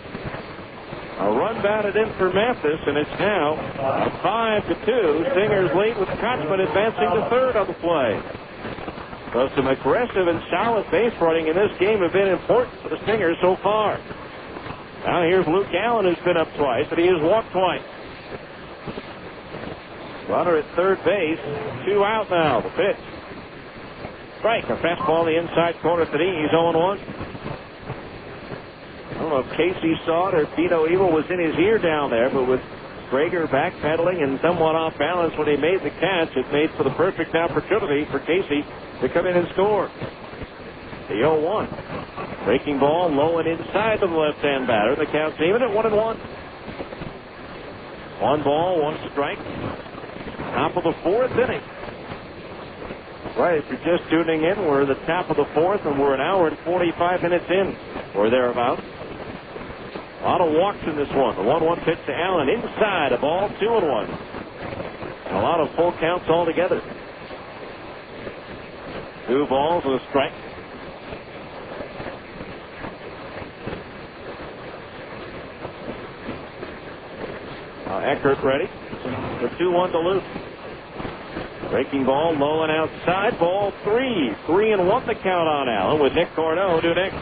A run batted in for Mathis, and it's now a 5-2. Stingers lead with Kochman advancing to third on the play. So some aggressive and solid base running in this game have been important for the Stingers so far. Now here's Luke Allen, who's been up twice, and he has walked twice. Runner at third base, 2 out now. The pitch. Strike, a fastball in the inside corner to the knees, 0-1. I don't know if Casey saw it or Tito Evil was in his ear down there, but with Prager backpedaling and somewhat off balance when he made the catch, it made for the perfect opportunity for Casey to come in and score. The 0-1. Breaking ball low and inside to the left-hand batter. The count's even at 1-1. 1 ball, 1 strike. Top of the 4th inning. Right, if you're just tuning in, we're at the top of the 4th, and we're an hour and 45 minutes in, or thereabouts. A lot of walks in this one. The 1-1 pitch to Allen inside, a ball, 2-1. And a lot of full counts altogether. 2 balls and a strike. Eckert ready. The 2-1 to Luke. Breaking ball low and outside. Ball 3. 3-1 the count on Allen with Nick Corneau due next.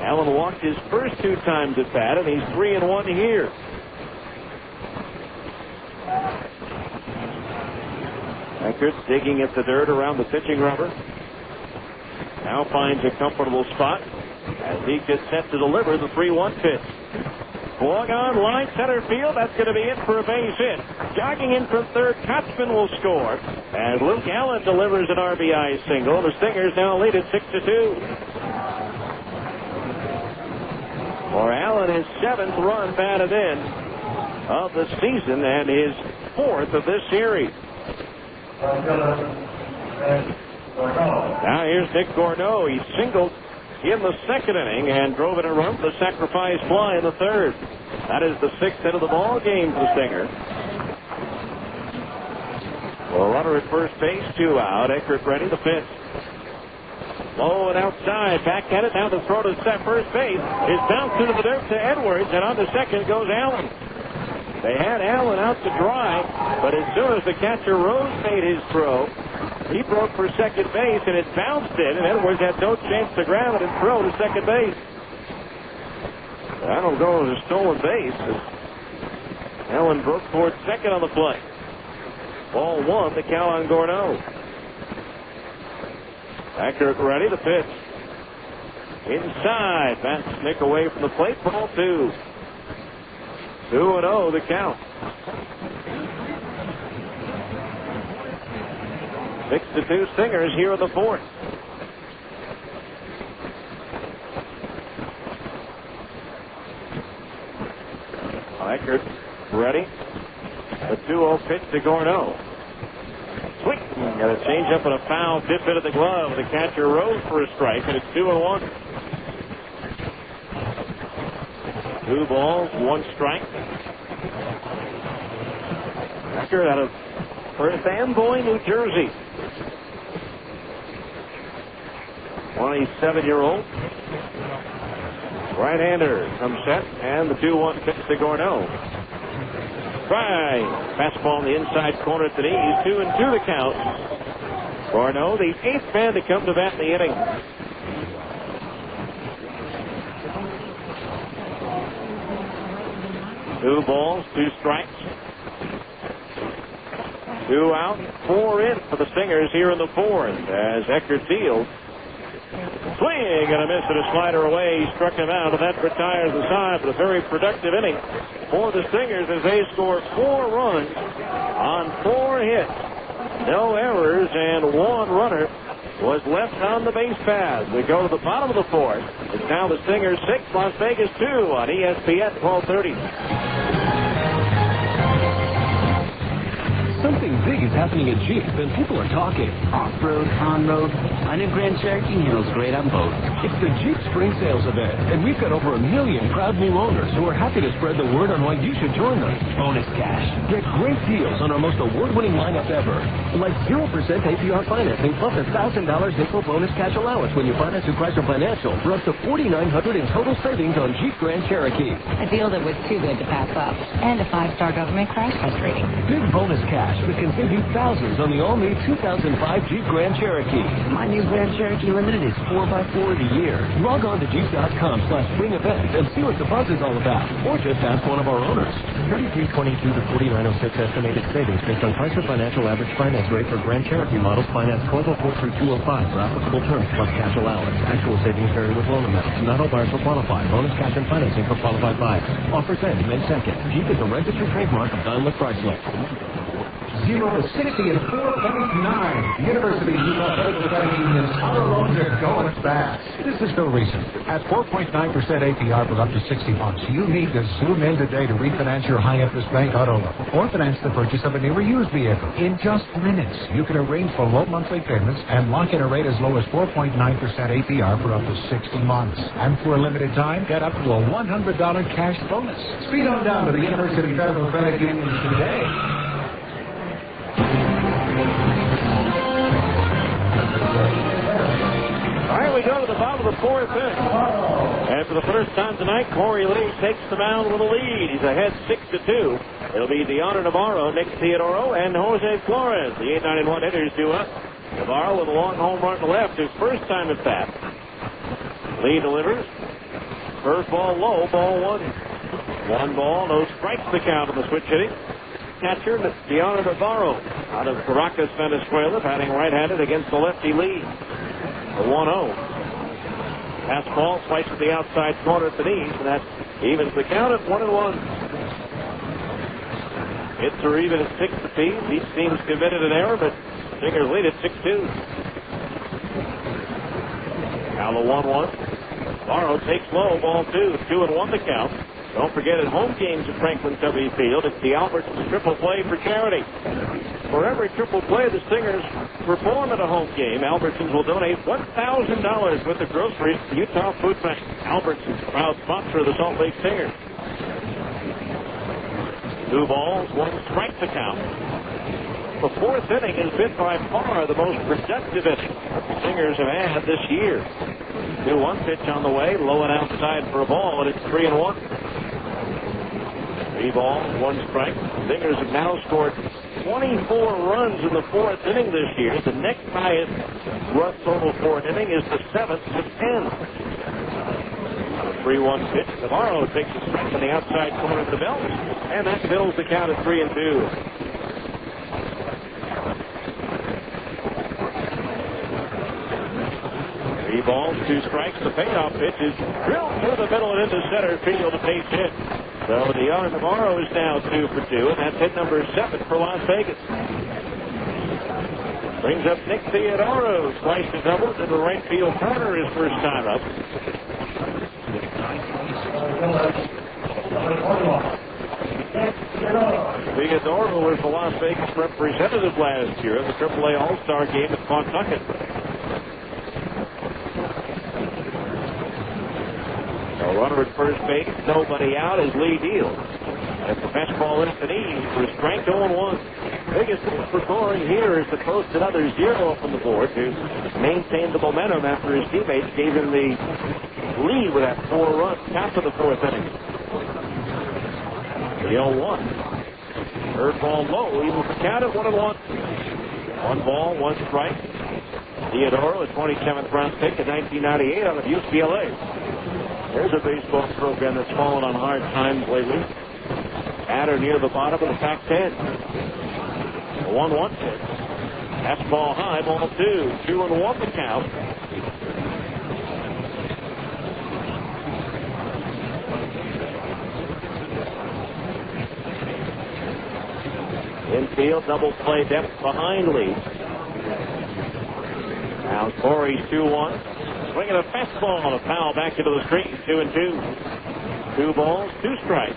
Allen walked his first 2 times at bat, and he's 3-1 here. Eckert digging at the dirt around the pitching rubber. Now finds a comfortable spot as he gets set to deliver the 3-1 pitch. Swung on line center field. That's going to be it for a base hit. Jogging in from third, Kochman will score. And Luke Allen delivers an RBI single. The Stingers now lead at 6-2. For Allen, his 7th run batted in of the season and his 4th of this series. Now here's Nick Corneau. He singled in the 2nd inning and drove in a run for the sacrifice fly in the 3rd. That is the 6th hit of the ball game for the Stingers. Well, runner at first base, 2 out. Eckert ready, the pitch. Low and outside, back at it, now the throw to first base. Is bounced into the dirt to Edwards, and on the second goes Allen. They had Allen out to dry, but as soon as the catcher Rose made his throw, he broke for second base, and it bounced in, and Edwards had no chance to grab it and throw to second base. That'll go as a stolen base. Allen broke towards second on the play. Ball 1, the count on Corneau. Eckert ready, the pitch. Inside, bats Nick away from the plate, ball 2. 2-0 the count. 6-2 Stingers here in the 4th. Eckert ready. The 2-0 pitch to Corneau. Swing and a changeup and a foul tip into the glove. The catcher rose for a strike, and it's 2-1. 2 balls, 1 strike. Eckert out of Perth Amboy, New Jersey. 27-year-old. Right-hander comes set, and the 2-1 pitch to Corneau. Try. Fastball in the inside corner at the knees. 2-2 the count. Corneau, the 8th man to come to bat in the inning. Two balls, 2 strikes. 2 out, 4 in for the Stingers here in the 4th as Eckert fields. Swing and a miss and a slider away. He struck him out, and that retires the side. But a very productive inning for the Stingers as they score 4 runs on 4 hits. No errors, and 1 runner was left on the base path. We go to the bottom of the 4th. It's now the Stingers 6, Las Vegas 2 on ESPN 1230. something big is happening at Jeep, then people are talking. Off-road, on-road, my new Grand Cherokee handles great on both. It's the Jeep Spring Sales event, and we've got over 1 million proud new owners who are happy to spread the word on why you should join them. Bonus cash. Get great deals on our most award-winning lineup ever. Like 0% APR financing plus $1,000 nickel bonus cash allowance when you finance through Chrysler Financial for up to $4,900 in total savings on Jeep Grand Cherokee. A deal that was too good to pass up. And a 5-star government crash test rating. Big bonus cash that can save you thousands on the all-new 2005 Jeep Grand Cherokee. My new Grand Cherokee Limited is 4x4 of the year. Log on to Jeep.com/spring event and see what the buzz is all about. Or just ask one of our owners. 3322 to 4906 estimated savings based on Chrysler Financial average finance rate for Grand Cherokee models financed 1204 through 205 for applicable terms plus cash allowance. Actual savings vary with loan amounts. Not all buyers will qualify. Bonus cash and financing for qualified buyers. Offers end May 2nd. Jeep is a registered trademark of Daimler Chrysler. 0 to 60 in 4.9. University of Utah Medical Credit Union's auto loans are going fast. This is no reason. At 4.9% APR for up to 60 months, you need to zoom in today to refinance your high-interest bank auto loan or finance the purchase of a new or used vehicle. In just minutes, you can arrange for low monthly payments and lock in a rate as low as 4.9% APR for up to 60 months. And for a limited time, get up to a $100 cash bonus. Speed on down to the University Federal Credit Union today. All right, we go to the bottom of the fourth inning. And for the first time tonight, Corey Lee takes the mound with a lead. He's ahead 6-2. It'll be Deanna Navarro, Nick Theodoro, and Jose Flores. The 8-9-1 hitters do up. Navarro with a long home run to left, his first time at bat. Lee delivers. First ball low, ball one. 1 ball, no strikes the count on the switch hitting. Catcher Deanna Navarro out of Caracas, Venezuela, batting right-handed against the lefty Lee. The 1-0. Fastball sliced to the outside corner at the knees, and that evens the count at 1-1. Hits are even at 6 apiece. Each team's committed an error, but Stingers lead at 6-2. Now the 1-1. Navarro takes low, ball 2. 2-1 the count. Don't forget, at home games at Franklin W. Field, it's the Albertsons Triple Play for charity. For every triple play the Stingers perform at a home game, Albertsons will donate $1,000 worth of groceries to Utah Food Bank. Albertsons, proud sponsor of the Salt Lake Stingers. 2 balls, 1 strike to count. The fourth inning has been by far the most productive inning the Stingers have had this year. 2-1 pitch on the way, low and outside for a ball, and it's 3-1. 3 balls, 1 strike. Stingers have now scored 24 runs in the fourth inning this year. The next highest run total for an inning is the 7th with 10. 3-1 pitch. Navarro takes a strike on the outside corner of the belt, and that fills the count at 3-2. 3 balls, 2 strikes. The payoff pitch is drilled through the middle and into center field, a base hit. So Deanna Navarro is now 2 for 2, and that's hit number 7 for Las Vegas. Brings up Nick Theodoro, sliced to double to the right field corner his first time up. Theodoro was the Las Vegas representative last year at the AAA All-Star game at Pawtucket. A runner at first base, nobody out as Lee deals. And the fastball into the knees for strike 0-1. Biggest thing for Corey here is to post another 0 from the board to maintain the momentum after his teammates gave him the lead with that 4 runs after the fourth inning. The 0-1. Third ball low, even the count at 1-1. 1 ball, 1 strike. Theodoro, a 27th round pick in 1998 out of UCLA. There's a baseball program that's fallen on hard times lately. At or near the bottom of the Pac-10. A 1-1 pitch. Fastball high, ball 2. 2-1 the count. Infield, double play depth behind Lee. Now Corey's 2-1. Swinging a fastball on a foul back into the screen. 2-2. 2 balls, 2 strikes.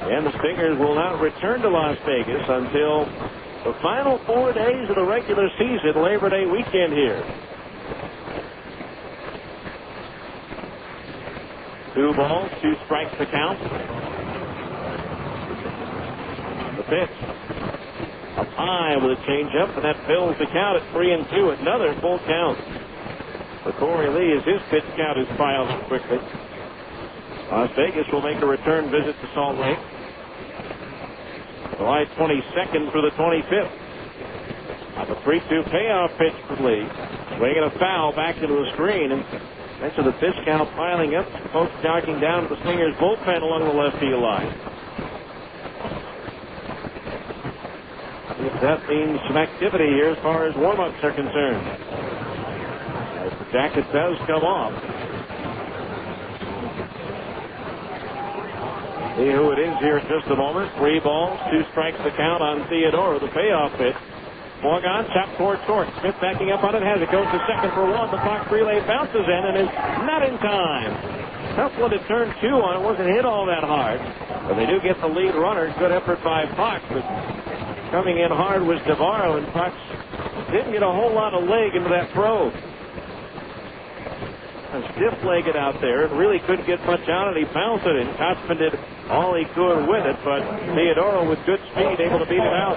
And the Stingers will not return to Las Vegas until the final 4 days of the regular season, Labor Day weekend here. 2 balls, 2 strikes to count. The pitch up high with a changeup, and that fills the count at 3-2. Another full count for Corey Lee as his pitch count is filed quickly. Las Vegas will make a return visit to Salt Lake July 22nd through the 25th. A 3-2 payoff pitch for Lee. Swinging a foul back into the screen, and mentioned the pitch count piling up. Folks jogging down to the Stingers bullpen along the left field line. If that means some activity here as far as warm-ups are concerned. As the jacket does come off. See who it is here in just a moment. 3 balls, 2 strikes to count on Theodore. The payoff pitch. Morgan chopped toward short. Smith backing up on it. Has it. Goes to second for 1. The Fox relay bounces in and is not in time. Tough one to turn 2 on. It wasn't hit all that hard. But they do get the lead runner. Good effort by Fox. But coming in hard was Navarro, and Fox didn't get a whole lot of leg into that throw. Stiff-legged out there and really couldn't get much out, and he bounced it, and Kotzman did all he could with it, but Theodoro with good speed able to beat it out.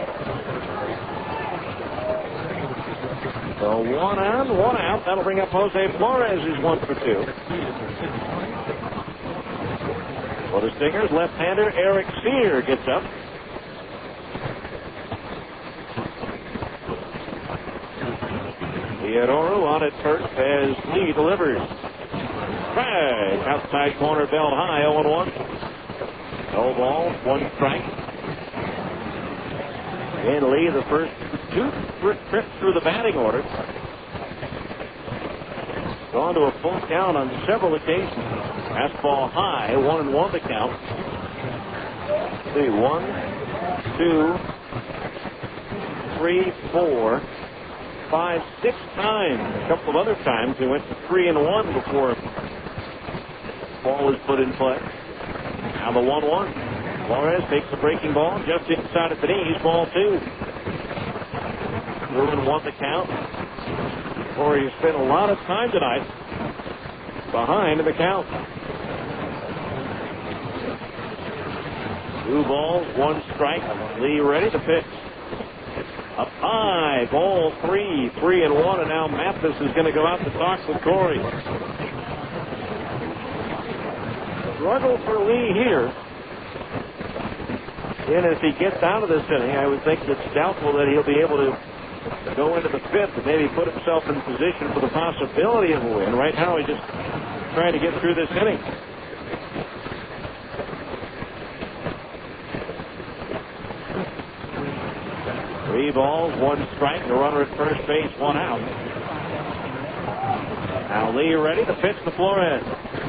So 1 on, 1 out. That'll bring up Jose Flores, who's 1 for 2. For the Stingers, left-hander Eric Sear gets up. Theodoro on at first as Lee delivers. Strike. Outside corner, belt high, 0-1. No ball, 1 strike. And Lee, the first 2 trips through the batting order. Gone to a full count on several occasions. Fastball high, 1-1 to count. See, 1, 2, 3, 4, 5, 6 times. A couple of other times he went to 3-1 before ball was put in play. Now the 1-1. Flores takes the breaking ball just inside of the knees. Ball 2. 2-1 the count. Corey spent a lot of time tonight behind in the count. 2 balls, 1 strike. Lee ready to pitch. Up high, ball 3, 3-1, and now Mathis is going to go out to talk with Corey. Struggle for Lee here. And as he gets out of this inning, I would think it's doubtful that he'll be able to go into the 5th and maybe put himself in position for the possibility of a win. Right now, he's just trying to get through this inning. Three balls, 1 strike, the runner at first base, 1 out. Now Lee ready to pitch to Flores.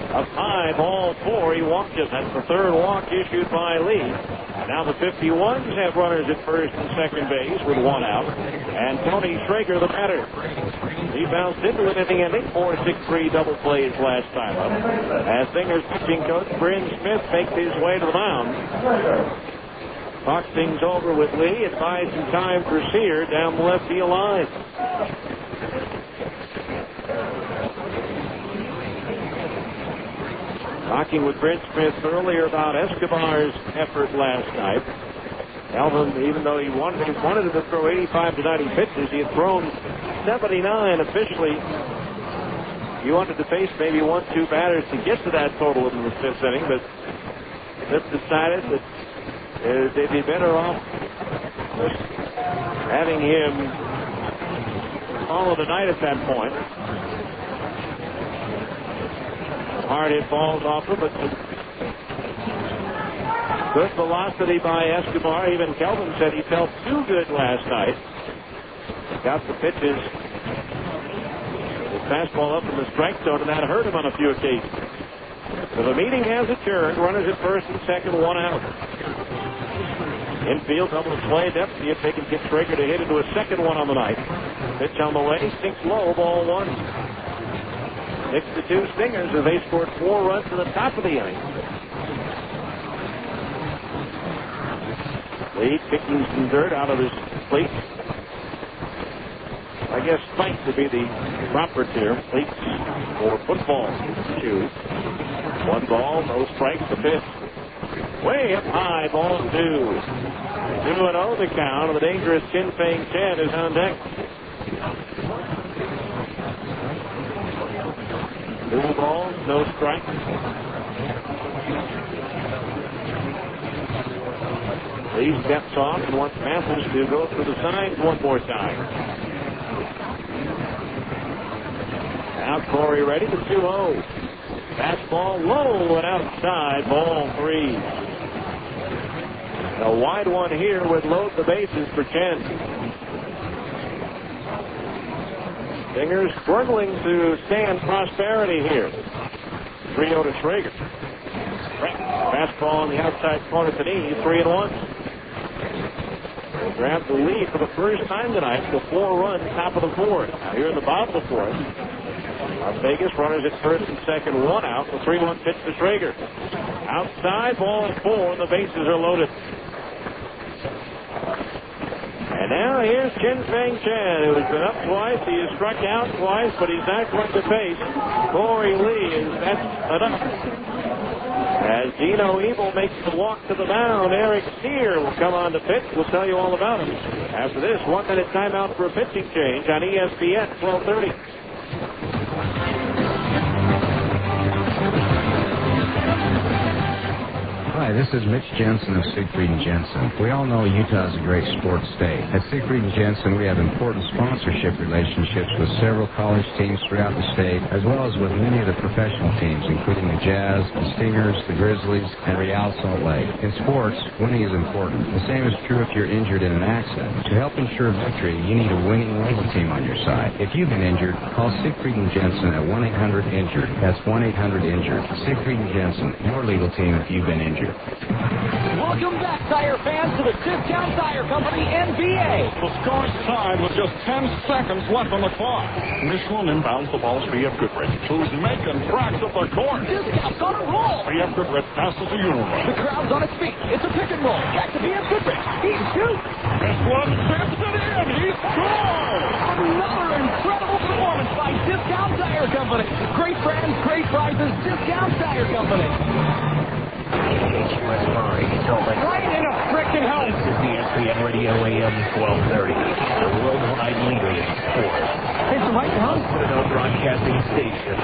Up high, ball 4, he walked it. That's the 3rd walk issued by Lee. Now the 51s have runners at first and second base with 1 out. And Tony Schrager, the batter. He bounced into it in the inning. 4-6-3 double plays last time up. As Stingers pitching coach Bryn Smith makes his way to the mound. Talks things over with Lee and buys some time for Sear down the left field line. Talking with Brent Smith earlier about Escobar's effort last night. Alvin, even though he wanted him to throw 85 to 90 pitches, he had thrown 79 officially. He wanted to face maybe 1-2 batters to get to that total in the 5th inning, but Smith decided that they'd be better off having him follow the night at that point. Hard hit balls off him, but good velocity by Escobar. Even Kelvin said he felt too good last night. Got the pitches. His fastball up in the strike zone, and that hurt him on a few occasions. So the meeting has adjourned. Runners at first and second, 1 out. Infield, double play depth. See if they can get Schrager to hit into a second one on the night. Pitch on the way, sinks low, ball 1. 6-2 Stingers as they scored 4 runs to the top of the inning. Lee kicking some dirt out of his cleats. I guess spikes would be the proper term. Cleats or football shoes. 1 ball, no strikes, the pitch. Way up high, ball 2. 2-0 the count. The dangerous Chin Feng Chen is on deck. 2 balls, no strikes. Lee steps off and wants Mathis to go through the signs one more time. Now Corey ready, the 2-0. Fastball low and outside, ball 3. A wide one here would load the bases for Chen. Stingers struggling to stand prosperity here. 3-0 to Schrager. Fastball on the outside corner to knee, 3-1. They grab the lead for the first time tonight, the 4-run top of the 4th. Now here in the bottom of the 4th, Las Vegas runners at first and second, 1 out. The 3-1 pitch to Schrager. Outside, ball 4, and the bases are loaded. And now here's Chin Feng Chen, who has been up twice. He has struck out twice, but he's not going to face Corey Lee. That's enough. As Dino Evil makes the walk to the mound, Eric Sear will come on to pitch. We'll tell you all about him. After this, 1-minute timeout for a pitching change on ESPN, 12:30. Hi, this is Mitch Jensen of Siegfried & Jensen. We all know Utah is a great sports state. At Siegfried & Jensen, we have important sponsorship relationships with several college teams throughout the state, as well as with many of the professional teams, including the Jazz, the Stingers, the Grizzlies, and Real Salt Lake. In sports, winning is important. The same is true if you're injured in an accident. To help ensure victory, you need a winning legal team on your side. If you've been injured, call Siegfried & Jensen at 1-800-INJURED. That's 1-800-INJURED. Siegfried & Jensen, your legal team if you've been injured. Welcome back, tire fans, to the Discount Tire Company NBA. The score is tied with just 10 seconds left on the clock. Michelin inbounds the ball to B.F. Goodrich, who's making tracks up the court. Discount's on a roll. B.F. Goodrich passes to Union. The crowd's on its feet. It's a pick and roll. Back to B.F. Goodrich. He shoots. This one tips it in. He scores. Another incredible performance by Discount Tire Company. Great brands, great prices. Discount Tire Company. Right in a frickin' house. This is the ESPN Radio AM 1230, the worldwide leader in sports. It's the White House. The broadcasting station.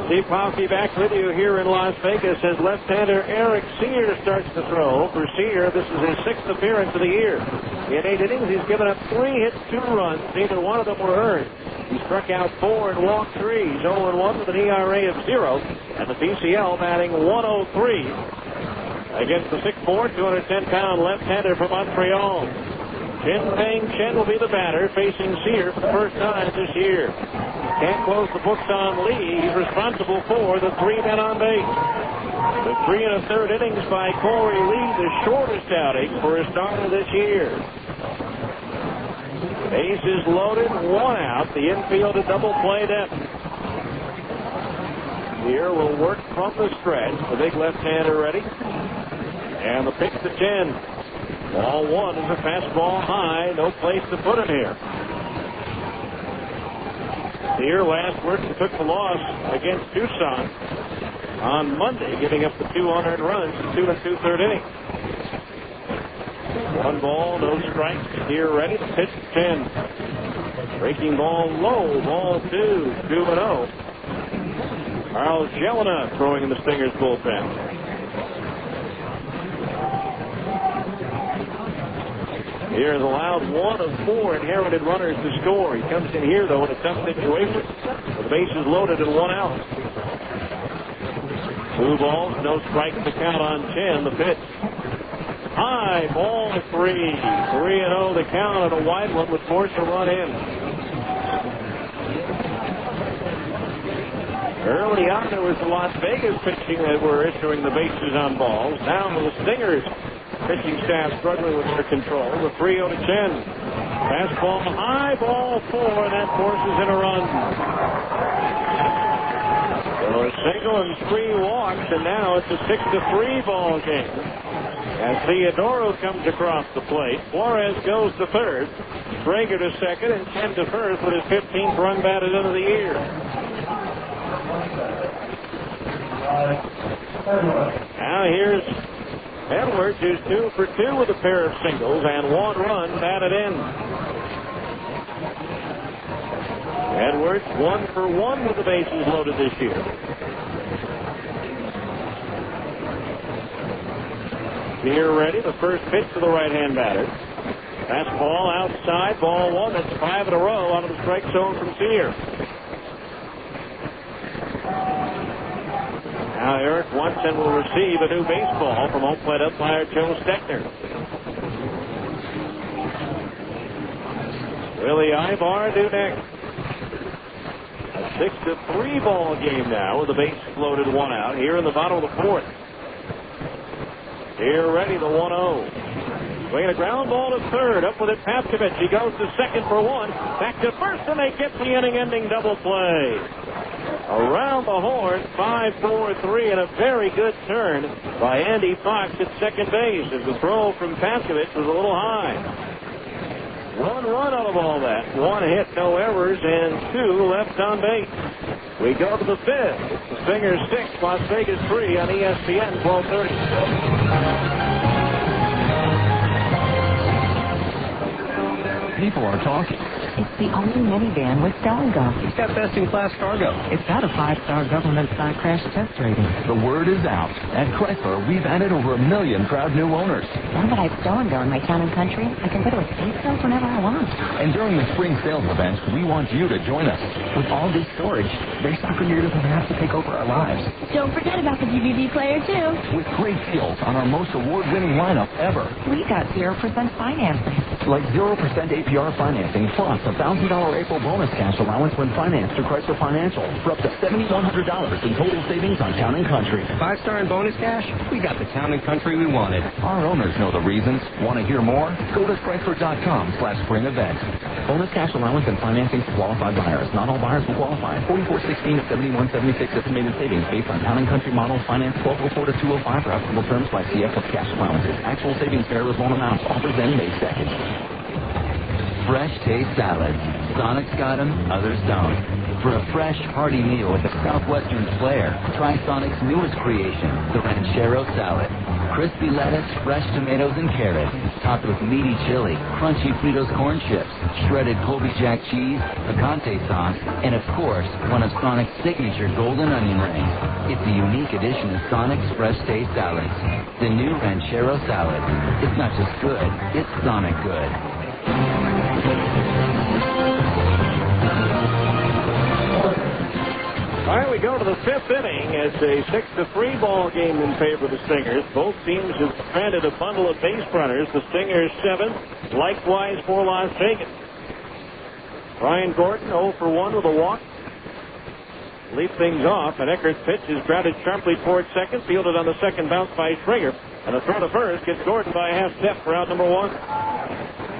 Steve Powke back with you here in Las Vegas as left-hander Eric Sear starts to throw. For Sear, this is his 6th appearance of the year. In 8 innings, he's given up 3 hits, 2 runs. Neither one of them were earned. He struck out 4 and walked 3. He's 0-1 with an ERA of 0. And the PCL batting 103 against the 6'4", 210-pound left-hander from Montreal. Chin Feng Chen will be the batter, facing Sear for the first time this year. Can't close the books on Lee. He's responsible for the 3 men on base. The 3 1/3 innings by Corey Lee, the shortest outing for a starter this year. Bases loaded, 1 out. The infield a double play depth. Here will work from the stretch. The big left-hander ready. And the pitch to Chen. Ball 1 is a fastball high. No place to put him here. Here last work took the loss against Tucson on Monday, giving up the 2 unearned runs in 2 2/3 innings. 1 ball, no strikes. Here ready to pitch to 10. Breaking ball low, ball 2, 2-0. Carl Jelena throwing in the Stingers bullpen. Here is allowed 1 of 4 inherited runners to score. He comes in here, though, in a tough situation. The bases loaded and 1 out. 2 balls, no strikes to count on Chen. The pitch. High, ball 3. 3-0 the count, and a wide one would force a run in. Early on, it was the Las Vegas pitching that were issuing the bases on balls. Now the Stingers pitching staff struggling with their control. The 3-0 to Chen. Fastball high, ball 4, and that forces in a run. So a single and 3 walks, and now it's a 6-3 ball game. As Theodoro comes across the plate, Flores goes to third, Traeger to second, and Chen to first with his 15th run batted into the year. Now here's Edwards, who's 2 for 2 with a pair of singles and 1 run batted in. Edwards 1 for 1 with the bases loaded this year. Here ready, the first pitch to the right-hand batter. Fastball outside, ball 1. That's 5 in a row out of the strike zone from Sear. Now Eric Watson will receive a new baseball from home plate umpire Joe Steckner. Willie Ibar due next. A 6-3 ball game now with the base loaded 1 out here in the bottom of the 4th. Here ready, the 1-0. Swinging a ground ball to third. Up with it, Papkovich. He goes to second for 1. Back to first, and they get the inning-ending double play. Around the horn, 5-4-3, and a very good turn by Andy Fox at second base as the throw from Papkovich was a little high. 1 run out of all that. 1 hit, no errors, and 2 left on base. We go to the 5th. It's the Stingers 6, Las Vegas 3 on ESPN 1230. People are talking. It's the only minivan with Stargo. It's got best-in-class cargo. It's got a 5-star government side crash test rating. The word is out. At Chrysler, we've added over 1 million proud new owners. Now that I've Stargo in my town and country, I can go to a state sale whenever I want. And during the spring sales event, we want you to join us. With all this storage, their soccer year doesn't have to take over our lives. Don't forget about the DVD player, too. With great deals on our most award-winning lineup ever. We got 0% financing. Like 0% APR financing plus a $1,000 April bonus cash allowance when financed through Chrysler Financial for up to $7,100 in total savings on Town & Country. 5-star and bonus cash? We got the Town & Country we wanted. Our owners know the reasons. Want to hear more? Go to Chrysler.com/spring event. Bonus cash allowance and financing for qualified buyers. Not all buyers will qualify. 4416 to 7176 estimated savings based on Town & Country models. Finance 1204 to 205 for applicable terms by CF of cash allowances. Actual savings vary with loan amounts. Offers end May 2nd. Fresh taste salads. Sonic's got them, others don't. For a fresh, hearty meal with a Southwestern flair, try Sonic's newest creation, the Ranchero Salad. Crispy lettuce, fresh tomatoes, and carrots, topped with meaty chili, crunchy Fritos corn chips, shredded Colby Jack cheese, picante sauce, and of course, one of Sonic's signature golden onion rings. It's a unique addition to Sonic's Fresh Taste Salads. The new Ranchero Salad. It's not just good, it's Sonic good. All right, we go to the 5th inning. It's a 6-3 ball game in favor of the Stingers. Both teams have stranded a bundle of base runners. The Stingers 7, likewise for Las Vegas. Brian Gordon 0 for 1 with a walk. Lead things off, and Eckert's pitch is grounded sharply towards second, fielded on the second bounce by Schrager. And a throw to first gets Gordon by a half step for out number 1.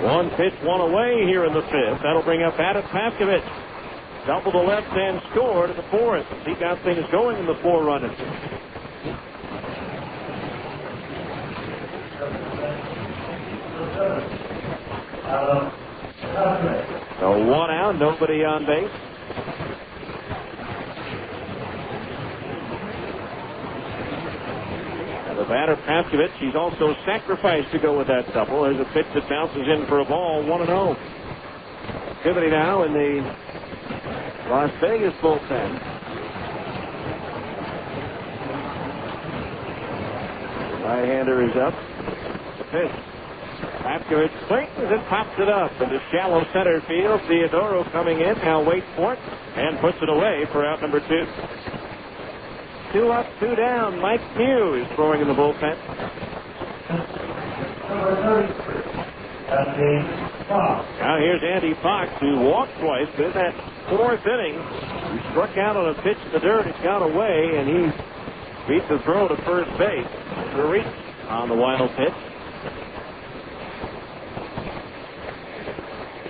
1 pitch, 1 away here in the 5th. That'll bring up Adam Papkovich. Double the left and scored at the 4th. He got things going in the 4-run. So 1 out, nobody on base. And the batter Papkovich, he's also sacrificed to go with that double. There's a pitch that bounces in for a ball, 1-0. Activity now in the Las Vegas bullpen. Right-hander is up. The pitch. Papkovich swings and pops it up into shallow center field. Theodoro coming in. Now waits for it and puts it away for out number 2. 2 up, 2 down. Mike Mew is throwing in the bullpen. Now here's Andy Fox, who walked twice, but in that 4th inning, he struck out on a pitch in the dirt. It got away, and he beat the throw to first base. To reach on the wild pitch.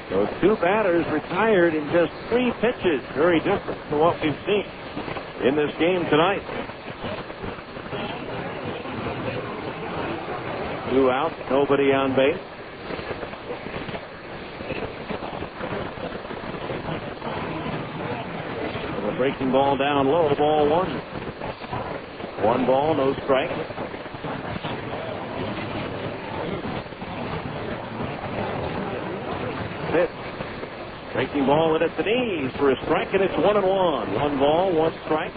So 2 batters retired in just 3 pitches. Very different from what we've seen. in this game tonight. 2 out, nobody on base. The breaking ball down low, ball 1. 1 ball, no strike. Pitch. Breaking ball in at the knees for a strike, and it's 1-1. 1 ball, 1 strike.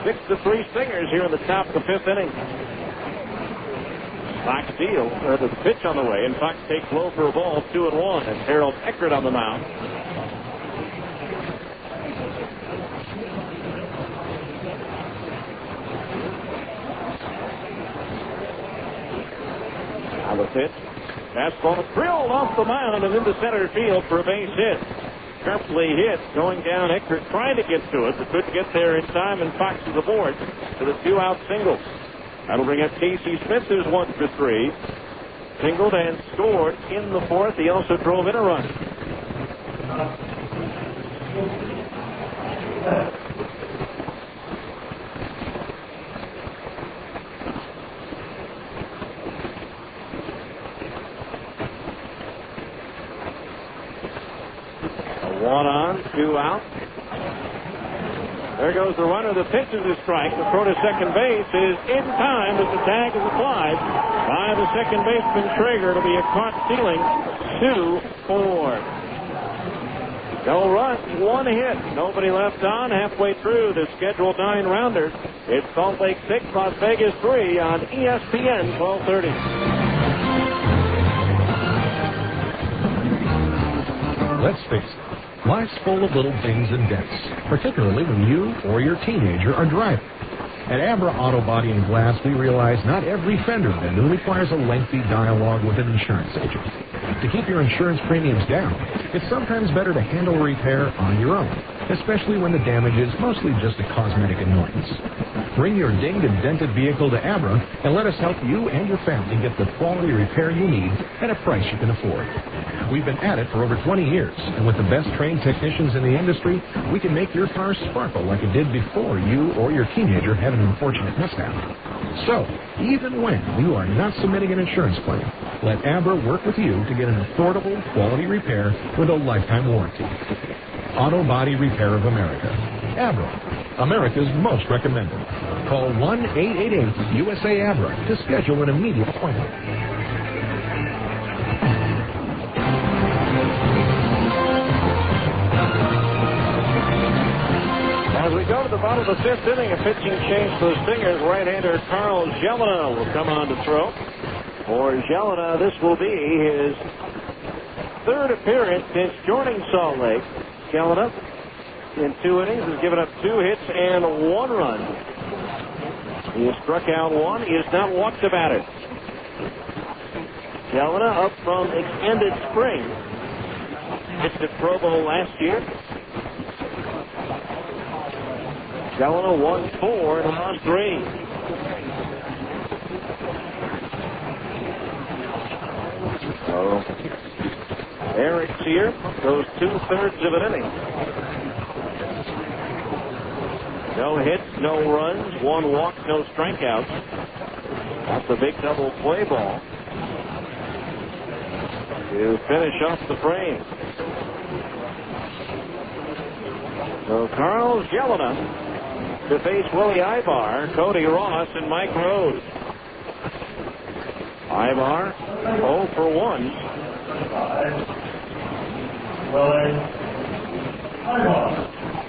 6-3 Stingers here in the top of the 5th inning. Fox deals, the pitch on the way, and Fox takes low for a ball, 2-1. And Harold Eckert on the mound. Now the pitch. Fastball drilled off the mound and into center field for a base hit. Sharply hit, going down. Eckert trying to get to it, but couldn't get there in time, and Fox is aboard to the 2-out single. That'll bring up Casey Smith, who's 1 for 3. Singled and scored in the 4th. He also drove in a run. A 1 on, 2 out. There goes the runner. The pitch is a strike. The throw to second base is in time as the tag is applied by the second baseman Traeger. It'll be a caught stealing. 2-4. No runs, 1 hit. Nobody left on halfway through the scheduled 9-rounder. It's Salt Lake 6, Las Vegas 3 on ESPN 1230. Let's face it. Life's full of little dings and dents, particularly when you or your teenager are driving. At Abra Auto Body and Glass, we realize not every fender bender requires a lengthy dialogue with an insurance agent. To keep your insurance premiums down, it's sometimes better to handle a repair on your own, especially when the damage is mostly just a cosmetic annoyance. Bring your dinged and dented vehicle to Abra and let us help you and your family get the quality repair you need at a price you can afford. We've been at it for over 20 years, and with the best trained technicians in the industry, we can make your car sparkle like it did before you or your teenager had an unfortunate mishap. So, even when you are not submitting an insurance claim, let Abra work with you to get an affordable, quality repair with a lifetime warranty. Auto Body Repair of America. Abra, America's most recommended. Call 1-888-USA-ABRA to schedule an immediate appointment. As we go to the bottom of the 5th inning, a pitching change for the Stingers. Right-hander Carl Jelena will come on to throw. For Jelena, this will be his 3rd appearance since joining Salt Lake. Jelena, in 2 innings, has given up 2 hits and 1 run. He has struck out 1. He has not walked a batter. Jelena up from extended spring. Pitched at Pro Bowl last year. Jelena 1-4 and lost 3. So Eric's here. Goes 2/3 of an inning. No hits, no runs, 1 walk, no strikeouts. That's the big double play ball to finish off the frame. So Carl Jelena to face Willie Ibar, Cody Ross, and Mike Rose. Ibar 0 for 1.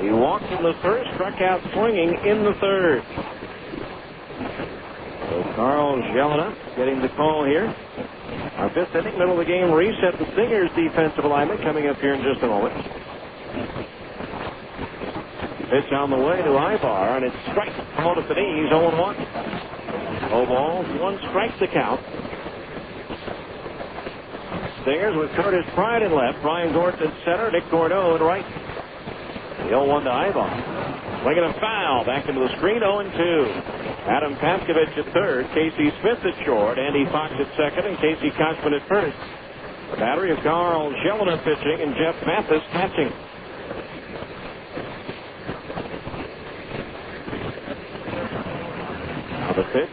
He walked in the 1st, struck out swinging in the 3rd. So Carl Jelena getting the call here. Our 5th inning, middle of the game reset. The Stingers defensive alignment coming up here in just a moment. Pitch on the way to Ibar, and it's strike. Called at the knees, 0-1. 0 balls, 1 strike to count. Stingers with Curtis Pride in left, Brian Gordon in center, Nick Gordeau in right. The 0-1 to Ibar. Swinging a foul, back into the screen, 0-2. Adam Paskovich at 3rd, Casey Smith at short, Andy Fox at 2nd, and Casey Kochman at 1st. The battery of Carl Jelena pitching and Jeff Mathis catching.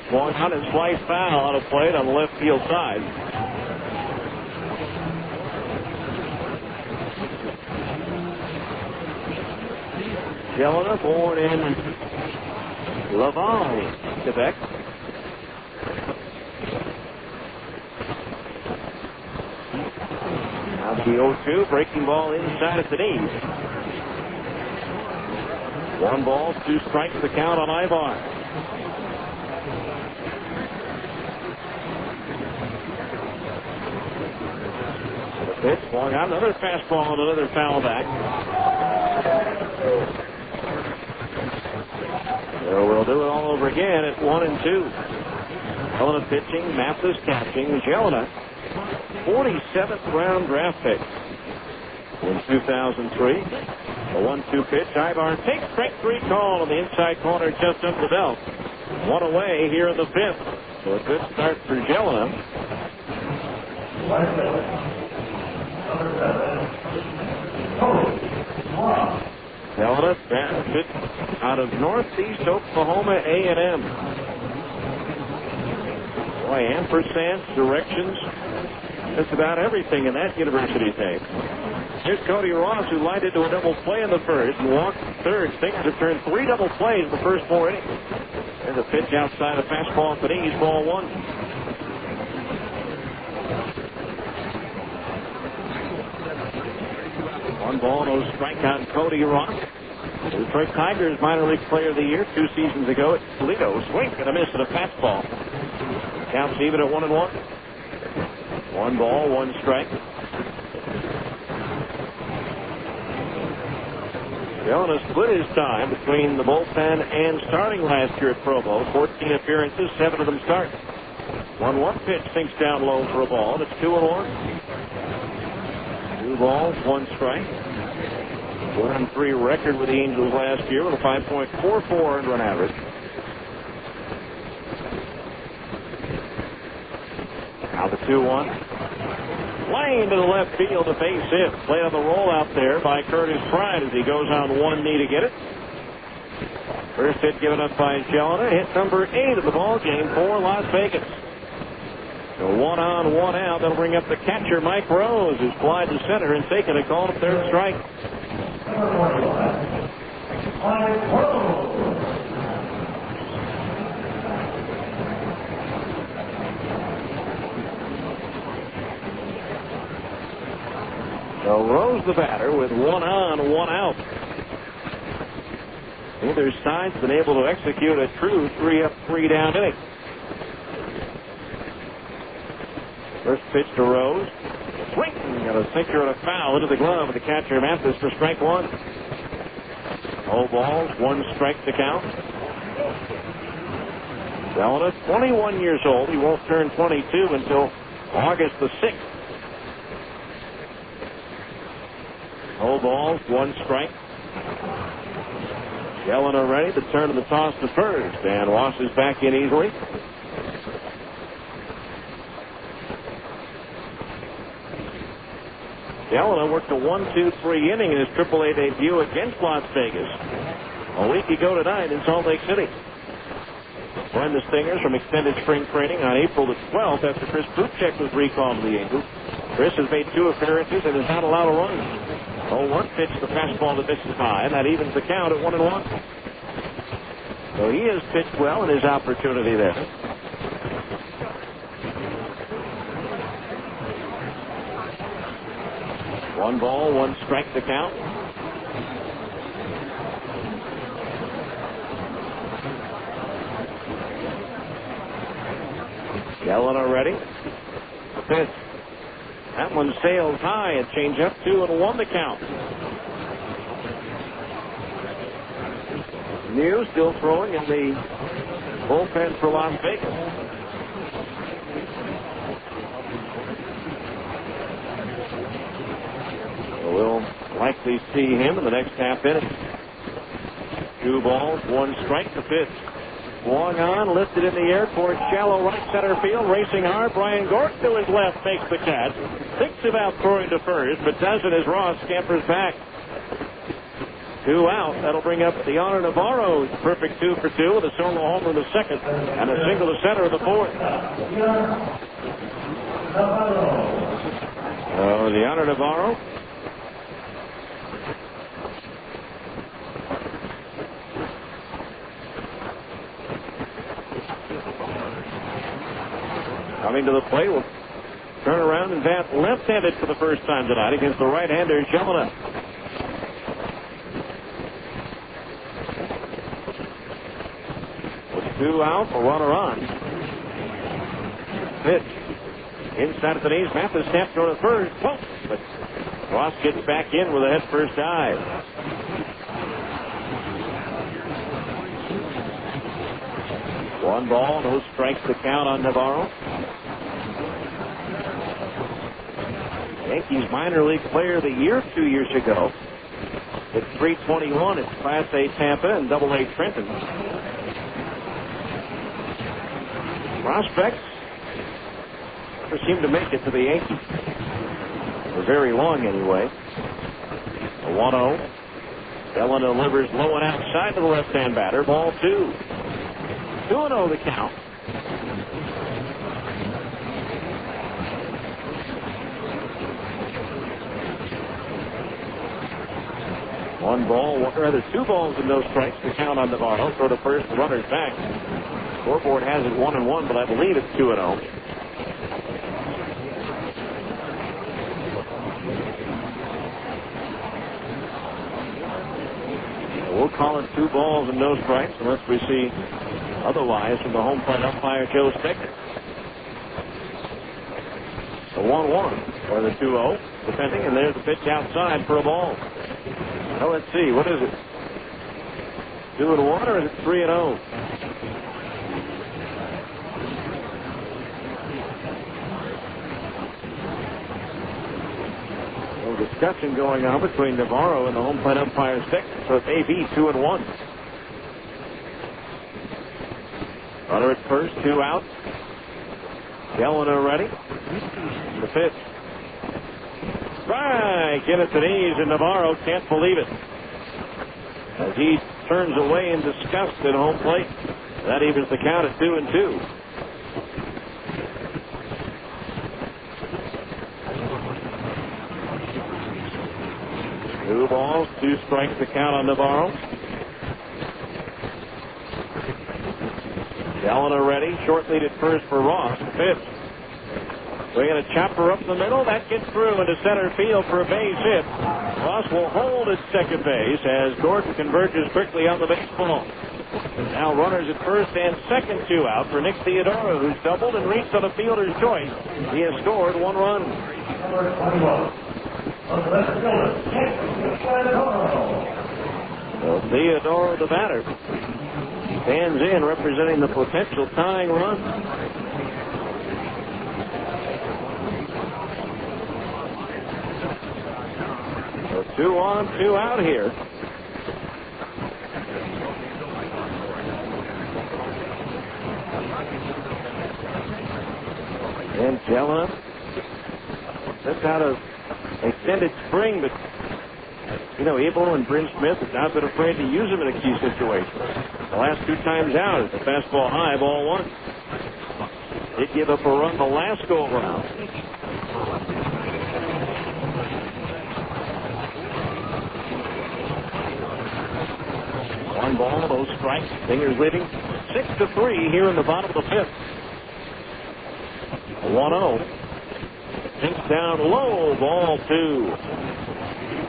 Swung on and sliced foul out of play on the left field side. Jelena, born in Laval, Quebec. Now the 0-2, breaking ball inside at the knees. 1 ball, 2 strikes, the count on Ivar. The pitch, swung on, another fastball and another foul back. So we'll do it all over again at 1-2. Jelena pitching, Mathis catching. Jelena, 47th round draft pick in 2003. The 1-2 pitch. Ivar takes strike 3 call on the inside corner just under the belt. 1 away here in the 5th. So a good start for Jelena. Jelena fit out of Northeast Oklahoma A&M. Boy, ampersands, directions, just about everything in that university's name. Here's Cody Ross, who lined into a double play in the first and walked third. Stingers have turned 3 double plays in the first 4 innings. There's a pitch outside, a fastball at the knees, ball 1. One ball, no strike on Cody Ross. The Detroit Tigers minor league player of the year 2 seasons ago at Toledo. Swing and a miss at a fastball. Counts even at 1-1. 1 ball, 1 strike. Jelena split his time between the bullpen and starting last year at Provo. 14 appearances, 7 of them starts. 1-1 pitch sinks down low for a ball. It's 2-1. 2 balls, 1 strike. 1-3 record with the Angels last year with a 5.44 earned run average. Now the 2-1. Line to the left field, a base hit. Play on the roll out there by Curtis Pride as he goes on 1 knee to get it. First hit given up by Jelena. Hit number 8 of the ball game for Las Vegas. So 1 on, 1 out. That'll bring up the catcher, Mike Rose, who's flied to center and taken a call to third strike. So Rose the batter with 1 on, 1 out. Neither side's been able to execute a true 3-up, 3-down inning. First pitch to Rose. Swing and a sinker and a foul into the glove of the catcher Mathis for strike 1. 0 balls, 1 strike to count. Jelena, 21 years old. He won't turn 22 until August the 6th. 0 balls, 1 strike. Jelena ready to turn to the toss to first, and Ross is back in easily. Jelena worked a 1-2-3 inning in his AAA debut against Las Vegas a week ago tonight in Salt Lake City. Joined the Stingers from extended spring training on April the 12th after Chris Buchek was recalled to the Angels. Chris has made 2 appearances and has not allowed a run. 0-1 pitch, the fastball that misses high, and that evens the count at 1-1. So he has pitched well in his opportunity there. One ball, 1 strike to count. Jelena ready. The pitch. That one sails high. A change up 2-1 the count. New still throwing in the bullpen for Las Vegas. We'll likely see him in the next half inning. 2 balls, 1 strike to pitch. Swung on, lifted in the air towards shallow right center field, racing hard. Brian Gordon to his left makes the catch. Thinks about throwing to first, but doesn't as Ross scampers back. 2 out. That'll bring up Leonard Navarro's perfect 2 for 2 with a solo homer in the second and a single to center in the fourth. Leonard Navarro. Coming to the plate will turn around and bat left-handed for the first time tonight against the right-hander, Jelena. With 2 out, a runner on. Pitch. Inside at the knees, Mathis snaps toward the first. Whoa! But Ross gets back in with a head-first dive. One ball, no strikes to count on Navarro. Yankees minor league player of the year 2 years ago. At 321 at Class A Tampa and Double A Trenton. Prospects never seem to make it to the Yankees. For very long anyway. A 1-0. Ellen delivers low and outside to the left-hand batter. Ball 2. 2-0 the count. One ball, or rather 2 balls and no strikes to count on Navarro. Throw to first, the runner's back. Scoreboard has it 1-1, but I believe it's 2-0. We'll call it 2 balls and no strikes unless we see otherwise from the home plate umpire, Joe Stecker. The 1-1 or the 2-0, depending, and there's the pitch outside for a ball. Well, let's see. What is it? 2-1 or is it 3-0? Discussion going on between Navarro and the home plate umpire Stecker, so it may be 2-1. Runner at first, 2 out. Jelena ready. The pitch. Strike! In at the knees, and Navarro can't believe it. As he turns away in disgust at home plate. That evens the count at 2-2. Two balls, 2 strikes to count on Navarro. Jelena ready. Short lead at first for Ross. The pitch. Swinging a chopper up the middle. That gets through into center field for a base hit. Ross will hold at second base as Gordon converges quickly on the baseball. Now runners at first and second, 2 out for Nick Theodoro, who's doubled and reached on a fielder's choice. He has scored 1 run. So Theodoro, the batter, stands in representing the potential tying run. So 2 on, 2 out here. And Jelena sits out of extended spring, but Abel and Bryn Smith have not been afraid to use him in a key situation. The last 2 times out, it's a fastball high, ball 1. Did give up a run the last go around. One ball, those strikes. Stingers leading 6-3 here in the bottom of the 5th. 1-0. Sinks down low, ball 2.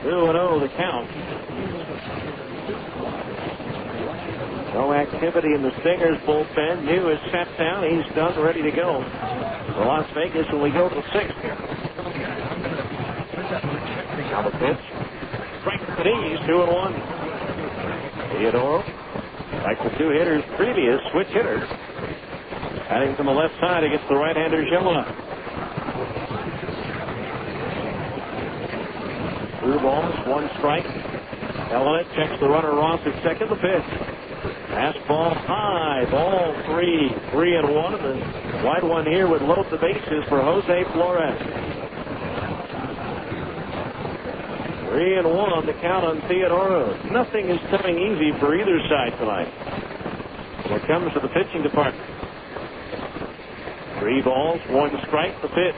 2-0 the count. No activity in the Stingers bullpen. New is sat down. He's done, ready to go. For Las Vegas when we go to the 6th. Now the pitch. Strike to the knees, 2-1. Theodoro, like the 2 hitters previous, switch hitters. Heading from the left side against the right-hander Jelena. 2 balls, 1 strike. Jelena checks the runner Ross at second. The pitch. Fastball high, ball 3. 3-1. And the wide one here would load the bases for Jose Flores. 3-1 the count on Theodoro. Nothing is coming easy for either side tonight. When it comes to the pitching department. 3 balls, 1 strike, the pitch.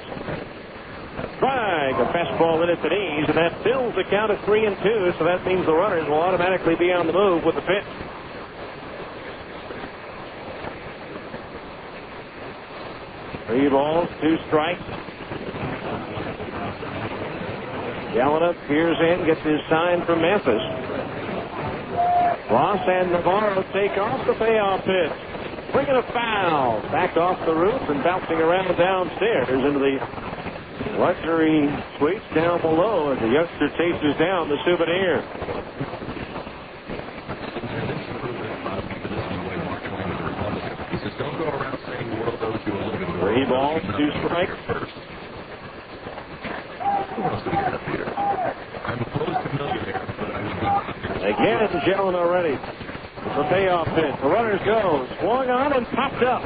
Strike, a fastball in at the knees, and that fills the count at 3-2, so that means the runners will automatically be on the move with the pitch. Three balls, 2 strikes. Gallup peers in, gets his sign from Memphis. Ross and Navarro take off the payoff pitch. Bringing a foul. Back off the roof and bouncing around downstairs into the luxury suites down below as the youngster chases down the Souvenir. Three balls, 2 strikes. Again, Jelena ready. The payoff pitch. The runners go. Swung on and popped up.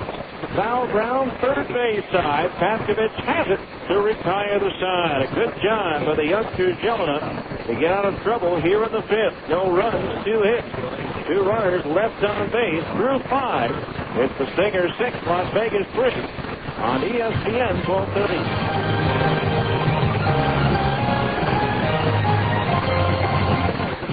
Foul ground, third base side. Paskovich has it to retire the side. A good job by the youngster Jelena to get out of trouble here in the 5th. No runs, 2 hits. 2 runners left on base through 5. It's the Stingers 6, Las Vegas 3 on ESPN 1230.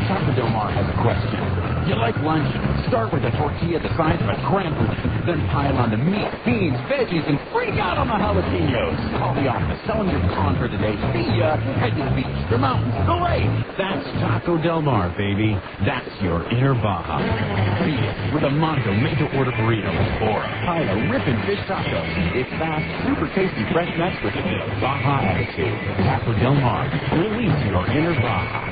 Taco Del Mar has a question. You like lunch? Start with a tortilla the size of a trampoline. Then pile on the meat, beans, veggies, and freak out on the jalapenos. Call the office. Tell them you're gone for the day. See ya. Head to the beach, the mountains, the lake. That's Taco Del Mar, baby. That's your inner Baja. Beat it with a Mondo made-to-order burrito or a pile of ripping fish tacos. It's fast, super tasty fresh-match with a Baja attitude. Taco Del Mar. Release your inner Baja.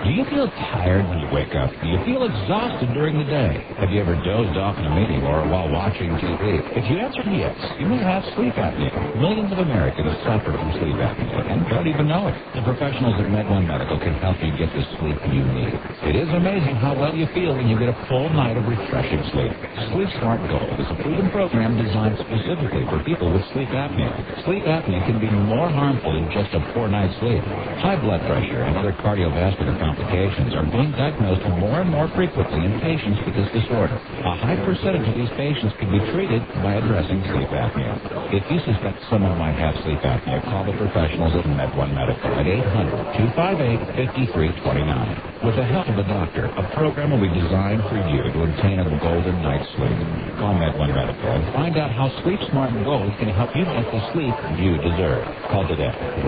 Do you feel tired when you wake up? Do you feel exhausted during the day? Have you ever dozed off in a meeting or while watching TV? If you answered yes, you may have sleep apnea. Millions of Americans suffer from sleep apnea and don't even know it. The professionals at MedOne Medical can help you get the sleep you need. It is amazing how well you feel when you get a full night of refreshing sleep. Sleep Smart Gold is a proven program designed specifically for people with sleep apnea. Sleep apnea can be more harmful than just a poor night's sleep. High blood pressure and other cardiovascular complications are being diagnosed more and more frequently in patients with this disorder. A high percentage of these patients can be treated by addressing sleep apnea. If you suspect someone might have sleep apnea, call the professionals at MedOne Medical at 800-258-5329. With the help of a doctor, a program will be designed for you to obtain a golden night's sleep. Call MedOne Medical and find out how Sleep Smart Gold can help you get the sleep you deserve. Call today at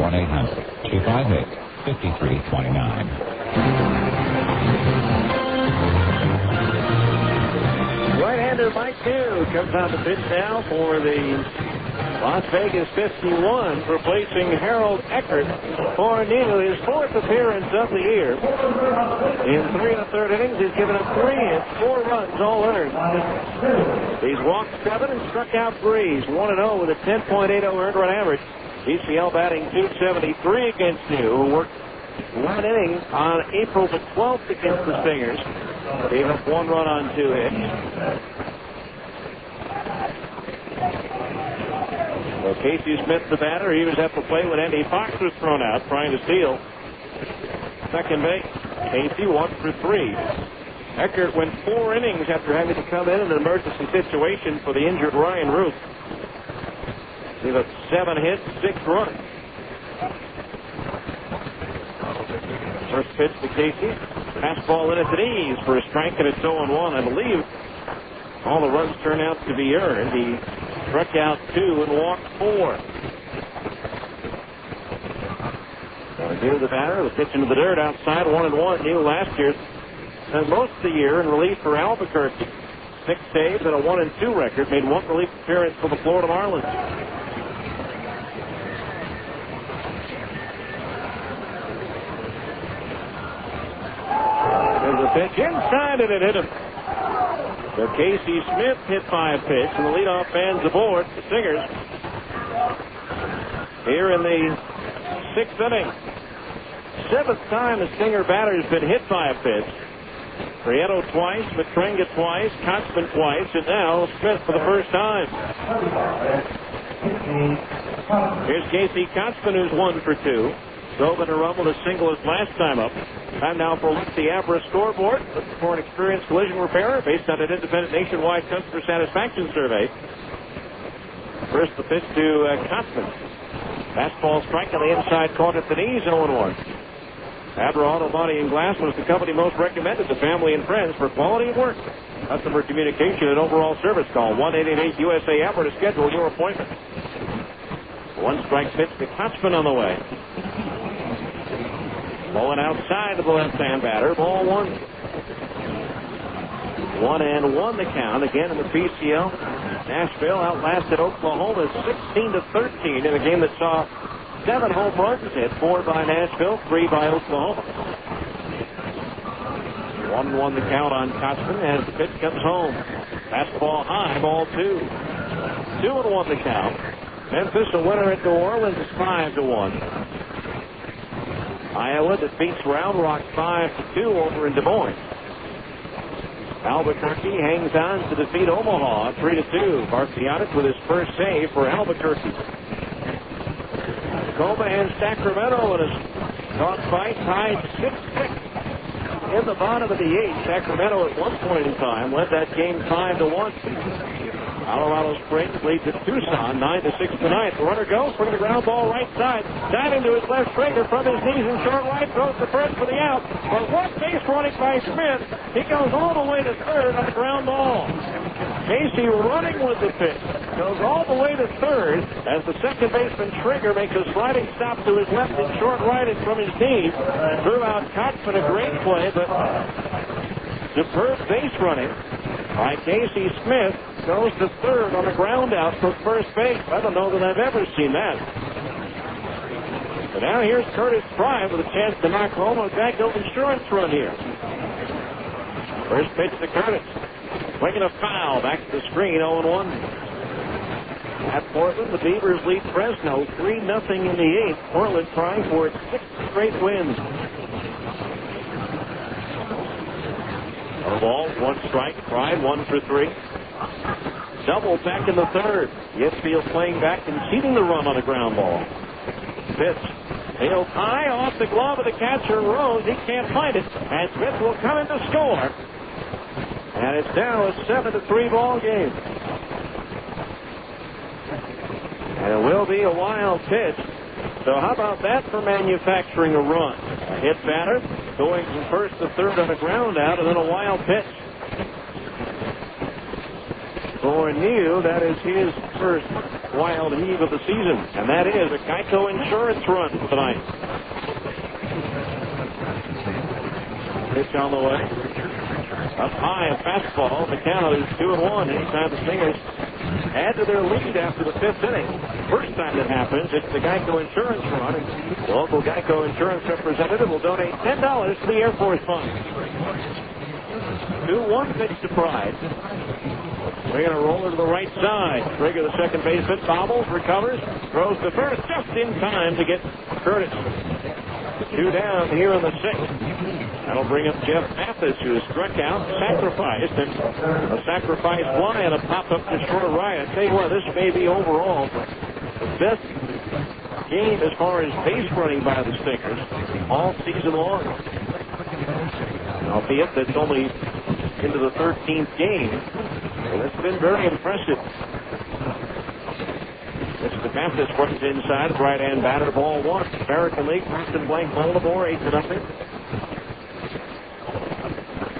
1-800-258-5329. Right-hander Mike New comes on the pitch now for the Las Vegas 51, replacing Harold Eckert for New, his 4th appearance of the year. In 3 1/3 innings, he's given up 3 hits, 4 runs, all earned. He's walked 7 and struck out 3. He's 1-0 with a 10.80 earned run average. ECL batting .273 against New, who worked 1 inning on April the 12th against the Stingers. Gave up 1 run on 2 hits. So Casey Smith, the batter, he was at the plate when Andy Fox was thrown out trying to steal second base. Casey 1 for 3. Eckert went 4 innings after having to come in an emergency situation for the injured Ryan Root. Gave up 7 hits, 6 runs. First pitch to Casey. Fastball in at the knees for a strike, and it's 0-1. I believe all the runs turn out to be earned. He struck out 2 and walked 4. New, the batter, the pitch into the dirt outside, 1-1. New last year spent most of the year in relief for Albuquerque. 6 saves and a 1-2 record. Made 1 relief appearance for the Florida Marlins. Pitch inside and it hit him. So Casey Smith hit by a pitch, and the leadoff man's aboard. The Stingers here in the 6th inning. 7th time a Stinger batter has been hit by a pitch. Prieto twice, Matrenga twice, Kotzman twice, and now Smith for the first time. Here's Casey Kotzman, who's 1 for 2. Drove in a rumble to single his last time up. Time now for the Abra scoreboard for an experienced collision repairer based on an independent nationwide customer satisfaction survey. First, the pitch to Kotzman. Fastball strike on the inside corner at the knees, 0-1. Abra Auto Body and Glass was the company most recommended to family and friends for quality of work, customer communication, and overall service. Call 1-888-USA-ABRA to schedule your appointment. One strike pitch to Kotzman on the way. Blowing outside of the left-hand batter. Ball 1. 1-1 the count. Again in the PCL. Nashville outlasted Oklahoma 16-13 in a game that saw 7 home runs hit, 4 by Nashville, 3 by Oklahoma. 1-1 the count on Kotzman as the pitch comes home. Fastball high, ball 2. 2-1 the count. Memphis a winner at New Orleans is 5-1. Iowa defeats Round Rock 5-2 over in Des Moines. Albuquerque hangs on to defeat Omaha 3-2. Marcionic with his first save for Albuquerque. Tacoma and Sacramento in a dogfight tied 6-6 in the bottom of the 8th. Sacramento at one point in time led that game 5-1. Colorado Springs leads at Tucson 9-6 tonight. The runner goes for the ground ball right side. Diving to his left finger from his knees in short right. Throws the first for the out. But one base running by Smith. He goes all the way to third on the ground ball. Casey running with the pitch. Goes all the way to third as the second baseman Trigger makes a sliding stop to his left in short right and from his knees. Threw out Kotzman, a great play, but superb base running by Casey Smith. Goes to third on the ground out from first base. I don't know that I've ever seen that. But now here's Curtis Fry with a chance to knock home a Geico insurance run here. First pitch to Curtis. Swinging a foul. Back to the screen, 0-1. At Portland, the Beavers lead Fresno 3-0 in the 8th. Portland trying for its 6th straight win. A ball, 1 strike. Fry, 1 for 3. Double back in the third. Yesfield playing back and conceding the run on a ground ball. Pitch. Hailed high off the glove of the catcher, Rose. He can't find it. And Smith will come in to score. And it's now a 7-3 ball game. And it will be a wild pitch. So how about that for manufacturing a run? A hit batter going from first to third on a ground out, and then a wild pitch. For Neal, that is his first wild heave of the season. And that is a Geico insurance run tonight. Pitch on the way. Up high, a fastball. The count is 2-1. Anytime the Stingers add to their lead after the 5th inning. First time that happens, it's the Geico insurance run. And the local Geico insurance representative will donate $10 to the Air Force Fund. 2-1 pitch to Pride. We're going to roll her to the right side. Trigger, the second baseman, bobbles, recovers, throws to first just in time to get Curtis. 2 down here in the 6th. That'll bring up Jeff Mathis, who has struck out, sacrificed, and a sacrifice fly and a pop-up to short right. I tell you what, this may be overall the best game as far as base running by the Stingers all season long. Albeit that's only into the 13th game. Well, it's been very impressive. Mr. Mathis runs inside, right-hand batter, ball 1. American League, Preston Blank, Baltimore, 8-0.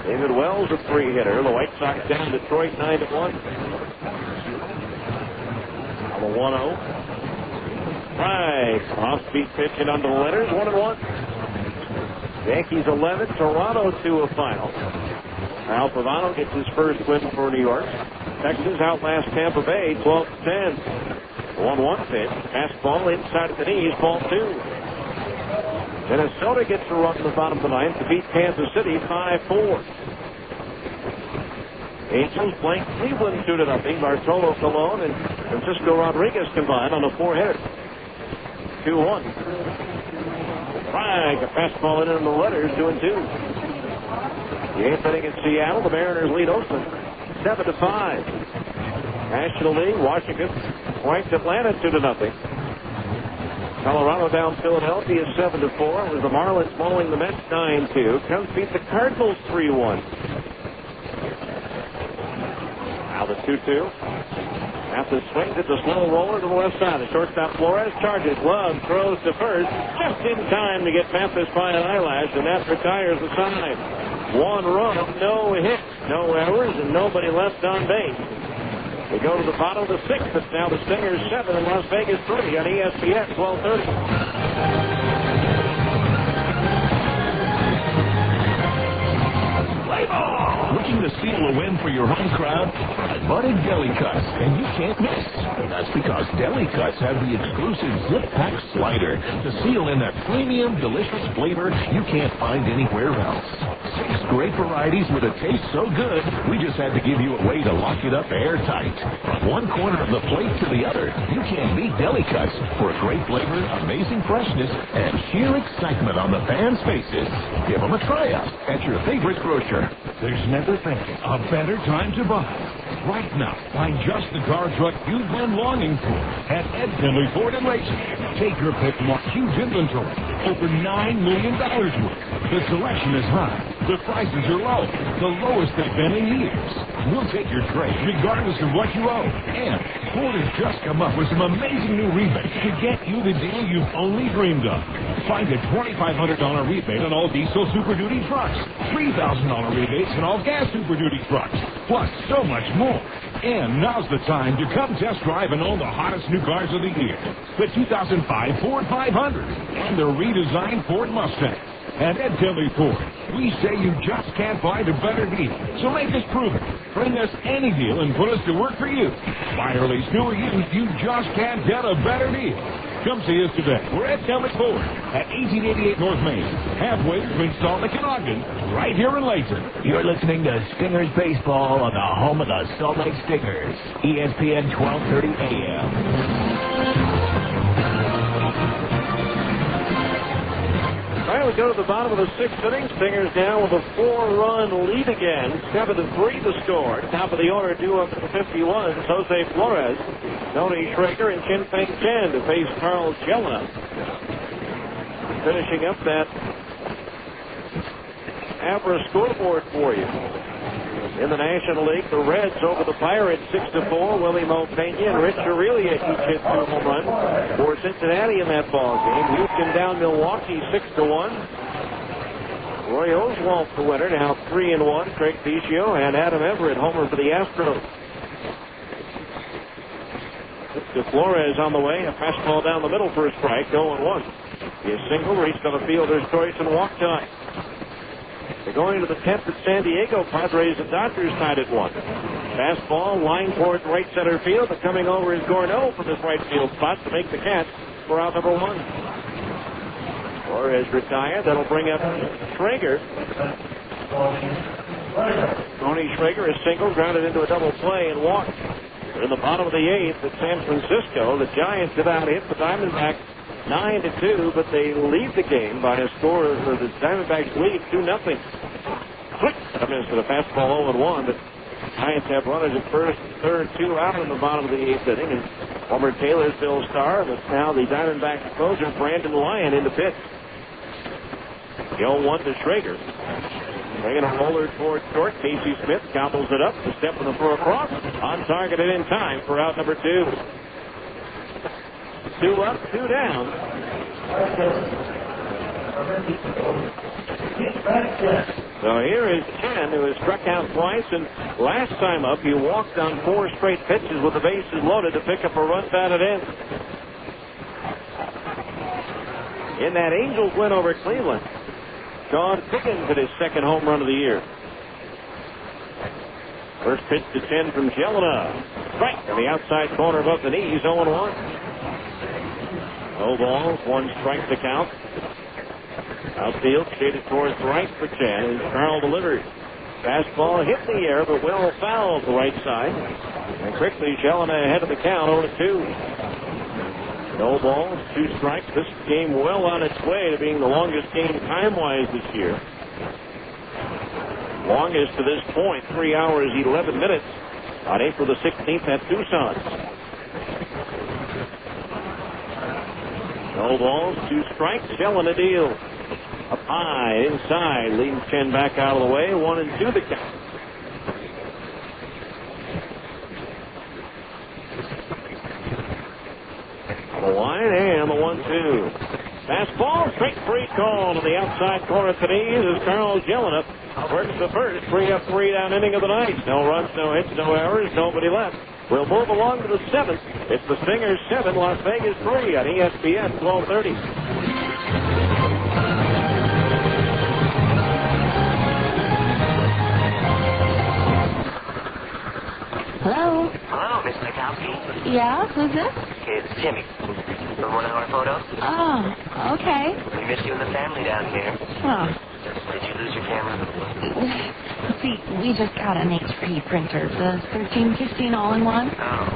David Wells, a 3-hitter. The White Sox down Detroit, 9-1. On the 1-0. Right, off-speed pitch in under the letters, 1-1. Yankees 11, Toronto 2 of final. Al Pavano gets his first win for New York. Texas outlast Tampa Bay 12-10. 1-1 pitch. Fastball inside of the knees, ball 2. Minnesota gets a run in the bottom of the 9th to beat Kansas City 5-4. Angels blank Cleveland 2-0. Bartolo Colon and Francisco Rodriguez combined on a 4-hitter. 2-1. Frag, a fastball in the letters, 2-2. The 8th inning in Seattle, the Mariners lead Oakland 7-5. National League, Washington points Atlanta 2-0. Colorado down Philadelphia 7-4. It was the Marlins mauling the Mets 9-2. Cubs beat the Cardinals 3-1. Now the 2-2. After swings, it's a slow roller to the left side. The shortstop Flores charges, glove, throws to first, just in time to get Mathis by an eyelash, and that retires the side. 1 run, no hits, no errors, and nobody left on base. We go to the bottom of the 6th. It's now the Stingers 7 and Las Vegas 3 on ESPN 1230. Looking to seal a win for your home crowd? Budded Deli Cuts, and you can't miss. That's because Deli Cuts have the exclusive Zip Pack Slider to seal in that premium, delicious flavor you can't find anywhere else. 6 great varieties with a taste so good, we just had to give you a way to lock it up airtight. From one corner of the plate to the other, you can't beat Deli Cuts for a great flavor, amazing freshness, and sheer excitement on the fans' faces. Give them a tryout at your favorite grocer. There's never been a better time to buy. Right now, find just the car truck you've been longing for at Ed Finley Ford and Racing. Take your pick from our huge inventory, over $9 million worth. The selection is high. The prices are low, the lowest they've been in years. We'll take your trade regardless of what you owe. And Ford has just come up with some amazing new rebates to get you the deal you've only dreamed of. Find a $2,500 rebate on all diesel Super Duty trucks, $3,000 rebates on all gas Super Duty trucks, plus so much more. And now's the time to come test drive and own the hottest new cars of the year. The 2005 Ford 500 and the redesigned Ford Mustang. At Ed Finley Ford, we say you just can't find a better deal. So make us prove it. Bring us any deal and put us to work for you. Buy or lease new or used, you just can't get a better deal. Come see us today. We're at Finley Ford at 1888 North Main, halfway between Salt Lake and Ogden, right here in Layton. You're listening to Stingers Baseball on the home of the Salt Lake Stingers, ESPN 1230 AM. All right, we go to the bottom of the 6th inning. Stingers down with a 4-run lead again. 7-3 the score. Top of the order due up to the 51. Jose Flores, Tony Schrager, and Chin Peng Chen to face Carl Jelena. Finishing up that Abra scoreboard for you. In the National League, the Reds over the Pirates 6-4. Willie Mo Pena and Rich Aurelia each hit 2 home runs for Cincinnati in that ball game. Houston down Milwaukee 6-1. Roy Oswalt the winner, now 3-1. Craig Biggio and Adam Everett homer for the Astros. To Flores on the way, a fastball down the middle for a strike, 0-1. His single reached on the fielder's choice and walked on. They're going to the 10th at San Diego. Padres and Dodgers tied at 1. Fastball line towards right center field, but coming over is Gorneau from his right field spot to make the catch for out number 1. Flores retired. That'll bring up Schrager. Tony Schrager is single, grounded into a double play and walked. In the bottom of the 8th at San Francisco, the Giants have out hit the Diamondbacks 9-2, but they lead the game by a score of the Diamondbacks lead 2-0. Quick comes to the fastball 0-1, but Giants have runners at first, third, 2 out in the bottom of the 8th inning, and Homer Taylor's Bill Starr, but now the Diamondbacks closer Brandon Lyon in the pitch. 0-1 to Schrager. Bringing a roller towards short. Casey Smith gobbles it up. The step of the throw across. On target and in time for out number 2. 2 up, 2 down. So here is Chen, who has struck out twice, and last time up he walked on 4 straight pitches with the bases loaded to pick up a run batted in. In that Angels win over Cleveland, Sean Pickens hit his 2nd home run of the year. First pitch to Chen from Jelena. Right in the outside corner above the knees, 0-1. No balls, 1 strike to count. Outfield shaded towards right for Chen as Carl delivers. Fastball hit the air, but well fouled the right side. And quickly Jelena ahead of the count, 0-2. No balls, 2 strikes. This game well on its way to being the longest game time-wise this year. Longest to this point, 3 hours, 11 minutes on April the 16th at Tucson. No balls, 2 strikes, selling a deal. Up high, inside, leading Chen back out of the way, 1-2 the count. The line and the 1-2. Fastball, straight free call to the outside corner of the knees as Carl Jelinek works the first, 3-3 down inning of the night. No runs, no hits, no errors, nobody left. We'll move along to the 7th. It's the Stingers 7, Las Vegas 3 on ESPN 1230. Hello? Hello, Miss Mikowski. Yeah, who's this? It's Timmy. The 1 hour photo? Oh, okay. We miss you and the family down here. Oh. Did you lose your camera? See, we just got an HP printer, the 1315 all-in-one. Oh.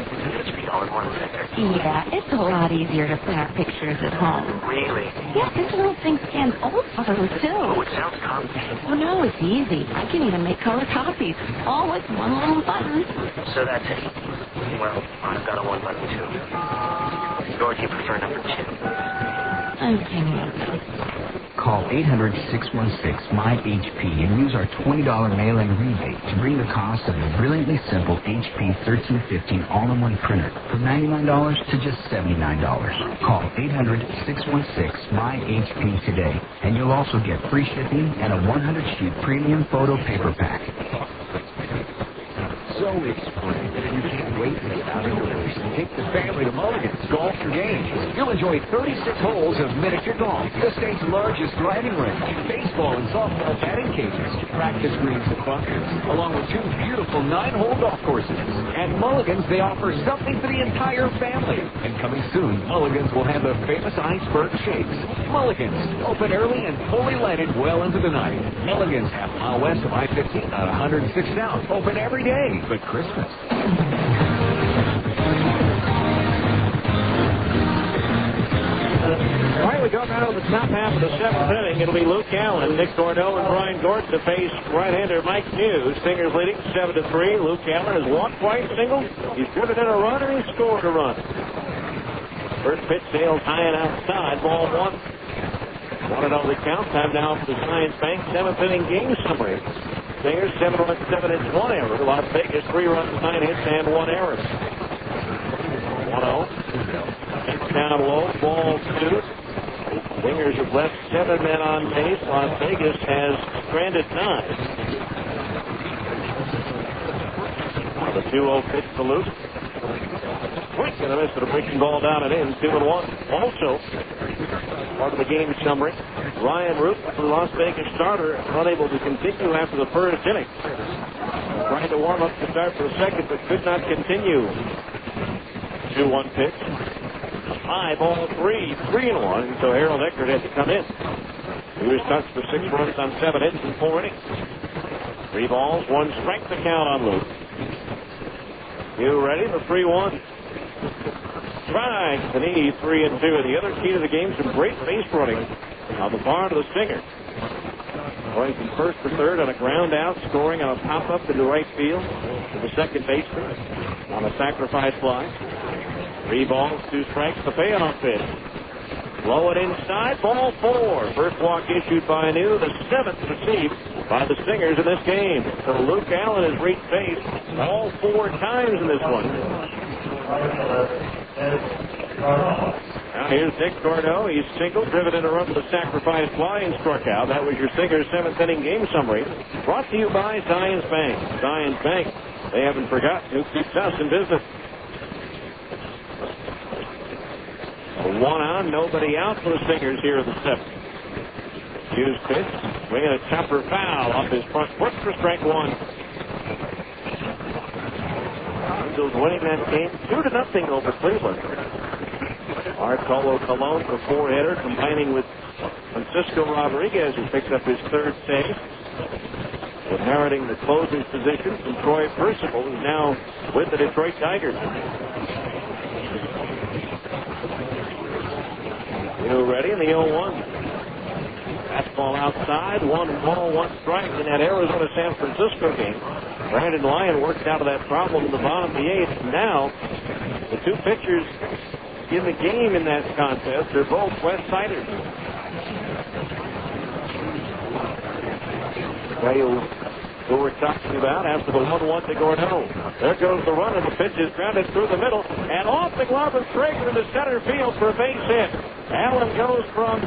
HP all-in-one printer? Yeah, it's a lot easier to print our pictures at home. Really? Yeah, this little thing scans old photos, too. Oh, it sounds complicated. Oh, no, it's easy. I can even make color copies, all with one little button. So that's it. Well, I've got a 1 button, too. Or do you prefer number 2? Okay. Call 800-616-MY-HP and use our $20 mail-in rebate to bring the cost of the brilliantly simple HP 1315 all-in-one printer from $99 to just $79. Call 800-616-MY-HP today, and you'll also get free shipping and a 100-sheet premium photo paper pack. So it's spring, and you can't wait to get out indoors and take the family to Mulligan's Golf for Games. You'll enjoy 36 holes of miniature golf, the state's largest driving range, baseball and softball batting cages, practice greens and bunkers, along with 2 beautiful 9-hole golf courses. At Mulligan's, they offer something for the entire family. And coming soon, Mulligan's will have the famous iceberg shakes. Mulligan's, open early and fully lighted well into the night. Mulligan's, half-mile west of I-15 on 106 South, open every day but Christmas. All right, we go now to the top half of the 7th inning. It'll be Luke Allen, Nick Dorneau, and Brian Gordon to face right-hander Mike Hughes. Stingers leading 7-3. Luke Allen has walked twice, singled. He's driven in a run, and he's scored a run. First pitch sails high and outside. Ball 1. 1-0 the count. Time now for the Science Bank 7th inning game summary. Stingers 7 runs, 7 hits, 1 error. Las Vegas 3 runs, 9 hits, and 1 error. 1-0. It's down low. Ball 2. Stingers have left 7 men on base. Las Vegas has stranded 9. The 2-0 pitch to Luke. Quick and a miss with a breaking ball down and in. 2-1. Also, part of the game summary, Ryan Root, the Las Vegas starter, unable to continue after the first inning. Trying to warm up to start for the second, but could not continue. 2-1 pitch. High ball 3, 3-1. So Harold Eckert had to come in. He was touched for 6 runs on 7 hits in 4 innings. 3 balls, 1 strike to count on Luke. You ready? The 3-1. Strike. The knee, 3-2. The other key to the game, some great base running on the part of the Stinger. Going from first to third on a ground out, scoring on a pop-up into right field to the second baseman on a sacrifice fly. 3 balls, 2 strikes, the payoff pitch. Blow it inside, ball 4. First walk issued by New, the 7th received by the Stingers in this game. So Luke Allen has reached base all 4 times in this one. Now here's Nick Dorneau. He's singled, driven in a run with a sacrifice fly, and struck out. That was your Stingers 7th inning game summary. Brought to you by Zions Bank. Zions Bank, they haven't forgotten who keeps us in business. 1 on, nobody out for the Stingers here in the 7th. Hughes pitch, swinging a chopper foul off his front foot for strike 1. Angels winning that game 2-0 over Cleveland. Arturo Colon, the 4-hitter, combining with Francisco Rodriguez, who picks up his 3rd save. Inheriting the closing position from Troy Percival, who's now with the Detroit Tigers. You ready in the 0-1. Fastball outside, 1 ball, 1 strike in that Arizona-San Francisco game. Brandon Lyon worked out of that problem in the bottom of the 8th. Now, the 2 pitchers in the game in that contest. They're both West-Siders. Who we're talking about after the 1-1 to Gordeau. There goes the run, and the pitch is grounded through the middle, and off the glove of Traeger into center field for a base hit. Allen goes from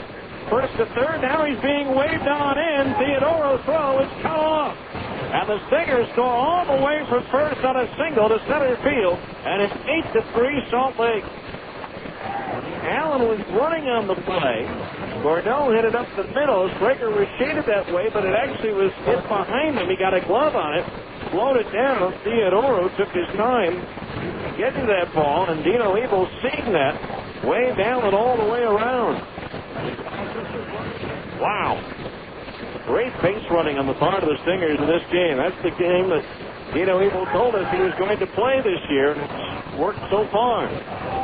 first to third. Now he's being waved on in. Theodore's throw is cut off. And the Stingers score all the way from first on a single to center field, and it's 8-3 Salt Lake. Allen was running on the play. Gordeau hit it up the middle. Traeger was shaded that way, but it actually was hit behind him. He got a glove on it, slowed it down. Theodoro took his time getting to that ball, and Dino Ebel seeing that, waved Allen all the way around. Wow. Great base running on the part of the Stingers in this game. That's the game that Dino Ebel told us he was going to play this year. It's worked so far.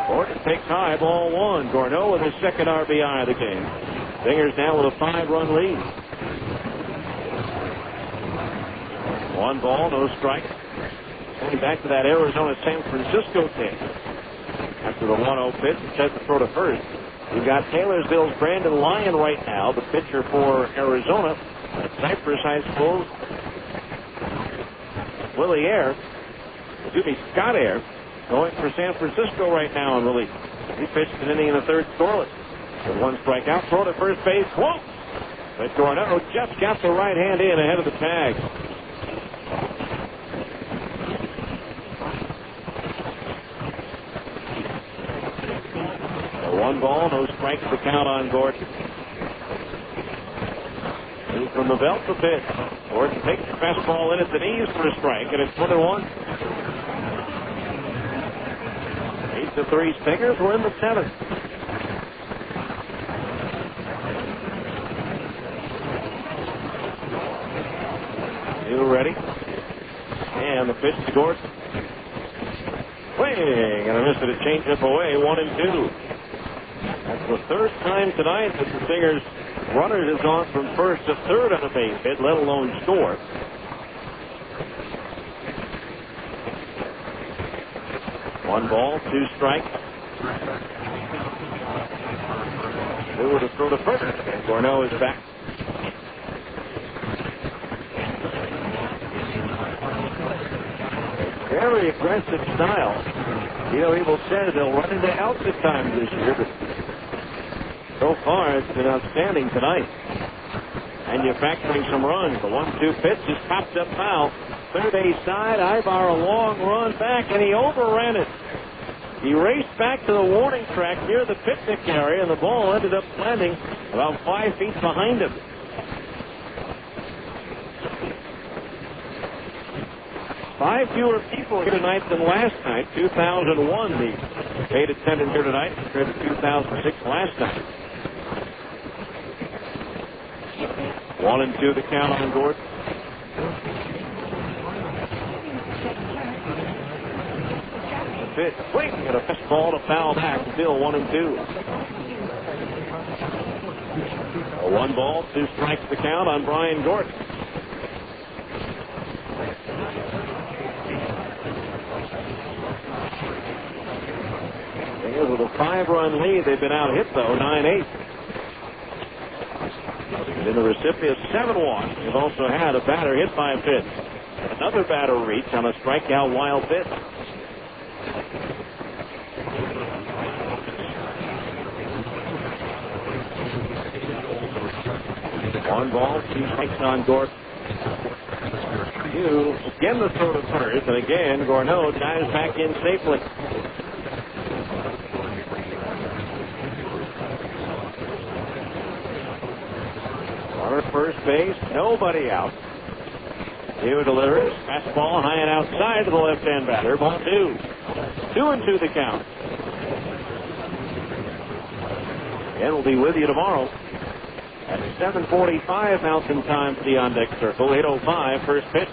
Gordon takes high, ball one. Gordeau with his second RBI of the game. Stingers now with a 5-run lead. 1 ball, no strike. Going back to that Arizona-San Francisco game. After the 1-0 pitch, it says to throw to first. We've got Taylorsville's Brandon Lyon right now, the pitcher for Arizona. At Cypress High School's Scott Air, going for San Francisco right now in relief. He pitched an inning in the third scoreless. With 1 strikeout, throw to first base, close. But Gordeau just got the right hand in ahead of the tag. So 1 ball, no strikes to count on Gordon. From the belt to pitch. Gordon takes the fastball in at the knees for a strike, and it's 1-1. 8-3 Stingers. We're in the 7th. New ready. And the pitch to Gordon. Swing, and I missed it. A changeup away. 1-2. That's the third time tonight that the Stingers runners have gone from first to third on a base hit, let alone score. One ball, 2 strikes. They would have thrown to first. And Gordeau is back. Very aggressive style. Dino Ebel says they'll run into outs at times this year, but so far, it's been outstanding tonight. Manufacturing some runs. The 1-2 pitch is popped up foul. Third base side, Ibar a long run back, and he overran it. He raced back to the warning track near the picnic area, and the ball ended up landing about 5 feet behind him. Five fewer people here tonight than last night. 2001, the paid attendance here tonight compared to 2006 last night. 1-2 the count on Gordon. Pitch, swing, and a fastball to foul back. Still 1-2. A 1 ball, 2 strikes the count on Brian Gordon. With a 5-run lead, they've been out hit though, 9-8. And in the recipient 7 walks, they've also had a batter hit by a pitch. Another batter reach on a strikeout wild pitch. One ball, 2 strikes on Gordon. Again the throw to first, and again Gordeau dives back in safely. First base, nobody out. Here delivers. Fastball high and outside to the left-hand batter. Ball 2. 2-2 the count. And we'll be with you tomorrow at 7:45 Mountain Time for the on-deck circle. 8:05 first pitch.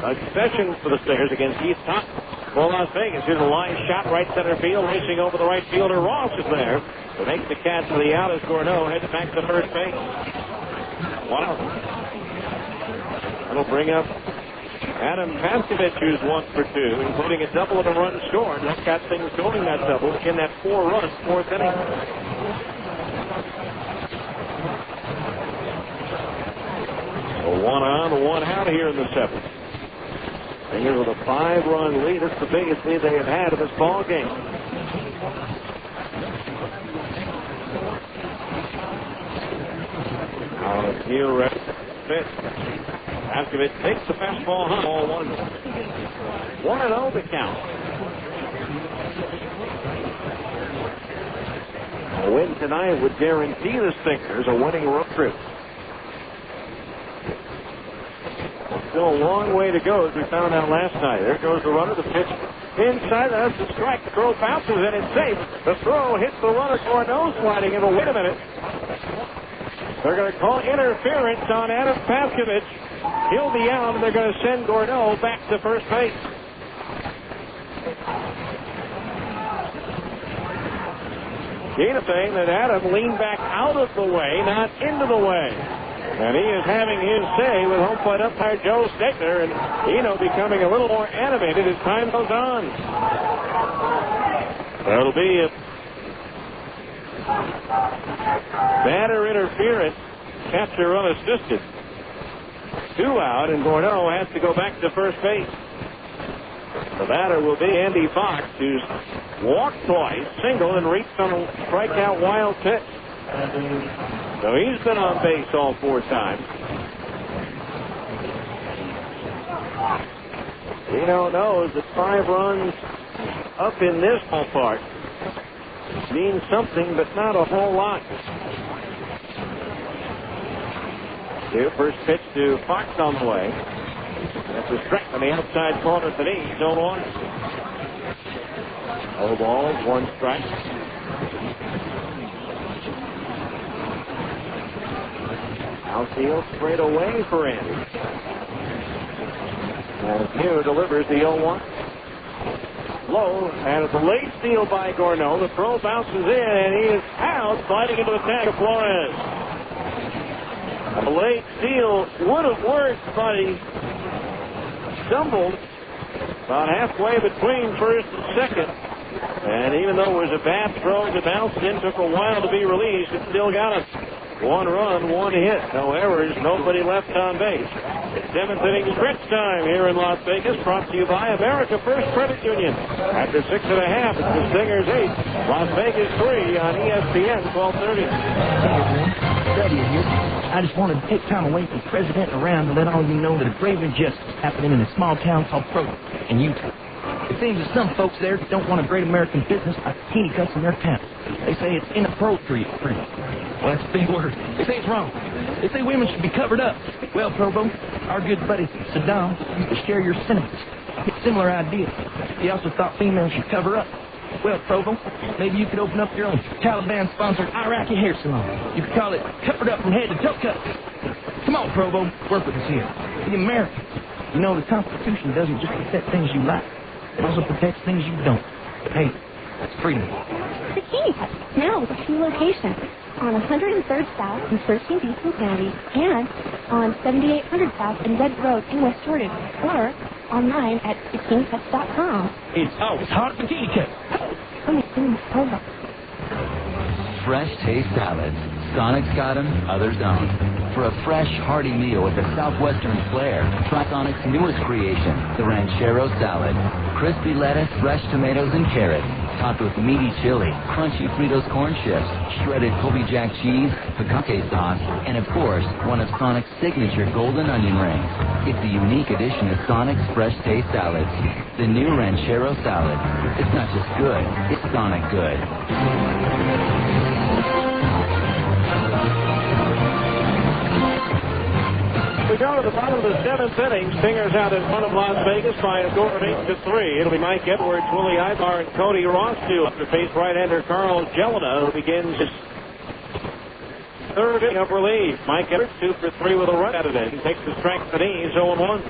A session for the Stingers against Keith Thompson for Las Vegas. Here's a line shot right center field. Racing over the right fielder. Ross is there to make the catch for the out as Gordeau heads back to first base. 1 out. That'll bring up Adam Paskovich, who's 1 for 2, including a double and a run scored. That got things going, that double, in that 4-run 4th inning. So 1 on, 1 out here in the 7th. Stingers with a 5-run lead. It's the biggest lead they have had in this ball game. Now Neal ready to pitch. Paskovich takes the fastball high. Ball 1. 1-0 the count. A win tonight would guarantee the Stingers a winning road trip. Still a long way to go, as we found out last night. There goes the runner. The pitch inside. That's the strike. The throw bounces and it's safe. The throw hits the runner. Gordeau sliding in. Wait a minute. They're going to call interference on Adam Paskovich. He'll be out, and they're going to send Gordeau back to first base. Gina saying that Adam leaned back out of the way, not into the way. And he is having his say with home plate umpire Joe Stegner, and Eno becoming a little more animated as time goes on. That'll be a batter interference, catcher unassisted. 2 out, and Gordeau has to go back to first base. The batter will be Andy Fox, who's walked twice, singled, and reached on a strikeout wild pitch. So he's been on base all 4 times. Eno knows that 5 runs up in this ballpark means something, but not a whole lot. The first pitch to Fox on the way. That's a strike on the outside corner of the knee. 0-1. No balls, 1 strike. Outfield straight away for Andy. As Hugh delivers the 0-1. Low, and it's a late steal by Gordeau. The throw bounces in, and he is out, sliding into the tag of Flores. A late steal would have worked, but he stumbled about halfway between first and second. And even though it was a bad throw, the bounce in took a while to be released. It still got us 1 run, 1 hit. No errors, nobody left on base. It's 7th inning stretch time here in Las Vegas, brought to you by America First Credit Union. After 6.5, it's the Stingers 8, Las Vegas 3 on ESPN 1230. I just wanted to take time away from President around to let all you know that a grave injustice is happening in a small town called Provo in Utah. It seems that some folks there don't want a great American business like teeny cuts in their town. They say it's inappropriate. Well, that's a big word. They say it's wrong. They say women should be covered up. Well, Provo, our good buddy Saddam used to share your sentiments. Similar idea. He also thought females should cover up. Well, Provo, maybe you could open up your own Taliban-sponsored Iraqi hair salon. You could call it Covered Up from Head to Toe Cut. Come on, Provo, work with us here. The American. You know, the Constitution doesn't just protect things you like. It also protects things you don't. Hey, that's freedom. Bikini Hut, now with a few locations. On 103rd South in 13th East Cincinnati, and on 7800 South in Red Road in West Jordan, or online at bikinicuts.com. It's always hot at Bikini Cut. Over. Fresh taste salads. Sonic's got them, others don't. For a fresh, hearty meal with a southwestern flair, try Sonic's newest creation, the Ranchero Salad. Crispy lettuce, fresh tomatoes, and carrots, topped with meaty chili, crunchy Fritos corn chips, shredded Colby Jack cheese, picante sauce, and of course, one of Sonic's signature golden onion rings. It's a unique addition to Sonic's Fresh Taste Salads. The new Ranchero Salad. It's not just good, it's Sonic good. We go to the bottom of the 7th inning. Stingers out in front of Las Vegas by a score of 8-3. It'll be Mike Edwards, Willie Ibar, and Cody Ross to face right-hander Carl Jelena, who begins his 3rd inning of relief. Mike Edwards 2 for 3 with a run out of it. He takes the strike to the knees, 0-1.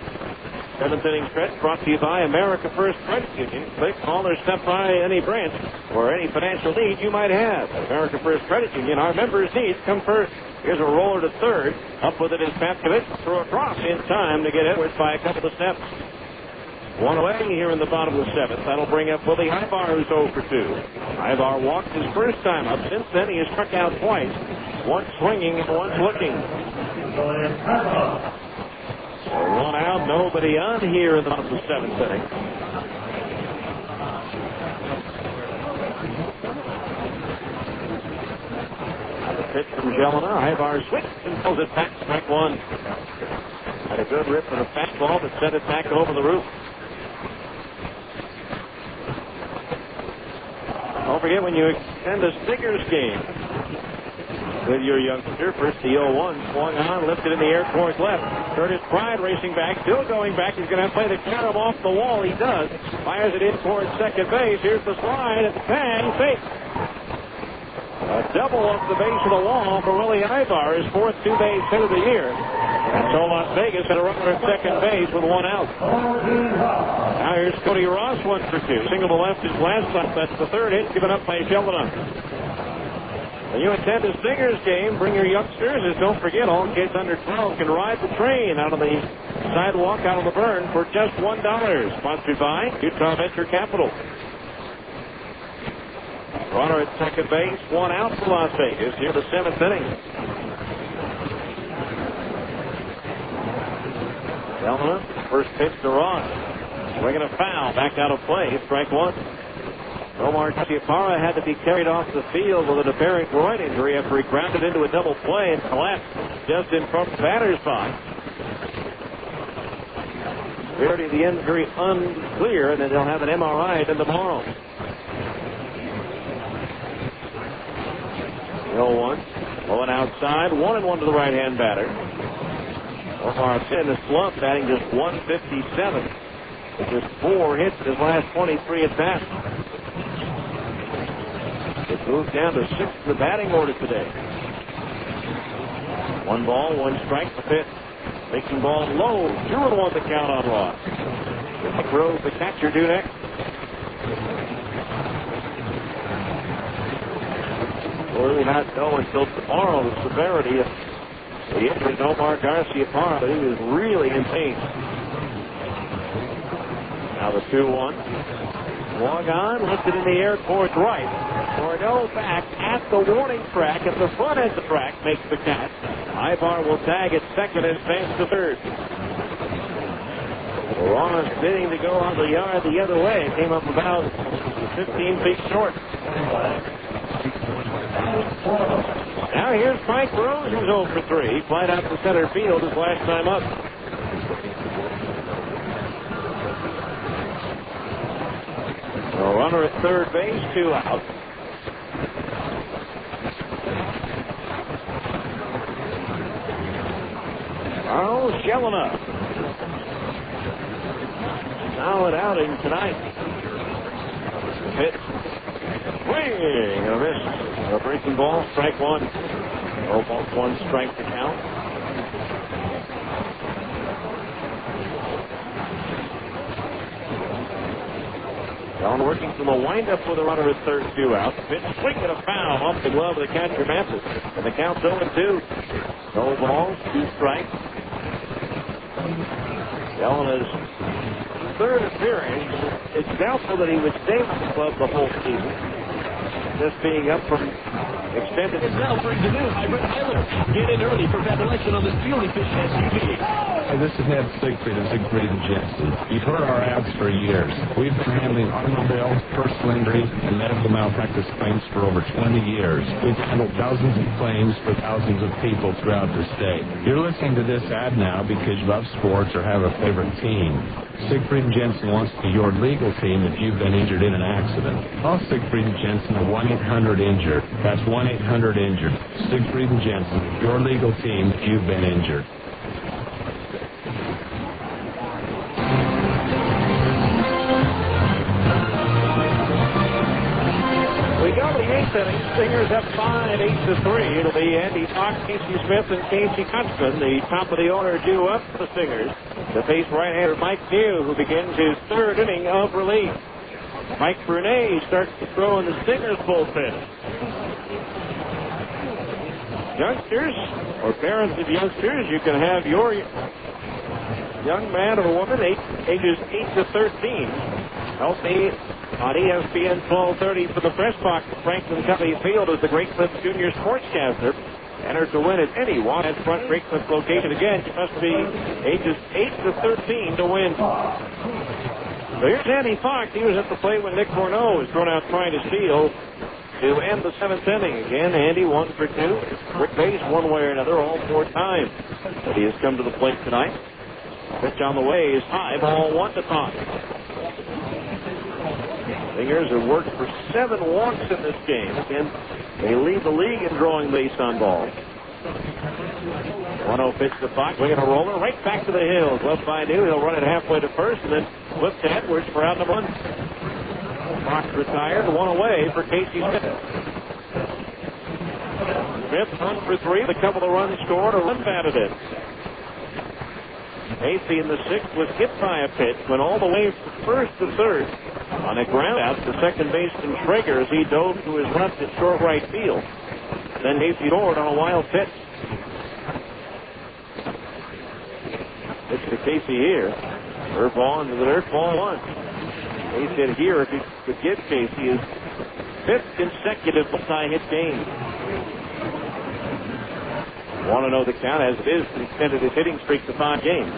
Seventh inning stretch brought to you by America First Credit Union. Click, call, or step by any branch for any financial need you might have. America First Credit Union, our members' needs come first. Here's a roller to third. Up with it is Patkovich. Throw across in time to get Edwards by a couple of steps. One away here in the bottom of the seventh. That'll bring up Willie Ivar, who's 0 for 2. Ivar walked his first time up. Since then, he has struck out twice. Once swinging and once looking. So one out, nobody on here in the bottom of the seventh inning. The pitch from Jelena. Ivar swings and pulls it back. Strike one. Had a good rip for the fastball, but sent it back over the roof. Don't forget, when you extend a Stingers game with your youngster, first the 0-1, swung on, lifted in the air towards left. Curtis Pride racing back, still going back. He's going to play the count off the wall. He does. Fires it in towards second base. Here's the slide at the bang. Fake. A double off the base of the wall for Willie Ivar, his fourth two-base hit of the year. And so Las Vegas had a runner at second base with one out. Now here's Cody Ross, 1 for 2. Single to left his last stop. That's the third hit given up by Sheldon. When you attend a Stingers game, bring your youngsters, and don't forget, all kids under 12 can ride the train out on the sidewalk, out on the burn for just $1. Sponsored by Utah Venture Capital. Runner at second base, one out for Las Vegas. Here the seventh inning. Delma, first pitch to Ross. Swinging a foul, back out of play, strike one. Omar Chiapara had to be carried off the field with an apparent groin injury after he grounded into a double play and collapsed just in front of the batter's box. Severity of the injury unclear, and then they'll have an MRI done tomorrow. 0-1. Going outside, 1-1 to the right-hand batter. Omar in the slump, batting just .157. With just 4 hits in his last 23 at-bats. It moved down to 6th in the batting order today. 1 ball, 1 strike, the fifth. Making ball low, 2-1 the count on Ross. Nick Rose, the catcher, due next. We'll really not know until tomorrow the severity of the injury to Omar Garciaparra, but he was really in pain. Now the 2-1. Swung on, lifted in the air towards right. Bordeaux back at the warning track, at the front end of the track, makes the catch. Ivar will tag at second and advance to third. Ross bidding to go on the yard the other way. Came up about 15 feet short. Now here's Mike Rose, who's 0 for 3. He flied out to center field his last time up. A runner at third base, 2 out. Carl Shelena. Solid outing tonight. Pitch. Swing and a miss. A breaking ball, strike one. 0-1 strike to count. Down working from the windup with a runner at third, 2 out. Pitch, swing and a foul off the glove of the catcher Mathis. And the count's 0-2. No balls, 2 strikes. Elena's third appearance. It's doubtful that he would stay with the club the whole season. Just being up from extended. It's now brings a new hybrid Highlander. Get in early for that election on this fuel efficient SUV. Hi, this is Ned Siegfried of Siegfried & Jensen. You've heard our ads for years. We've been handling automobile, personal injury, and medical malpractice claims for over 20 years. We've handled dozens of claims for thousands of people throughout the state. You're listening to this ad now because you love sports or have a favorite team. Siegfried & Jensen wants to be your legal team if you've been injured in an accident. Call Siegfried & Jensen at 1-800-INJURED. That's 1-800-INJURED. Siegfried & Jensen, your legal team if you've been injured. We go to the 8th inning. Stingers up 5-8-3. It'll be Andy Fox, Casey Smith, and Casey Kutzman. The top of the order due up for the Stingers to face right-hander Mike New, who begins his 3rd inning of relief. Mike Brunet starts to throw in the Stingers bullpen. Youngsters, or parents of youngsters, you can have your young man or woman, ages 8 to 13, healthy on ESPN 1230 for the press box at Franklin Covey Field as the Great Clips Junior Sportscaster. Enter to win at any Waterhead Front Great Clips location. Again, you must be ages 8 to 13 to win. So here's Andy Fox. He was at the plate when Nick Corneau was thrown out trying to steal to end the 7th inning. Again, Andy 1 for 2. Rick Bates one way or another all 4 times. But he has come to the plate tonight. Pitch on the way is high. Ball 1 to Fox. Stingers have worked for 7 walks in this game. Again, they lead the league in drawing base on balls. 1-0 pitch to Fox. Swinging a roller right back to the hills. Left by New. He'll run it halfway to first and then flip to Edwards for out number 1. Fox retired. 1 away for Casey Smith. Smith 1 for 3. The couple of runs scored. A run batted in. Casey in the 6th was hit by a pitch. Went all the way from first to third. On a ground out to second baseman Traeger as he dove to his left at short right field. Then Casey scored on a wild pitch. Pitch to Casey here. Curve ball into the dirt, ball 1. He said here if he could get Casey his 5th consecutive multi-hit game. Want to know the count as it is extended his hitting streak to 5 games.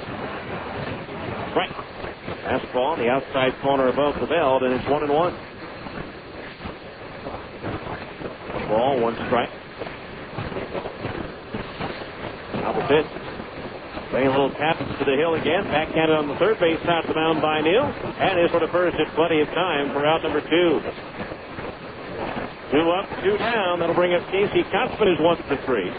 Right. Fastball on the outside corner above the belt, and it's 1-1. Ball, 1 strike. Now the pitch. Playing a little tap to the hill again. Backhanded on the third base side of the mound by Neal. And is for the first at plenty of time for out number 2. 2 up, 2 down. That'll bring up Casey Kutzman as 1 for 3.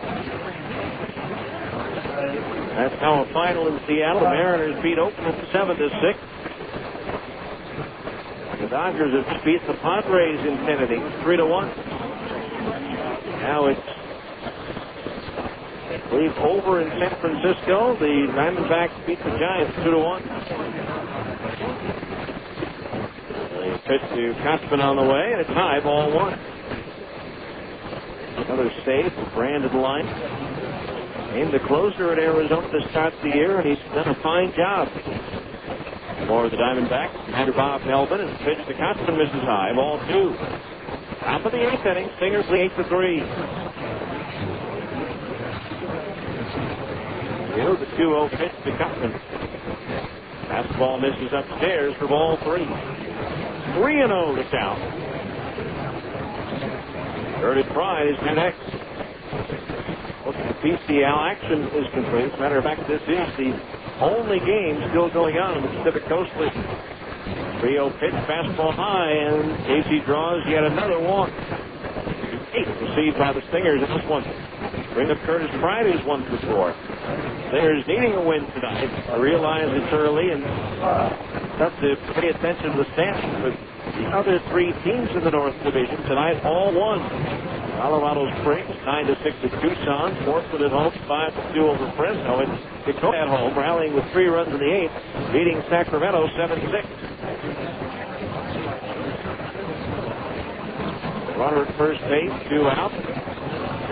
That's how a final in Seattle. The Mariners beat Oakland 7-6. The Dodgers have beat the Padres in 10 innings, 3-1. Now it's, I believe, over in San Francisco. The Diamondbacks beat the Giants 2-1. They pitch to Kutzman on the way, and it's high, ball 1. Another save for Brandon Line. Named the closer at Arizona to start the year, and he's done a fine job for the Diamondbacks. Commander Bob Melvin is pitched to Kutzman, misses high, ball 2. Top of the 8th inning, Stingers lead 8-3. The 2-0 pitch to Kutzman. Fastball misses upstairs for ball 3. 3-0 to count. Third at Pride is next. PCL action is complete. As a matter of fact, this is the only game still going on in the Pacific Coast League. 3-0 pitch, fastball high, and Casey draws yet another walk. 8 received by the Stingers in this one. Bring up Curtis Pride, who's 1 for 4. Stingers needing a win tonight. I realize it's early and tough to pay attention to the standings, but the other 3 teams in the North Division tonight all won. Colorado Springs 9-6 at Tucson, Portland at home 5-2 over Fresno, and Dakota at home rallying with 3 runs in the 8th, beating Sacramento 7-6. Runner at first base, 2 out.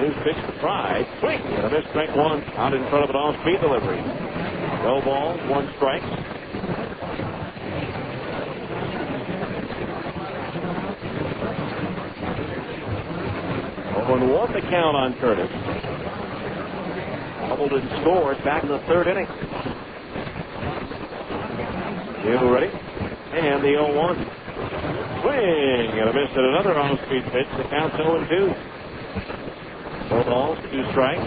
His pitch to Pride, swing, and a missed strike 1 out in front of an off-speed delivery. No ball, 1 strike. And 1 the count on Curtis. Hamilton scored back in the 3rd inning. You ready? And the 0-1. Swing and a miss at another on-speed pitch. The count's 0-2. 4 balls, 2 strikes.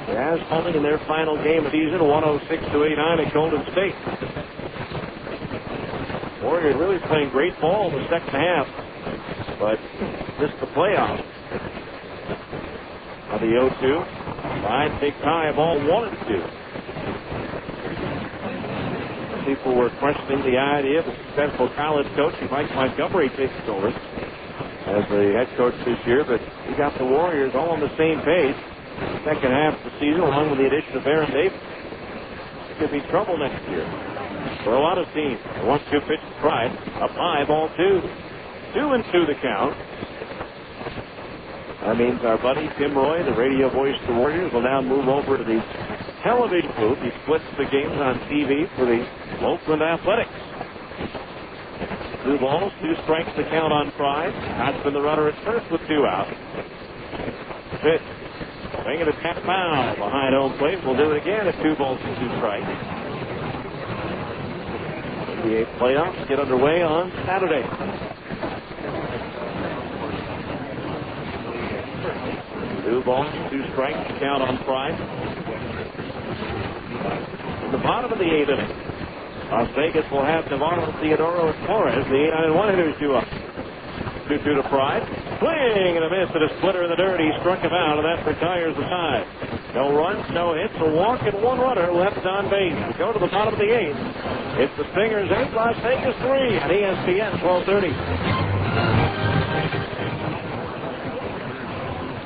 Jazz holding in their final game of the season, 106-89 at Golden State. Warriors really playing great ball in the second half, but missed the playoff. Now the 0-2. Fine, big tie, ball 1-2. people were questioning the idea of a successful college coach, Mike Montgomery, taking over as the head coach this year, but he got the Warriors all on the same page. Second half of the season, along with the addition of Aaron Davis, could be trouble next year for a lot of teams. 1-2 pitch to Pride, up high, ball 2. 2-2 the count. That means our buddy Tim Roy, the radio voice of the Warriors, will now move over to the television booth. He splits the games on TV for the Oakland Athletics. 2 balls, 2 strikes to count on Pride. Hodgman the runner at first with 2 out. Pitch. Swing and a tap foul behind home plate. We'll do it again at 2 balls and 2 strikes. NBA playoffs get underway on Saturday. 2 balls, 2 strikes to count on Pride. In the bottom of the 8th inning, Las Vegas will have Navarro, Theodoro, and Torres. The 8-1 hitters due up. 2-2 to Pride. Swing and a miss and a splitter in the dirt. He struck him out, and that retires the side. No runs, no hits, a walk, and 1 runner left on base. We go to the bottom of the 8th. It's the Stingers 8, Las Vegas 3 on ESPN 1230.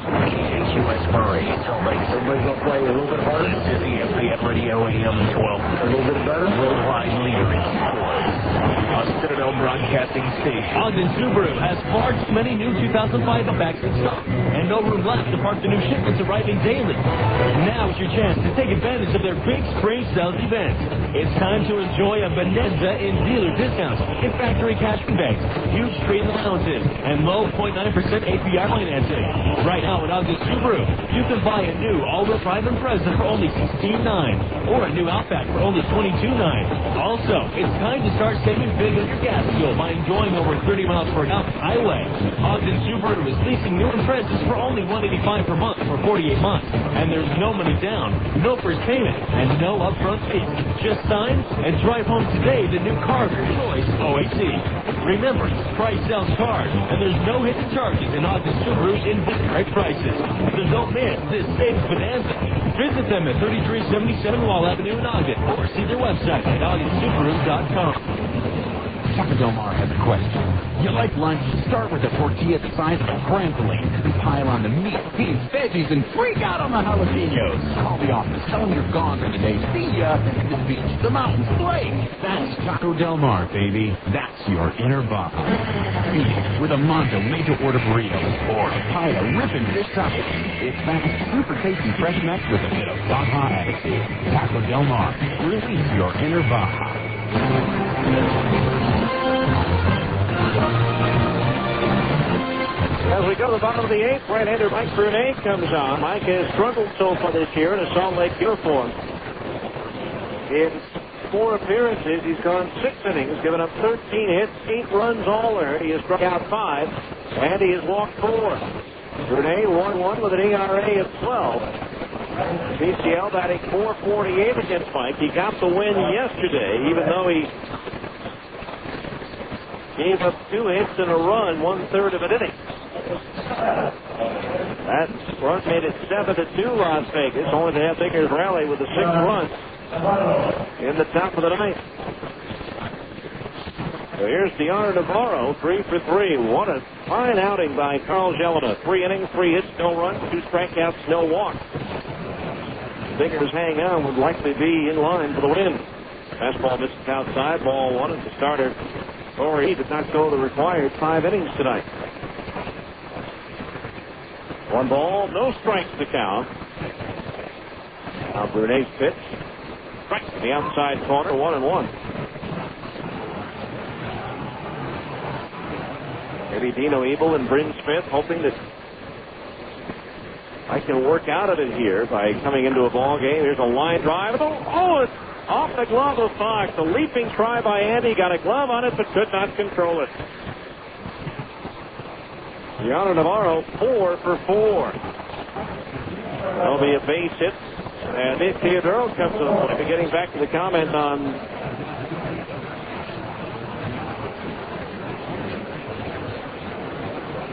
KHUS Murray. Everybody's going to play a little bit harder. This is ESPN Radio AM 12. A little bit better. Worldwide leader in sports. Citadel Broadcasting Station. Ogden Subaru has far too many new 2005 backs in stock, and no room left to park the new shipments arriving daily. Now is your chance to take advantage of their big spring sales event. It's time to enjoy a bonanza in dealer discounts, in factory cash rebates, huge trade allowances, and low 0.9% APR financing. Right now at Ogden Subaru, you can buy a new all-wheel drive Impreza for only $16,900, or a new Outback for only $22,900. Also, it's time to start saving big on your gas fuel by enjoying over 30 miles per gallon highway. Ogden Subaru is leasing new Imprezas for only $185 per month for 48 months. And there's no money down, no first payment, and no upfront fee. Just sign and drive home today the new car of your choice, OAC. Remember, price sells cars, and there's no hidden charges in Ogden Subaru's inventory prices. So don't miss this savings bonanza. Visit them at 3377 Wall Avenue in Ogden, or see their website at ogdensubaru.com. Taco Del Mar has a question. You like lunch? Start with a tortilla the size of a trampoline. And pile on the meat, beans, veggies, and freak out on the jalapenos. Call the office. Tell them you're gone for the day. See ya. The beach, the mountains, the lake. That's Taco Del Mar, baby. That's your inner Baja. Feed it with a Mondo made-to-order burritos or a pile of ripping fish tacos. It's fast, super tasty, fresh mix with a bit of Baja attitude. Taco Del Mar. Release your inner Baja. As we go to the bottom of the 8th, right-hander Mike Brunet comes on. Mike has struggled so far this year in a Salt Lake uniform. In 4 appearances, he's gone 6 innings, given up 13 hits, 8 runs all earned. He has struck out 5, and he has walked 4. Brunet 1-1 with an ERA of 12. BCL batting .448 against Mike. He got the win yesterday, even though he gave up 2 hits and a run, 1/3 of an inning. That run made it 7-2 Las Vegas, only to have Stingers rally with the 6 runs in the top of the 9th. So here's Deanna Navarro, 3 for 3. What a fine outing by Carl Jelena. 3 innings, 3 hits, no runs, 2 strikeouts, no walks. Stingers hang on, would likely be in line for the win. Fastball misses outside, ball 1 as the starter. Corey did not go the required 5 innings tonight. 1 ball, no strikes to count. Now Brunet's pitch. Strikes to the outside corner, 1-1. Maybe Dino Ebel and Bryn Smith hoping that I can work out of it here by coming into a ball game. Here's a line drive. Oh, it's off the glove of Fox. A leaping try by Andy. Got a glove on it, but could not control it. Gianna Navarro, 4 for 4. That'll be a base hit. And Nick Theodoro comes to the point. But getting back to the comment on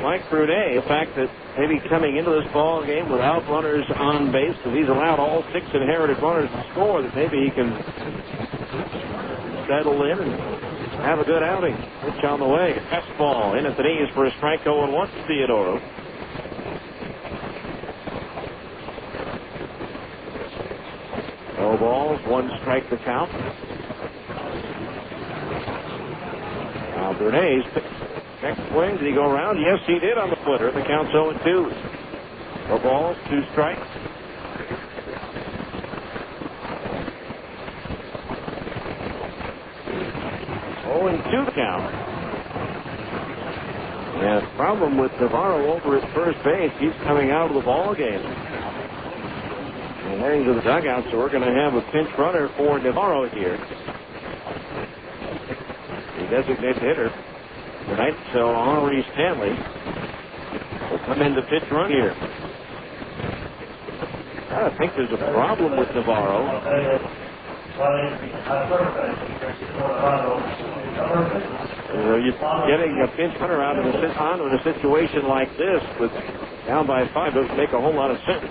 Mike Brunet, the fact that maybe coming into this ball game without runners on base, because he's allowed all 6 inherited runners to score, that maybe he can settle in and have a good outing. Pitch on the way. Fastball in at the knees for a strike 0-1 to Theodoro. No balls, 1 strike to count. Now Bernays next swing. Did he go around? Yes, he did on the footer. The count's 0-2. No balls, 2 strikes. 0-2 the count. And the problem with Navarro over at first base, he's coming out of the ball game. And heading to the dugout, so we're going to have a pinch runner for Navarro here. The designated hitter tonight, so Henry Stanley will come in to pitch run here. I think there's a problem with Navarro. You're getting a pinch runner out of a situation like this with down by 5 doesn't make a whole lot of sense.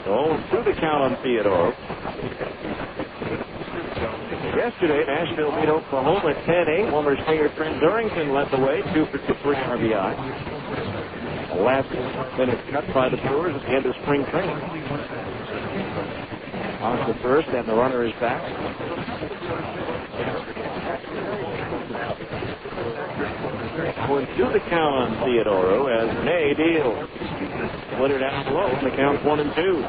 So 2 the count on Theodore. Yesterday, Nashville beat Oklahoma 10-8. Wilmer Stinger Trent Durrington led the way, 2 for 2 for RBI. The last minute cut by the Brewers at the end of spring training. On the first, and the runner is back. 0-2 the count on Theodoro as May deals. Split it out low, and the count's 1-2.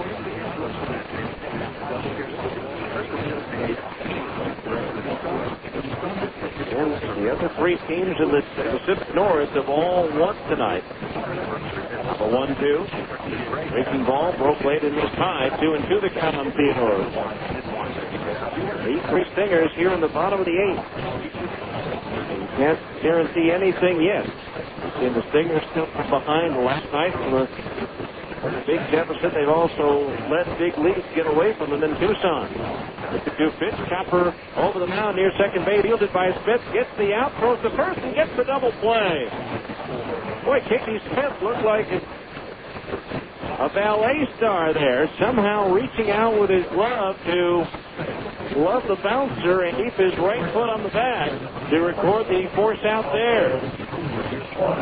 And the other 3 teams in the Pacific North have all won tonight. A 1-2. Breaking ball broke late in this tie. 2-2 the count on Theodoro. These 3 Stingers here in the bottom of the 8th. You can't guarantee anything yet. And the Stingers still behind last night from a big deficit. They've also let big leads get away from them in Tucson. It's a 2 pitch. Copper over the mound near second base. Fielded by Smith. Gets the out. Throws the first and gets the double play. Boy, Casey Smith looked like a ballet star there. Somehow reaching out with his glove to glove the bouncer and keep his right foot on the bag to record the force out there.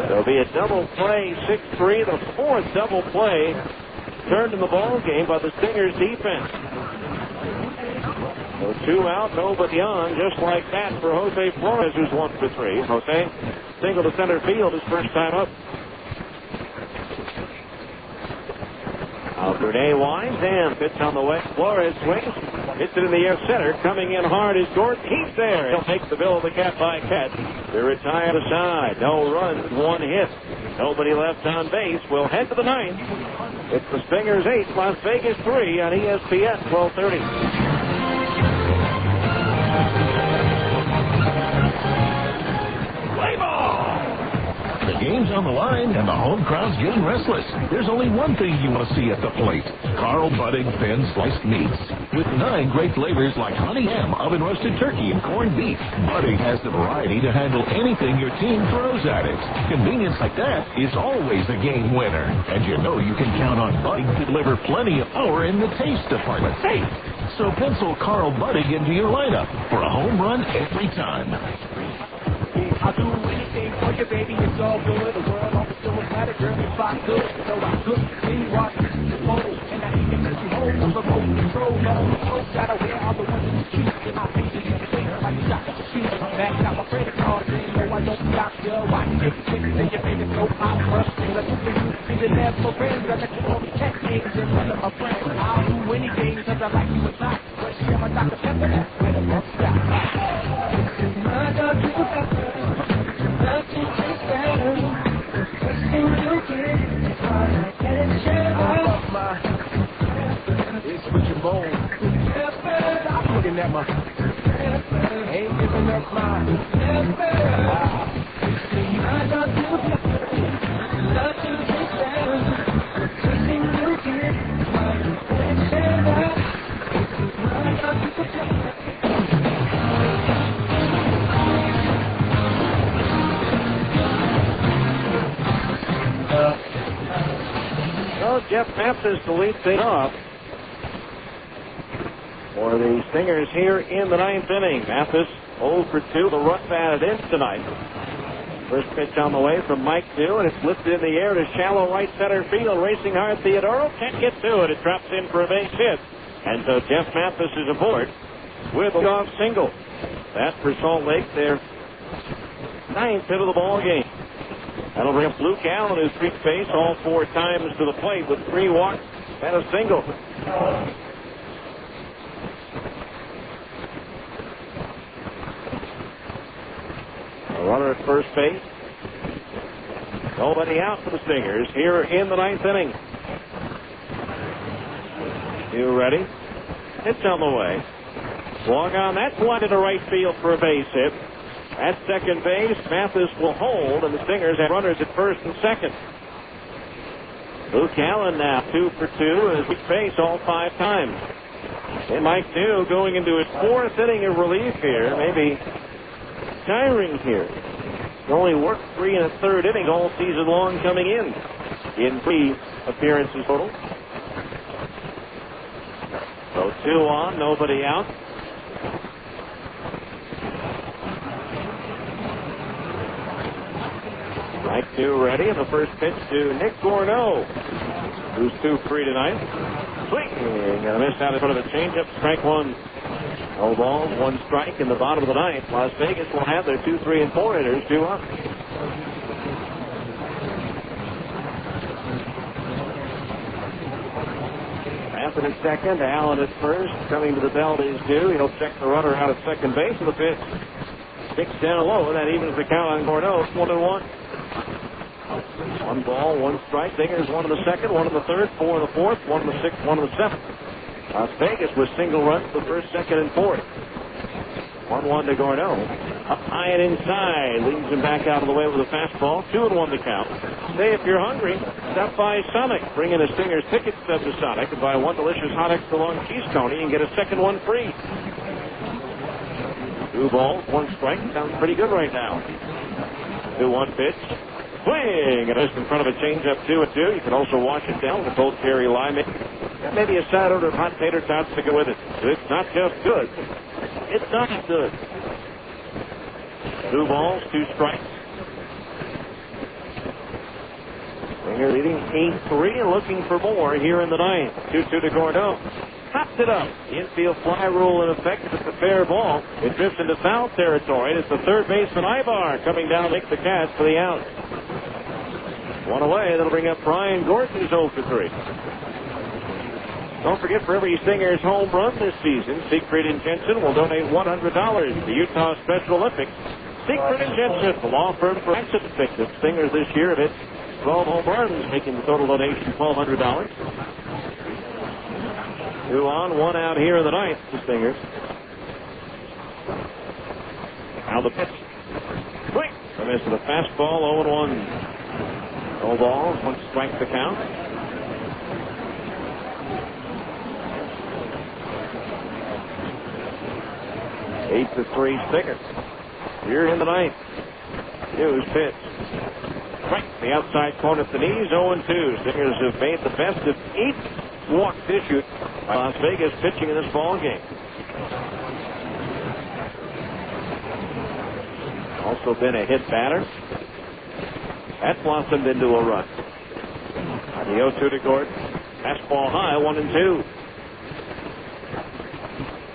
There'll be a double play, 6-3, the 4th double play turned in the ball game by the Stingers defense. So 2 out, nobody on, just like that for Jose Flores, who's 1 for 3. Jose single to center field his first time up. Grenade winds and pitch on the way. Flores swings, hits it in the air center. Coming in hard is Gordon. He's there. He'll take the bill of the cat by catch to retire the side. No runs, 1 hit. Nobody left on base. We'll head to the 9th. It's the Stingers 8, Las Vegas 3 on ESPN 1230. The game's on the line, and the home crowd's getting restless. There's only one thing you want to see at the plate. Carl Budding thin sliced meats. With 9 great flavors like honey ham, oven roasted turkey, and corned beef, Budding has the variety to handle anything your team throws at it. Convenience like that is always a game winner. And you know you can count on Budding to deliver plenty of power in the taste department. Hey, so pencil Carl Budding into your lineup for a home run every time. I'll do anything for you, baby, it's all good. The world always still a matter, girl, if I could. So I could see what you hold, and I even let you hold on the road control. All the folks gotta wear all the ones in the street. I think you can say like you got the sheet. Back out my credit card, no, I don't stop you. Why you get sick, say your baby so hot, rush things I do for you. You didn't have no friends, I let you all the tech things in front of my friends. I'll do anything, cause I like you a lot. But she got my Dr. Pepper, that's where the best stop. My Dr. Pepper. It's switching bones. I'm looking at my ain't giving up my Well, Jeff Mathis to lead things off. for the Stingers here in the ninth inning. Mathis 0 for 2. The run batted in tonight. First pitch on the way from Mike New, and it's lifted in the air to shallow right center field. Racing hard, Theodoro can't get to it. It drops in for a base hit. And so Jeff Mathis is aboard with a off single. That's for Salt Lake, their ninth hit of the ball game. That'll bring up Luke Allen, who's reached base all 4 times to the plate with 3 walks and a single. A runner at first base. Nobody out for the Stingers here in the ninth inning. You ready? It's on the way. Swung on. That's one to right field for a base hit. At second base, Mathis will hold, and the Stingers have runners at first and second. Luke Allen now 2 for 2 as we face all 5 times. And Mike New going into his 4th inning of relief here. Maybe tiring here. He only worked 3 1/3 innings all season long coming in 3 appearances total. So 2 on, nobody out. Mike New ready, and the first pitch to Nick Gorneau, who's 2 for 3 tonight. Swing, and a miss out in front of a changeup, strike 1. No balls, 1 strike in the bottom of the ninth. Las Vegas will have their 2, 3, and 4 hitters 2 up. Mathis at second, Allen at first. Coming to the belt is due. He'll check the runner out at second base, and the pitch sticks down low, and that evens the count on Gorneau. 1-1. 1 ball, 1 strike. Stingers 1 in the second, 1 in the third, 4 in the fourth, 1 in the sixth, 1 in the seventh. Las Vegas with single runs the first, second, and fourth. 1-1 to Gorneau. Up high and inside. Leads him back out of the way with a fastball. 2-1 to count. Say if you're hungry, stop by Sonic. Bring in a Stingers ticket stub to Sonic and buy 1 delicious hot extra long cheese coney and get a second one free. 2 balls, 1 strike. Sounds pretty good right now. 2-1 pitch. Swing! And just in front of a changeup 2-2. You can also wash it down with a cold cherry lime. Maybe a side order of hot tater tots to go with it. It's not just good. It's not good. 2 balls, 2 strikes. Singer leading 8-3 and looking for more here in the ninth. 2-2 to Gorneau. Popped it up. The infield fly rule in effect. If it's a fair ball, it drifts into foul territory. It's the third baseman Ibar coming down to make the catch for the out. 1 away. That'll bring up Brian Gordon, who's 0 for 3. Don't forget, for every Stingers home run this season, Siegfried and Jensen will donate $100 to the Utah Special Olympics. Siegfried and Jensen, the law firm for accident victims. Stingers this year have hit 12 home runs, making the total donation $1,200. 2 on, 1 out here in the ninth, the Stingers. Now the pitch. Quick! A miss with a fastball, 0-1. No balls, 1 strike to count. Eight to 3 Stingers. Here in the ninth. Hughes pitch. Right, the outside corner at the knees, 0-2. Stingers have made the best of 8 walks issued by Las Vegas pitching in this ball game. Also been a hit batter. That blossomed into a run. The 0-2 to Gordon. Fastball high, 1-2.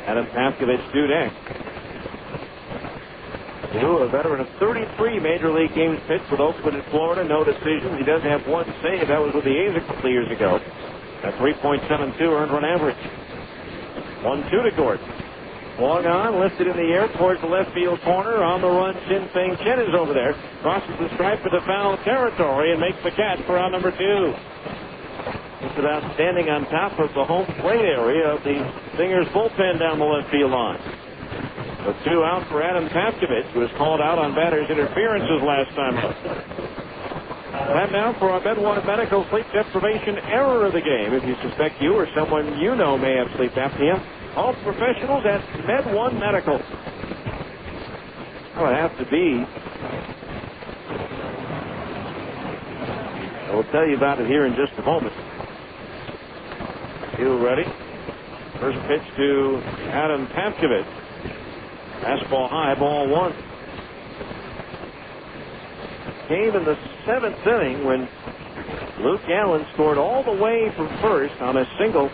Adam Paskovich due next. A veteran of 33 Major League games pitched with Oakland and Florida. No decisions. He does have 1 save. That was with the A's a couple years ago. A 3.72 earned run average. 1-2 to Gordon. Long on, lifted in the air towards the left field corner. On the run, Shin Feng Chen is over there. Crosses the stripe into foul territory and makes the catch for round number 2. It's about standing on top of the home plate area of the Stingers bullpen down the left field line. The 2 out for Adam Paskovich, who was called out on batters' interferences last time out. Time now for our MedOne Medical sleep deprivation error of the game. If you suspect you or someone you know may have sleep apnea, call professionals at MedOne Medical. Well, it has to be. I will tell you about it here in just a moment. You ready? First pitch to Adam Pavkovich. Fastball high, ball one. Came in the 7th inning when Luke Allen scored all the way from first on a single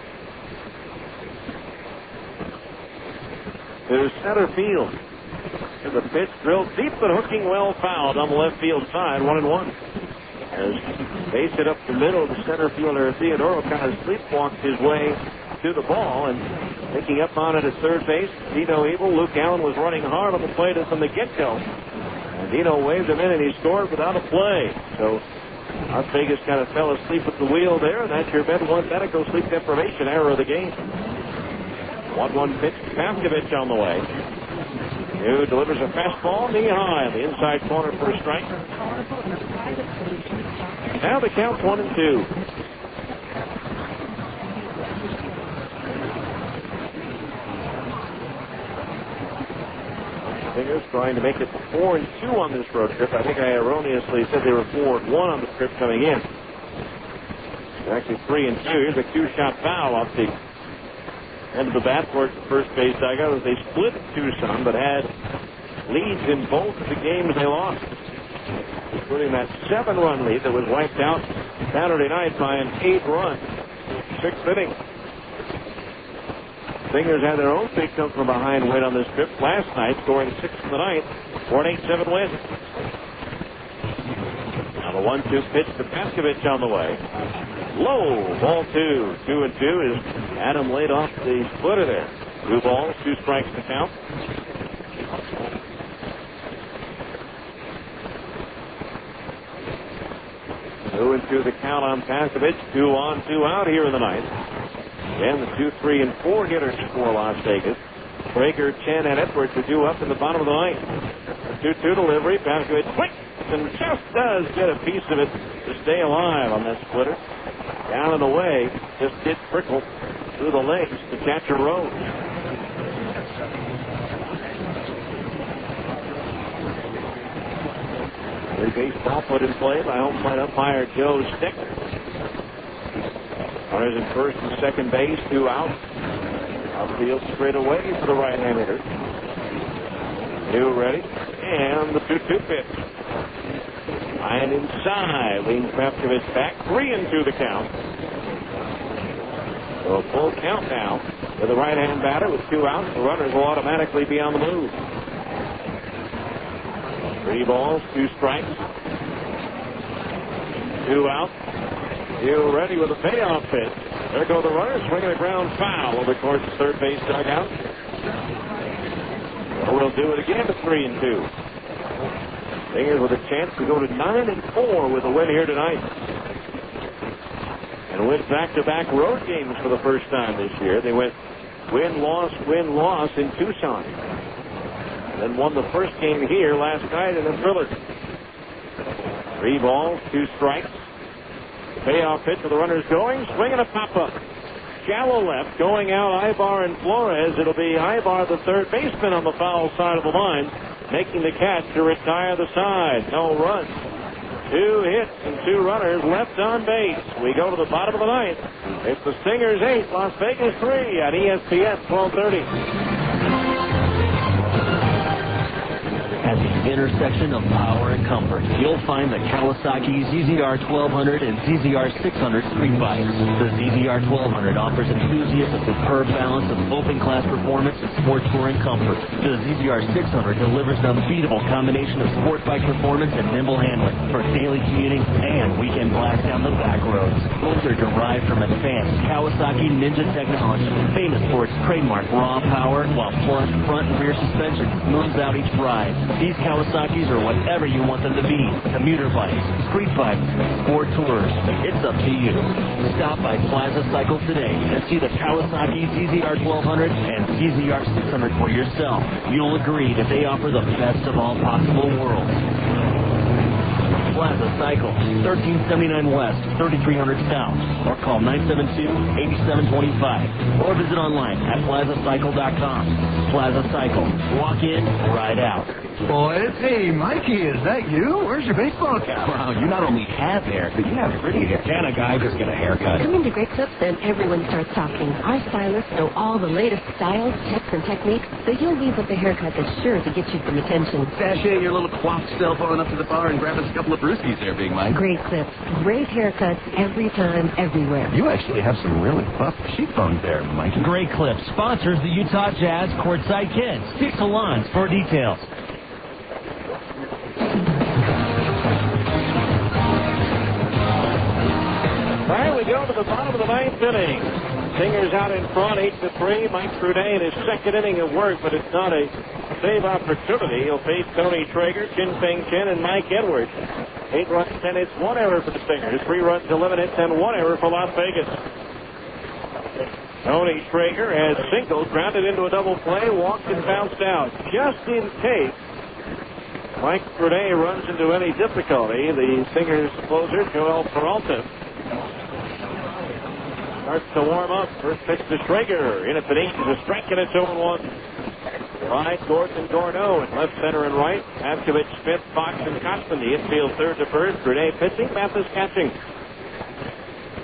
to center field. And the pitch drilled deep but hooking well fouled on the left field side, 1-1. As base hit up the middle, the center fielder Theodoro kind of sleepwalked his way to the ball, and picking up on it at third base, Dino Evil. Luke Allen was running hard on the plate from the get-go. And Dino waved him in, and he scored without a play. So Las Vegas kind of fell asleep at the wheel there, and that's your Med-1 medical sleep deprivation error of the game. 1-1 pitch to Pavkovich on the way. Who delivers a fastball knee high in the inside corner for a strike. Now the count's 1-2. Stingers trying to make it 4-2 on this road trip. I think I erroneously said they were 4-1 on the trip coming in. They're actually 3-2. Here's a two-shot foul off the end of the bat towards the first base dugout as they split Tucson, but had leads in both of the games they lost, including that 7-run lead that was wiped out Saturday night by an 8-run 6th inning. Stingers had their own big come from behind win on this trip last night, scoring 6 in the ninth for an 8-7 win. Now the 1-2 pitch to Pavkovich on the way. Low, ball 2. 2-2 is Adam laid off the splitter there. 2 balls, 2 strikes to count. Two and 2 the count on Pavkovich. 2 on, 2 out here in the ninth. And the 2, 3, and 4 hitters for Las Vegas. Breaker, Chen, and Edwards are due up in the bottom of the ninth. 2-2 delivery. Pavkovich quick and just does get a piece of it to stay alive on that splitter. Down and away, just did trickle through the legs to catcher Rose. The baseball put in play by home plate umpire Joe Stick. Runners at first and second base, 2 out. Outfield straight away for the right-hand hitter. New ready, and the 2-2 pitch. And inside, leans Pavkovich back, 3-2 the count. So a full count now with the right-hand batter with 2 outs. The runners will automatically be on the move. 3 balls, 2 strikes. 2 out. You ready with a payoff pitch. There go the runners, swinging a ground foul over towards the third base dugout. We'll do it again to 3-2. Stingers with a chance to go to 9-4 with a win here tonight. And went back-to-back road games for the first time this year. They went win-loss in Tucson. And then won the first game here last night in a thriller. 3 balls, 2 strikes. Payoff pitch for the runners going. Swinging a pop-up. Shallow left, going out Ibar and Flores. It'll be Ibar, the third baseman, on the foul side of the line, making the catch to retire the side. No runs. 2 hits and 2 runners left on base. We go to the bottom of the ninth. It's the Stingers 8, Las Vegas 3 on ESPN 1230. At the intersection of power and comfort, you'll find the Kawasaki ZZR 1200 and ZZR 600 street bikes. The ZZR 1200 offers enthusiasts a superb balance of open-class performance and sport touring comfort. The ZZR 600 delivers an unbeatable combination of sport bike performance and nimble handling for daily commuting and weekend blasts down the back roads. Both are derived from advanced Kawasaki Ninja technology, famous for its trademark raw power, while plus front and rear suspension smooths out each ride. These Kawasaki's are whatever you want them to be. Commuter bikes, street bikes, sport tours. It's up to you. Stop by Plaza Cycle today and see the Kawasaki ZZR 1200 and ZZR 600 for yourself. You'll agree that they offer the best of all possible worlds. Plaza Cycle, 1379 West, 3300 South, or call 972-8725, or visit online at plazacycle.com. Plaza Cycle, walk in, ride out. Boys, hey, Mikey, is that you? Where's your baseball cap? Wow, you not only have hair, but you have pretty hair. Can a guy just get a haircut? Come into Great Clips and everyone starts talking. Our stylists know all the latest styles, tips, and techniques, so you'll leave with a haircut that's sure to get you some attention. Sashay your little quaff self on up to the bar and grab us a couple of brewskis there, Big Mike. Great Clips. Great haircuts every time, everywhere. You actually have some really buff cheekbones there, Mike. Great Clips sponsors the Utah Jazz Courtside Kids. See salons for details. All right, we go to the bottom of the ninth inning. Singers out in front, 8-3. Mike Brunet in his second inning of work, but it's not a save opportunity. He'll face Tony Traeger, Chin Peng Chen, and Mike Edwards. 8 runs, 10 hits, 1 error for the Stingers. 3 runs, 11 hits, and 1 error for Las Vegas. Tony Traeger has singled, grounded into a double play, walked and bounced out. Just in case Mike Brunet runs into any difficulty, the Stingers closer, Joel Peralta, starts to warm up. First pitch to Traeger. In at the knees, a strike, and it's 0-1. Right, Gordon, Gorno in left, center, and right. Avkovich, Smith, Fox, and Costin. The infield third to first. Brunet pitching, Mathis catching.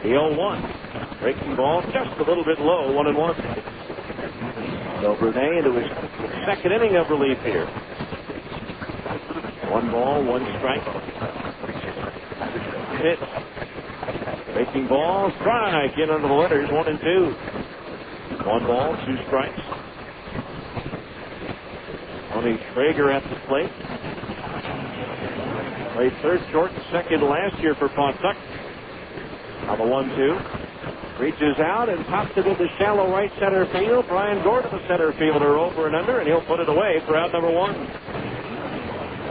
The 0-1. Breaking ball just a little bit low, 1-1. So Brunet into his second inning of relief here. 1 ball, 1 strike. Pitch. Breaking ball, strike in under the letters, 1 and 2. 1 ball, 2 strikes. Tony Traeger at the plate. Played third, short, and second last year for Pawtucket. Now the 1-2. Reaches out and pops it into shallow right center field. Brian Gordon, the center fielder, over and under, and he'll put it away for out number 1.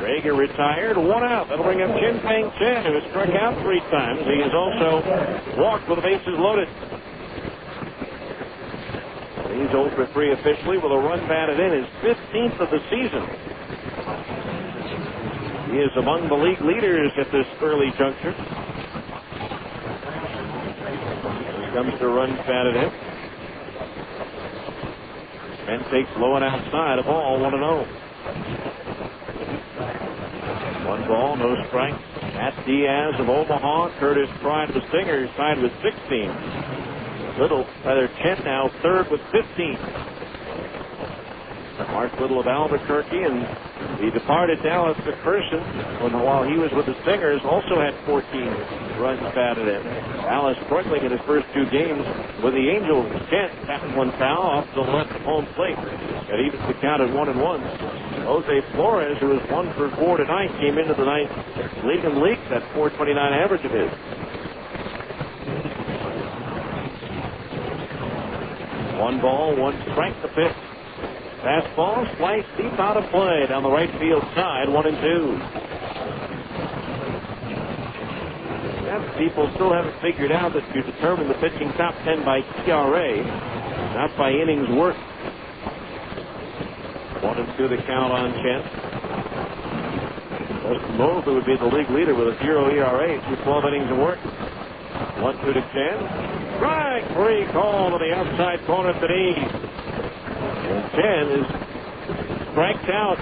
Traeger retired, 1 out. That'll bring up Chin Peng Chen, who has struck out 3 times. He has also walked with the bases loaded. He's 0 for 3 officially with a run batted in, his 15th of the season. He is among the league leaders at this early juncture. Comes to runs batted in. And takes low and outside, a ball, 1-0. 1 ball, no strikes. Matt Diaz of Omaha, Curtis Pride of the Stingers, tied with 16. Chen now third with 15. Mark Little of Albuquerque, and the departed Dallas McPherson, while he was with the Stingers, also had 14 runs batted in. Dallas struggling in his first 2 games with the Angels. Kent tapping 1 foul off the left of home plate. That evens the count at 1-1. Jose Flores, who was 1 for 4 tonight, came into the ninth leading league, that .429 average of his. 1 ball, 1 strike to pitch. Fastball, sliced deep out of play down the right field side, 1 and 2. People still haven't figured out that you determine the pitching top 10 by ERA, not by innings worked. 1 and 2 the count on Chen. Dustin Mosley would be the league leader with a 0 ERA through 12 innings of work. 1-2 to Chen. Strike 3 call to the outside corner at the knees. And Chen is striked out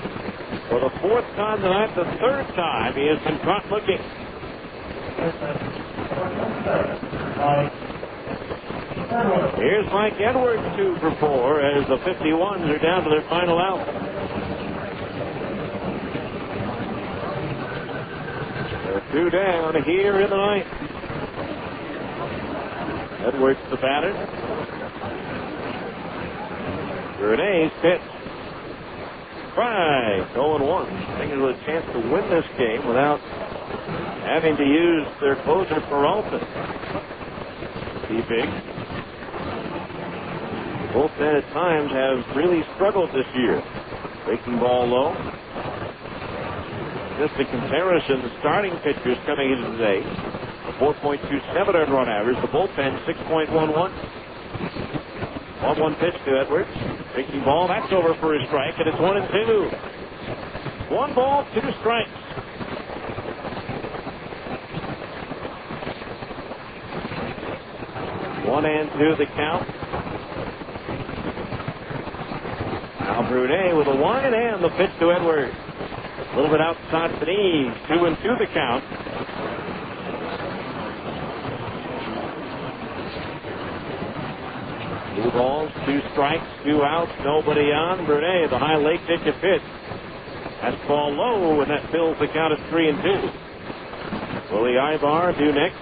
for the 4th time tonight, the 3rd time he has been caught looking. Here's Mike Edwards, 2 for 4, as the 51s are down to their final out. They're 2 down here in the ninth. Edwards the batter. Brunet's pitch. Strike, 0-1. Stingers with a chance to win this game without having to use their closer Peralta. Big. Both men at times have really struggled this year. Breaking ball low. Just a comparison, the starting pitchers coming into today, 4.27 earned run average. The bullpen, 6.11. 1-1 pitch to Edwards. Breaking ball, that's over for a strike, and it's 1 and 2. 1 ball, 2 strikes. One and 2 the count. Now Brunet with a wide and the pitch to Edwards. A little bit outside the knees. 2-2 the count. Two balls, 2 strikes, 2 outs, nobody on. Brunet, the high leg pitch a pitch. That's ball low, and that fills the count at 3-2. Willie Ibar due next.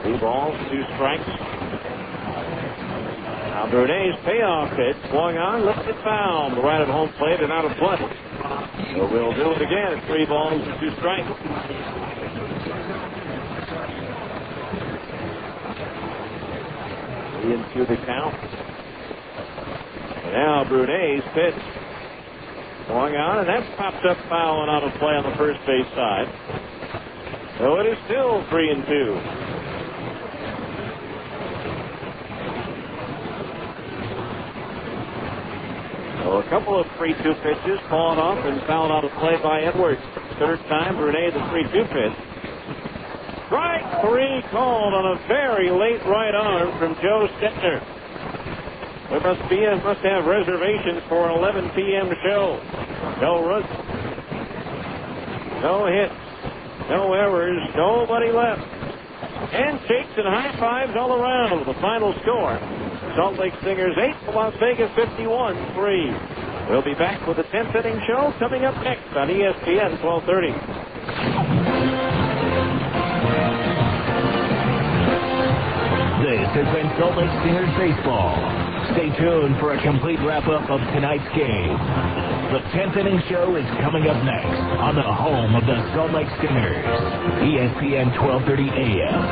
Two balls, 2 strikes. Now Brunet's payoff pitch swung on, lifted foul, right at home plate and out of play. So we'll do it again at 3 balls and 2 strikes. Into the count. And now Brunet's pitch swung on, and that's popped up foul and out of play on the first base side. So it is still 3-2. So a couple of 3-2 pitches fallen off and fouled out of play by Edwards. Third time, Brunet the 3-2 pitch. Strike 3 called on a very late right arm from Joe Stettner. We must have reservations for an 11 p.m. show. No runs, no hits, no errors, nobody left. Handshakes and high fives all around. The final score: Salt Lake Stingers 8, Las Vegas 51-3. We'll be back with the 10th inning show coming up next on ESPN 1230. This has been Salt Lake Stingers baseball. Stay tuned for a complete wrap-up of tonight's game. The 10th inning show is coming up next on the home of the Salt Lake Stingers, ESPN 1230 AM.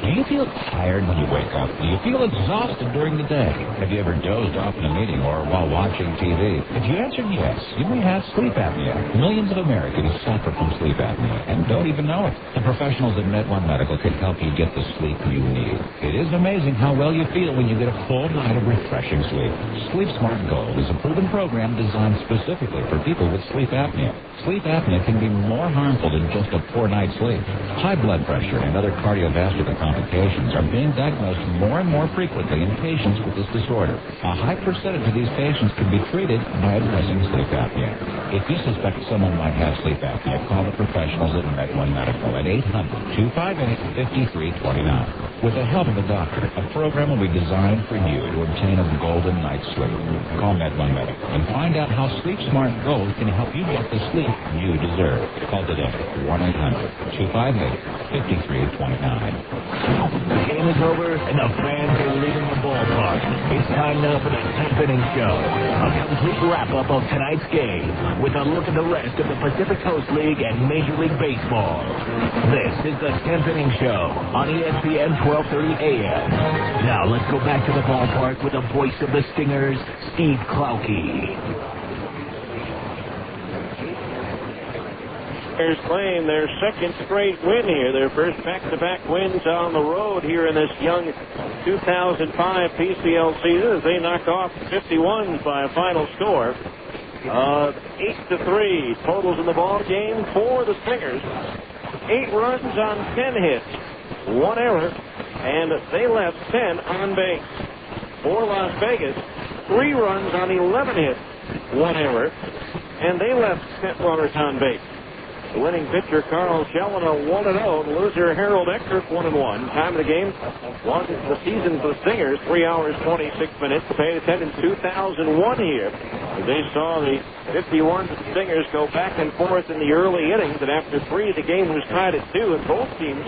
Do you feel tired when you wake up? Do you feel exhausted during the day? Have you ever dozed off in a meeting or while watching TV? If you answered yes, you may have sleep apnea. Millions of Americans suffer from sleep apnea and don't even know it. The professionals at MedOne Medical can help you get the sleep you need. It is amazing how well you feel when you get a full night of refreshing sleep. Sleep Smart Gold is a proven program designed specifically for people with sleep apnea. Sleep apnea can be more harmful than just a poor night's sleep. High blood pressure and other cardiovascular complications are being diagnosed more and more frequently in patients with this disorder. A high percentage of these patients can be treated by addressing sleep apnea. If you suspect someone might have sleep apnea, call the professionals at MedOne Medical at 800-258-5329. With the help of a doctor, a program will be designed for you to obtain a golden night's sleep. Call MedOne Medical and find out how Sleep Smart Gold can help you get the sleep you deserve. Call today, 1-800-258-5329. The game is over and the fans are leaving the ballpark. It's time now for the 10th inning show. A complete wrap-up of tonight's game with a look at the rest of the Pacific Coast League and Major League Baseball. This is the 10th inning show on ESPN 1230 AM. Now let's go back to the ballpark with the voice of the Stingers, Steve Klauke. Stingers claim their second straight win here. Their first back-to-back wins on the road here in this young 2005 PCL season as they knock off 51s by a final score of 8-3. Totals in the ball game for the Stingers: 8 runs on 10 hits, 1 error, and they left 10 on base. For Las Vegas, 3 runs on 11 hits, 1 error, and they left 10 runners on base. The winning pitcher, Carl Schellena, 1-0. The loser, Harold Eckert, 1-1. Time of the game, the season for the Stingers, 3 hours, 26 minutes. Paid attendance 2001 here. As they saw the 51s of the Stingers go back and forth in the early innings, and after 3, the game was tied at 2, and both teams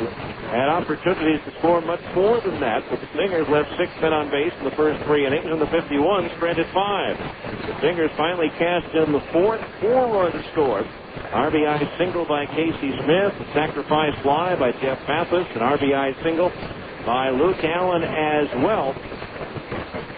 had opportunities to score much more than that, but the Stingers left 6 men on base in the first 3 innings, and the 51s stranded 5. The Stingers finally cashed in the 4th 4-run score. RBI single by Casey Smith, a sacrifice fly by Jeff Mathis, an RBI single by Luke Allen as well.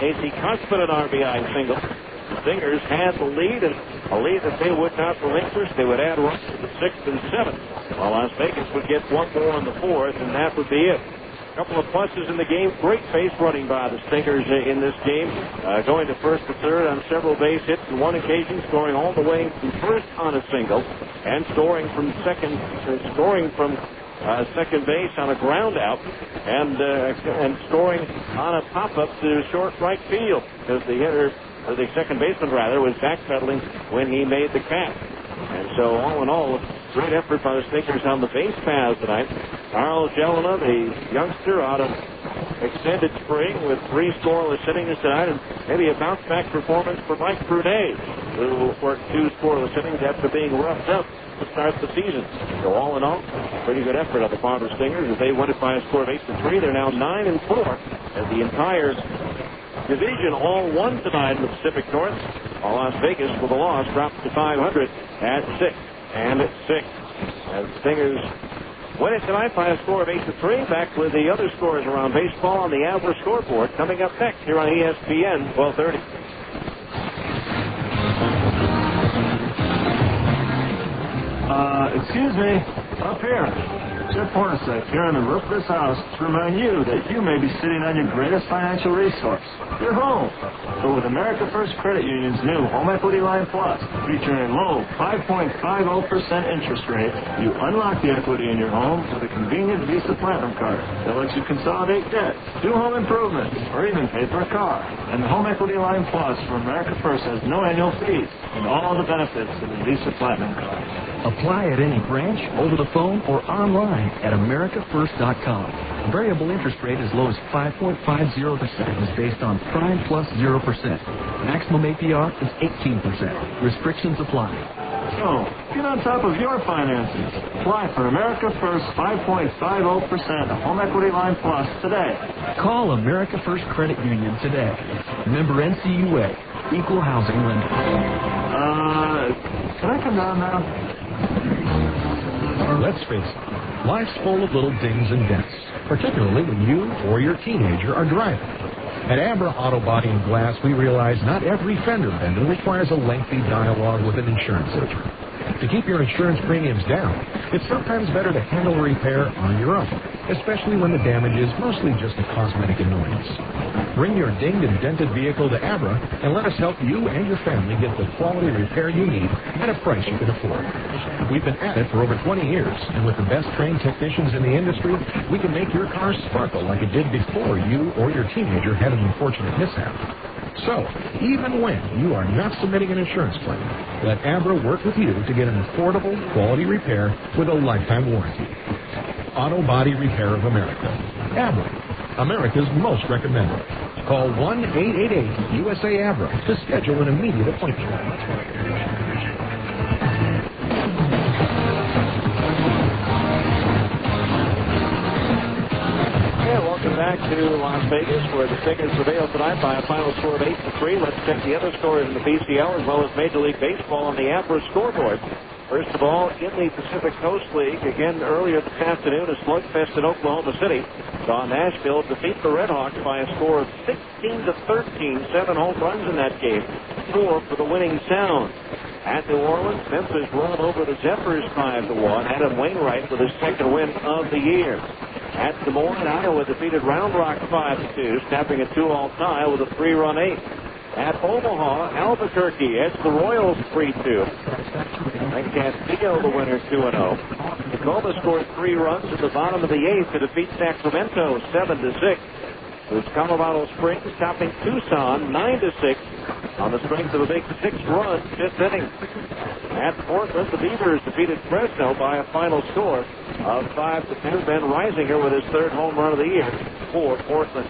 Casey Cuthbert, an RBI single. The Stingers had the lead, and a lead that they would not relinquish. They would add runs to the 6th and 7th, while Las Vegas would get 1 more in the 4th, and that would be it. A couple of pluses in the game. Great base running by the Stingers in this game, going to first to third on several base hits, on one occasion scoring all the way from first on a single, and scoring from second base on a ground out and scoring on a pop-up to short right field because the second baseman was backpedaling when he made the catch. And so all in all, great effort by the Stinkers on the base paths tonight. Carl Jelena, the youngster out of extended spring with 3 scoreless innings tonight, and maybe a bounce-back performance for Mike Prunay, who worked 2 scoreless innings after being roughed up to start the season. So all in all, pretty good effort on the part of the Stingers as they won it by a score of 8-3. They're now 9-4 as the entire division all won tonight in the Pacific North. While Las Vegas, with a loss, drops to 500 at 6-6. As the Stingers win it tonight by a score of 8-3. Back with the other scores around baseball on the Abra scoreboard coming up next here on ESPN 1230. Excuse me, up here. Jeff Hornacek here on the roof of this house to remind you that you may be sitting on your greatest financial resource, your home. But with America First Credit Union's new Home Equity Line Plus, featuring a low 5.50% interest rate, you unlock the equity in your home with a convenient Visa Platinum card that lets you consolidate debt, do home improvements, or even pay for a car. And the Home Equity Line Plus from America First has no annual fees and all the benefits of the Visa Platinum card. Apply at any branch, over the phone, or online at AmericaFirst.com. Variable interest rate as low as 5.50% is based on prime plus 0%. Maximum APR is 18%. Restrictions apply. So, get on top of your finances. Apply for America First 5.50% Home Equity Line Plus today. Call America First Credit Union today. Member NCUA. Equal housing lender. Can I come down now? Let's face it, life's full of little dings and dents, particularly when you or your teenager are driving. At Abra Auto Body and Glass, we realize not every fender bender requires a lengthy dialogue with an insurance agent. To keep your insurance premiums down, it's sometimes better to handle a repair on your own, especially when the damage is mostly just a cosmetic annoyance. Bring your dinged and dented vehicle to Abra and let us help you and your family get the quality repair you need at a price you can afford. We've been at it for over 20 years, and with the best trained technicians in the industry, we can make your car sparkle like it did before you or your teenager had an unfortunate mishap. So, even when you are not submitting an insurance claim, let Abra work with you to get an affordable, quality repair with a lifetime warranty. Auto Body Repair of America. Abra, America's most recommended. Call 1-888-USA-ABRA to schedule an immediate appointment. Welcome back to Las Vegas, where the Stingers prevailed tonight by a final score of 8-3. Let's check the other scores in the PCL as well as Major League Baseball on the Abra scoreboard. First of all, in the Pacific Coast League, again earlier this afternoon, a slugfest in Oklahoma City saw Nashville defeat the Red Hawks by a score of 16-13. 7 home runs in that game, 4 for the winning Sound. At New Orleans, Memphis rolled over the Zephyrs 5-1. Adam Wainwright with his second win of the year. At Des Moines, Iowa defeated Round Rock 5-2, snapping a 2-all tie with a 3-run 8th. At Omaha, Albuquerque edged the Royals 3-2. And Castillo, the winner, 2-0. Tacoma scored 3 runs in the bottom of the 8th to defeat Sacramento 7-6. With Colorado Springs topping Tucson 9-6 on the strength of a big 6-run 5th inning. At Portland, the Beavers defeated Fresno by a final score of 5-2. Ben Reisinger with his 3rd home run of the year for Portland.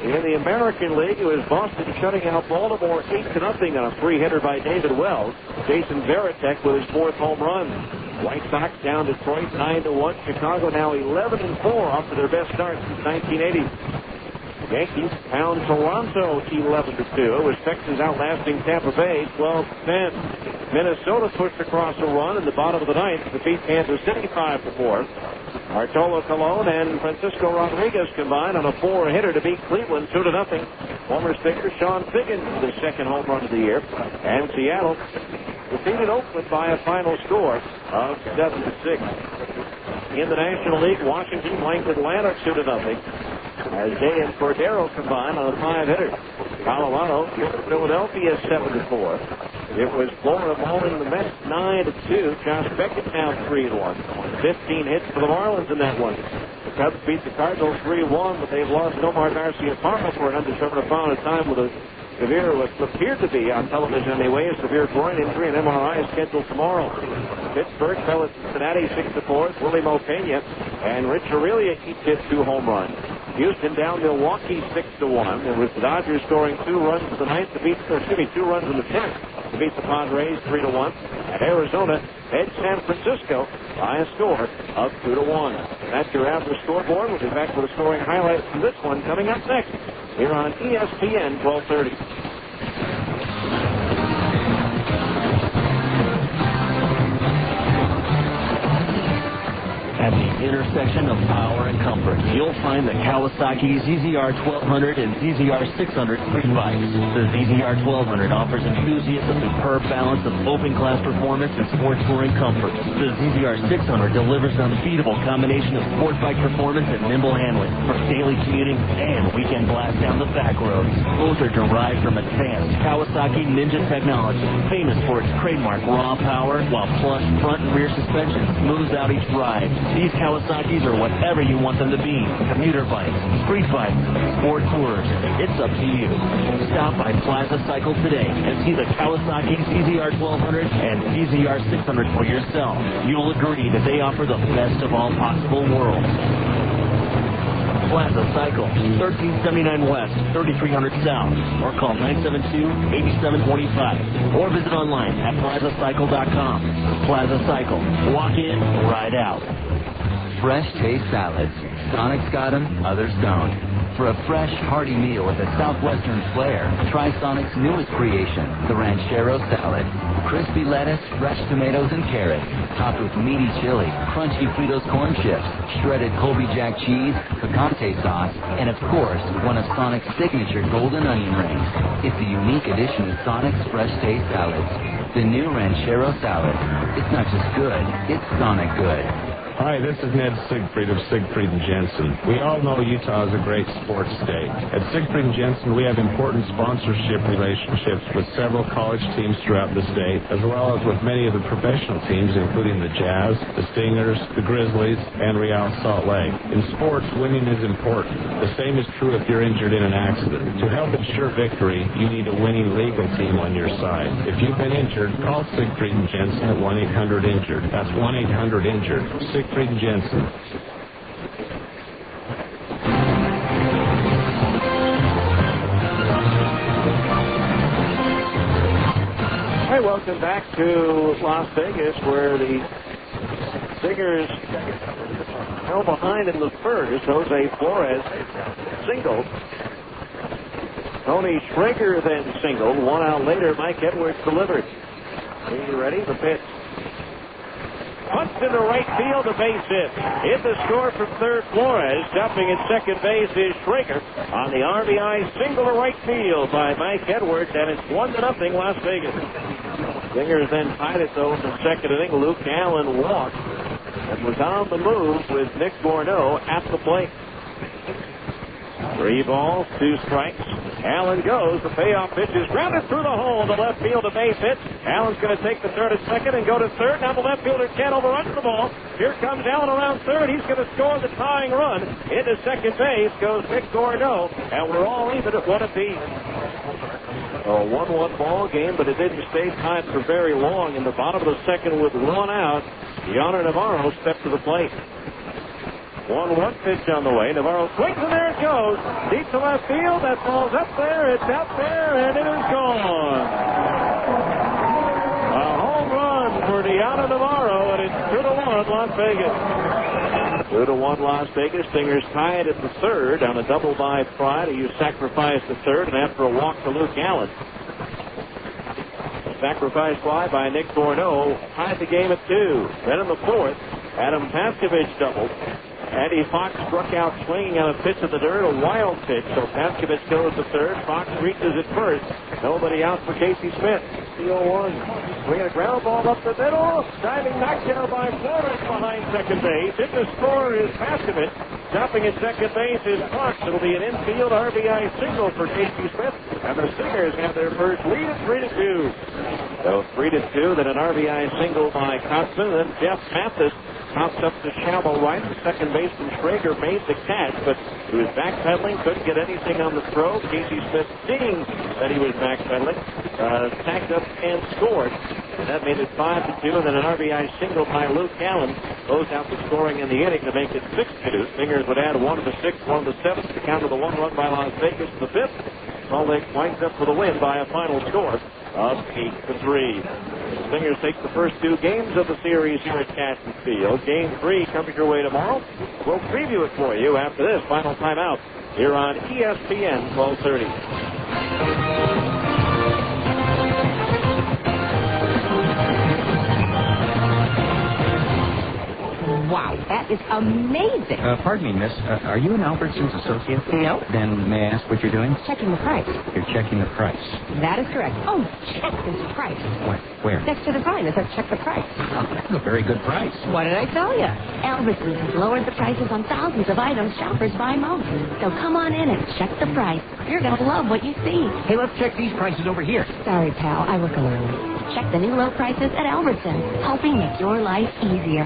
In the American League, it was Boston shutting out Baltimore 8-0 on a 3-hitter by David Wells. Jason Varitek with his 4th home run. White Sox down Detroit 9-1. Chicago now 11-4 off to their best start since 1980. Yankees pound Toronto 11-2, with Texas outlasting Tampa Bay 12-10. Minnesota pushed across a run in the bottom of the 9th to defeat Kansas City 5-4. Bartolo Colon and Francisco Rodriguez combined on a 4-hitter to beat Cleveland 2-0. Former Stinger Sean Figgins with his 2nd home run of the year. And Seattle defeated Oakland by a final score of 7-6. In the National League, Washington blanked Atlanta 2-0. As Day and Cordero combined on a 5-hitter. Colorado, Philadelphia 7-4. It was Florida bowling the Mets 9-2. Josh Beckett now 3-1. 15 hits for the Marlins in that one. The Cubs beat the Cardinals 3-1, but they've lost Nomar Garcia-Parra for an undetermined amount of time with a severe, what appeared to be on television anyway, a severe groin injury, and MRI is scheduled tomorrow. Pittsburgh fell at Cincinnati 6-4. Willie Mo Pena and Rich Aurelia each hit 2 home runs. Houston down Milwaukee 6-1. It was the Dodgers scoring 2 runs in the ninth to beat, 2 runs in the 10th to beat the Padres 3-1. And Arizona heads San Francisco by a score of 2-1. That's your average scoreboard. We'll be back with a scoring highlight from this one coming up next here on ESPN 1230. At the intersection of power and comfort, you'll find the Kawasaki ZZR 1200 and ZZR 600 street bikes. The ZZR 1200 offers enthusiasts a superb balance of open-class performance and sport touring comfort. The ZZR 600 delivers an unbeatable combination of sport bike performance and nimble handling for daily commuting and weekend blast down the back roads. Both are derived from advanced Kawasaki Ninja technology, famous for its trademark raw power, while plush front and rear suspension smooths out each ride. These Kawasaki's are whatever you want them to be. Commuter bikes, street bikes, sport tours. It's up to you. Stop by Plaza Cycle today and see the Kawasaki ZZR 1200 and ZZR 600 for yourself. You'll agree that they offer the best of all possible worlds. Plaza Cycle, 1379 West, 3300 South, or call 972-8725, or visit online at plazacycle.com. Plaza Cycle, walk in, ride out. Fresh taste salads. Sonic's got them, others don't. For a fresh, hearty meal with a southwestern flair, try Sonic's newest creation, the Ranchero Salad. Crispy lettuce, fresh tomatoes, and carrots, topped with meaty chili, crunchy Fritos corn chips, shredded Colby Jack cheese, picante sauce, and of course, one of Sonic's signature golden onion rings. It's a unique addition to Sonic's Fresh Taste Salads. The new Ranchero Salad. It's not just good, it's Sonic good. Hi, this is Ned Siegfried of Siegfried & Jensen. We all know Utah is a great sports state. At Siegfried & Jensen, we have important sponsorship relationships with several college teams throughout the state, as well as with many of the professional teams, including the Jazz, the Stingers, the Grizzlies, and Real Salt Lake. In sports, winning is important. The same is true if you're injured in an accident. To help ensure victory, you need a winning legal team on your side. If you've been injured, call Siegfried & Jensen at 1-800-INJURED. That's 1-800-INJURED. Siegfried & Jensen. Hey, welcome back to Las Vegas, where the Stingers fell behind in the first. Jose Flores singled. Tony Schrager then singled. 1 out later, Mike Edwards delivered. Are you ready? The pitch. Punched into right field, a base hit. In the score from third, Flores. Jumping at second base is Schrager on the RBI single to right field by Mike Edwards, and it's 1-0 Las Vegas. Stingers then tied it, though, in the second inning. Luke Allen walked and was on the move with Nick Borneau at the plate. 3 balls, 2 strikes. Allen goes. The payoff pitch is grounded through the hole to left field, a base hit. Allen's going to take the third at second and go to third. Now the left fielder can't overrun the ball. Here comes Allen around third. He's going to score the tying run. Into second base goes Nick Borneau, and we're all even at 1 apiece. A 1-1 ball game, but it didn't stay tied for very long. In the bottom of the second with 1 out, Yonder Navarro stepped to the plate. 1-1 pitch on the way. Navarro swings, and there it goes. Deep to left field. That ball's up there. It's out there, and it is gone. A home run for Deanna Navarro, and it's 2-1 Las Vegas. 2-1 Las Vegas. Stingers tied at the third on a double by Pride, who sacrificed the third, and after a walk to Luke Allen. Sacrifice fly by Nick Borneau tied the game at 2. Then in the fourth, Adam Paskovich doubled. Andy Fox struck out swinging on a pitch in the dirt, a wild pitch. So Paskovich goes to third. Fox reaches at first. Nobody out for Casey Smith. 3-0-1. Swinging a ground ball up the middle. Diving back there by Flores behind second base. In the score is Paskovich. Stopping at second base is Fox. It'll be an infield RBI single for Casey Smith. And the Stingers have their first lead at 3-2. So 3-2, then an RBI single by Kotzman. Then Jeff Mathis pops up to shallow right. Second baseman Schrager made the catch, but he was backpedaling, couldn't get anything on the throw. Casey Smith, seeing that he was backpedaling, tagged up and scored. And that made it 5-2, and then an RBI single by Luke Allen closed out the scoring in the inning to make it 6-2. Stingers would add 1 to the 6th, 1 to the 7th to counter the 1 run by Las Vegas in the 5th. Salt Lake winds up with a win by a final score of 8-3. Stingers take the first 2 games of the series here at Cashman Field. Game 3 coming your way tomorrow. We'll preview it for you after this final timeout here on ESPN 1230. Wow, that is amazing. Pardon me, miss. Are you an Albertsons associate? No. Then may I ask what you're doing? Checking the price. You're checking the price. That is correct. Oh, check this price. What? Where? Next to the sign that says check the price. Oh, that's a very good price. What did I tell you? Albertsons has lowered the prices on thousands of items shoppers buy most. So come on in and check the price. You're going to love what you see. Hey, let's check these prices over here. Sorry, pal. I work alone. Check the new low prices at Albertsons, helping make your life easier.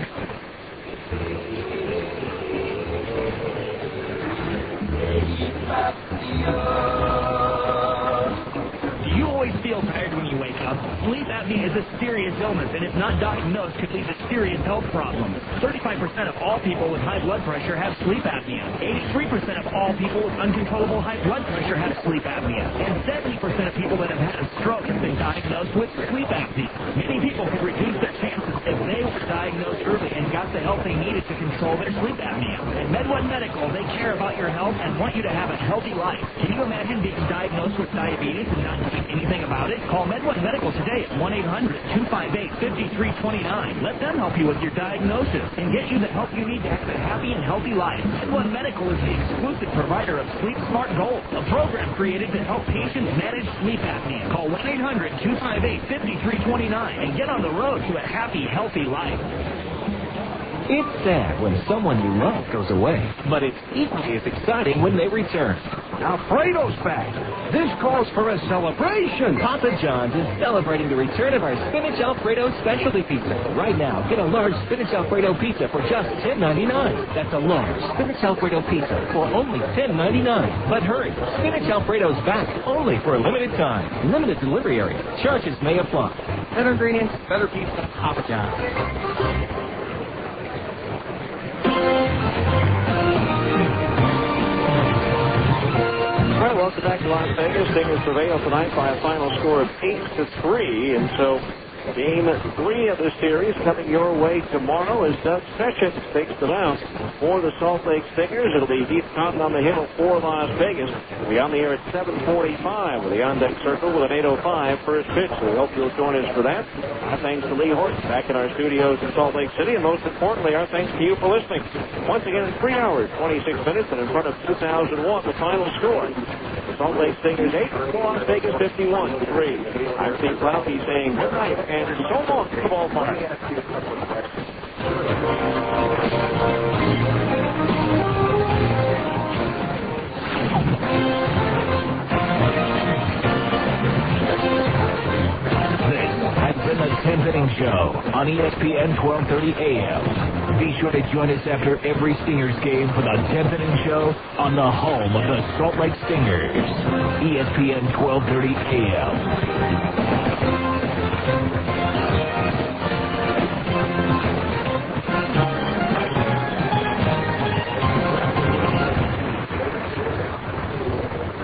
Do you always feel tired when you wake up? Sleep apnea is a serious illness, and if not diagnosed, could lead to serious health problems. 35% of all people with high blood pressure have sleep apnea. 83% of all people with uncontrollable high blood pressure have sleep apnea. And 70% of people that have had a stroke have been diagnosed with sleep apnea. Many people could reduce their chances if they were diagnosed early and got the help they needed to control their sleep apnea. At MedOne Medical, they care about your health and want you to have a healthy life. Can you imagine being diagnosed with diabetes and not doing anything about it? Call MedOne Medical today at 1-800-258-5329. Let them help you with your diagnosis and get you the help you need to have a happy and healthy life. MedOne Medical is the exclusive provider of Sleep Smart Gold, a program created to help patients manage sleep apnea. Call 1-800-258-5329 and get on the road to a happy, healthy life. It's sad when someone you love goes away, but it's equally as exciting when they return. Alfredo's back. This calls for a celebration. Papa John's is celebrating the return of our Spinach Alfredo specialty pizza. Right now, get a large Spinach Alfredo pizza for just $10.99. That's a large Spinach Alfredo pizza for only $10.99. But hurry, Spinach Alfredo's back only for a limited time. Limited delivery area. Charges may apply. Better ingredients, better pizza, Papa John's. Well, welcome back to Las Vegas. Stingers prevail tonight by a final score of 8-3, and so Game 3 of the series coming your way tomorrow as Doug Sessions takes the mound for the Salt Lake Stingers. It'll be Heath Cotton on the hill for Las Vegas. We'll be on the air at 7:45 with the on-deck circle with an 8:05 first pitch. So we hope you'll join us for that. Our thanks to Lee Horton back in our studios in Salt Lake City, and most importantly, our thanks to you for listening. Once again, in 3 hours, 26 minutes, and in front of 2001, the final score. The Salt Lake Stingers 8, Las Vegas 51-3. I'm Steve Cloudy saying good night and so long to the ballpark. This has been the 10th Inning Show on ESPN 1230 AM. Be sure to join us after every Stingers game for the 10th Inning Show on the home of the Salt Lake Stingers, ESPN 1230 AM.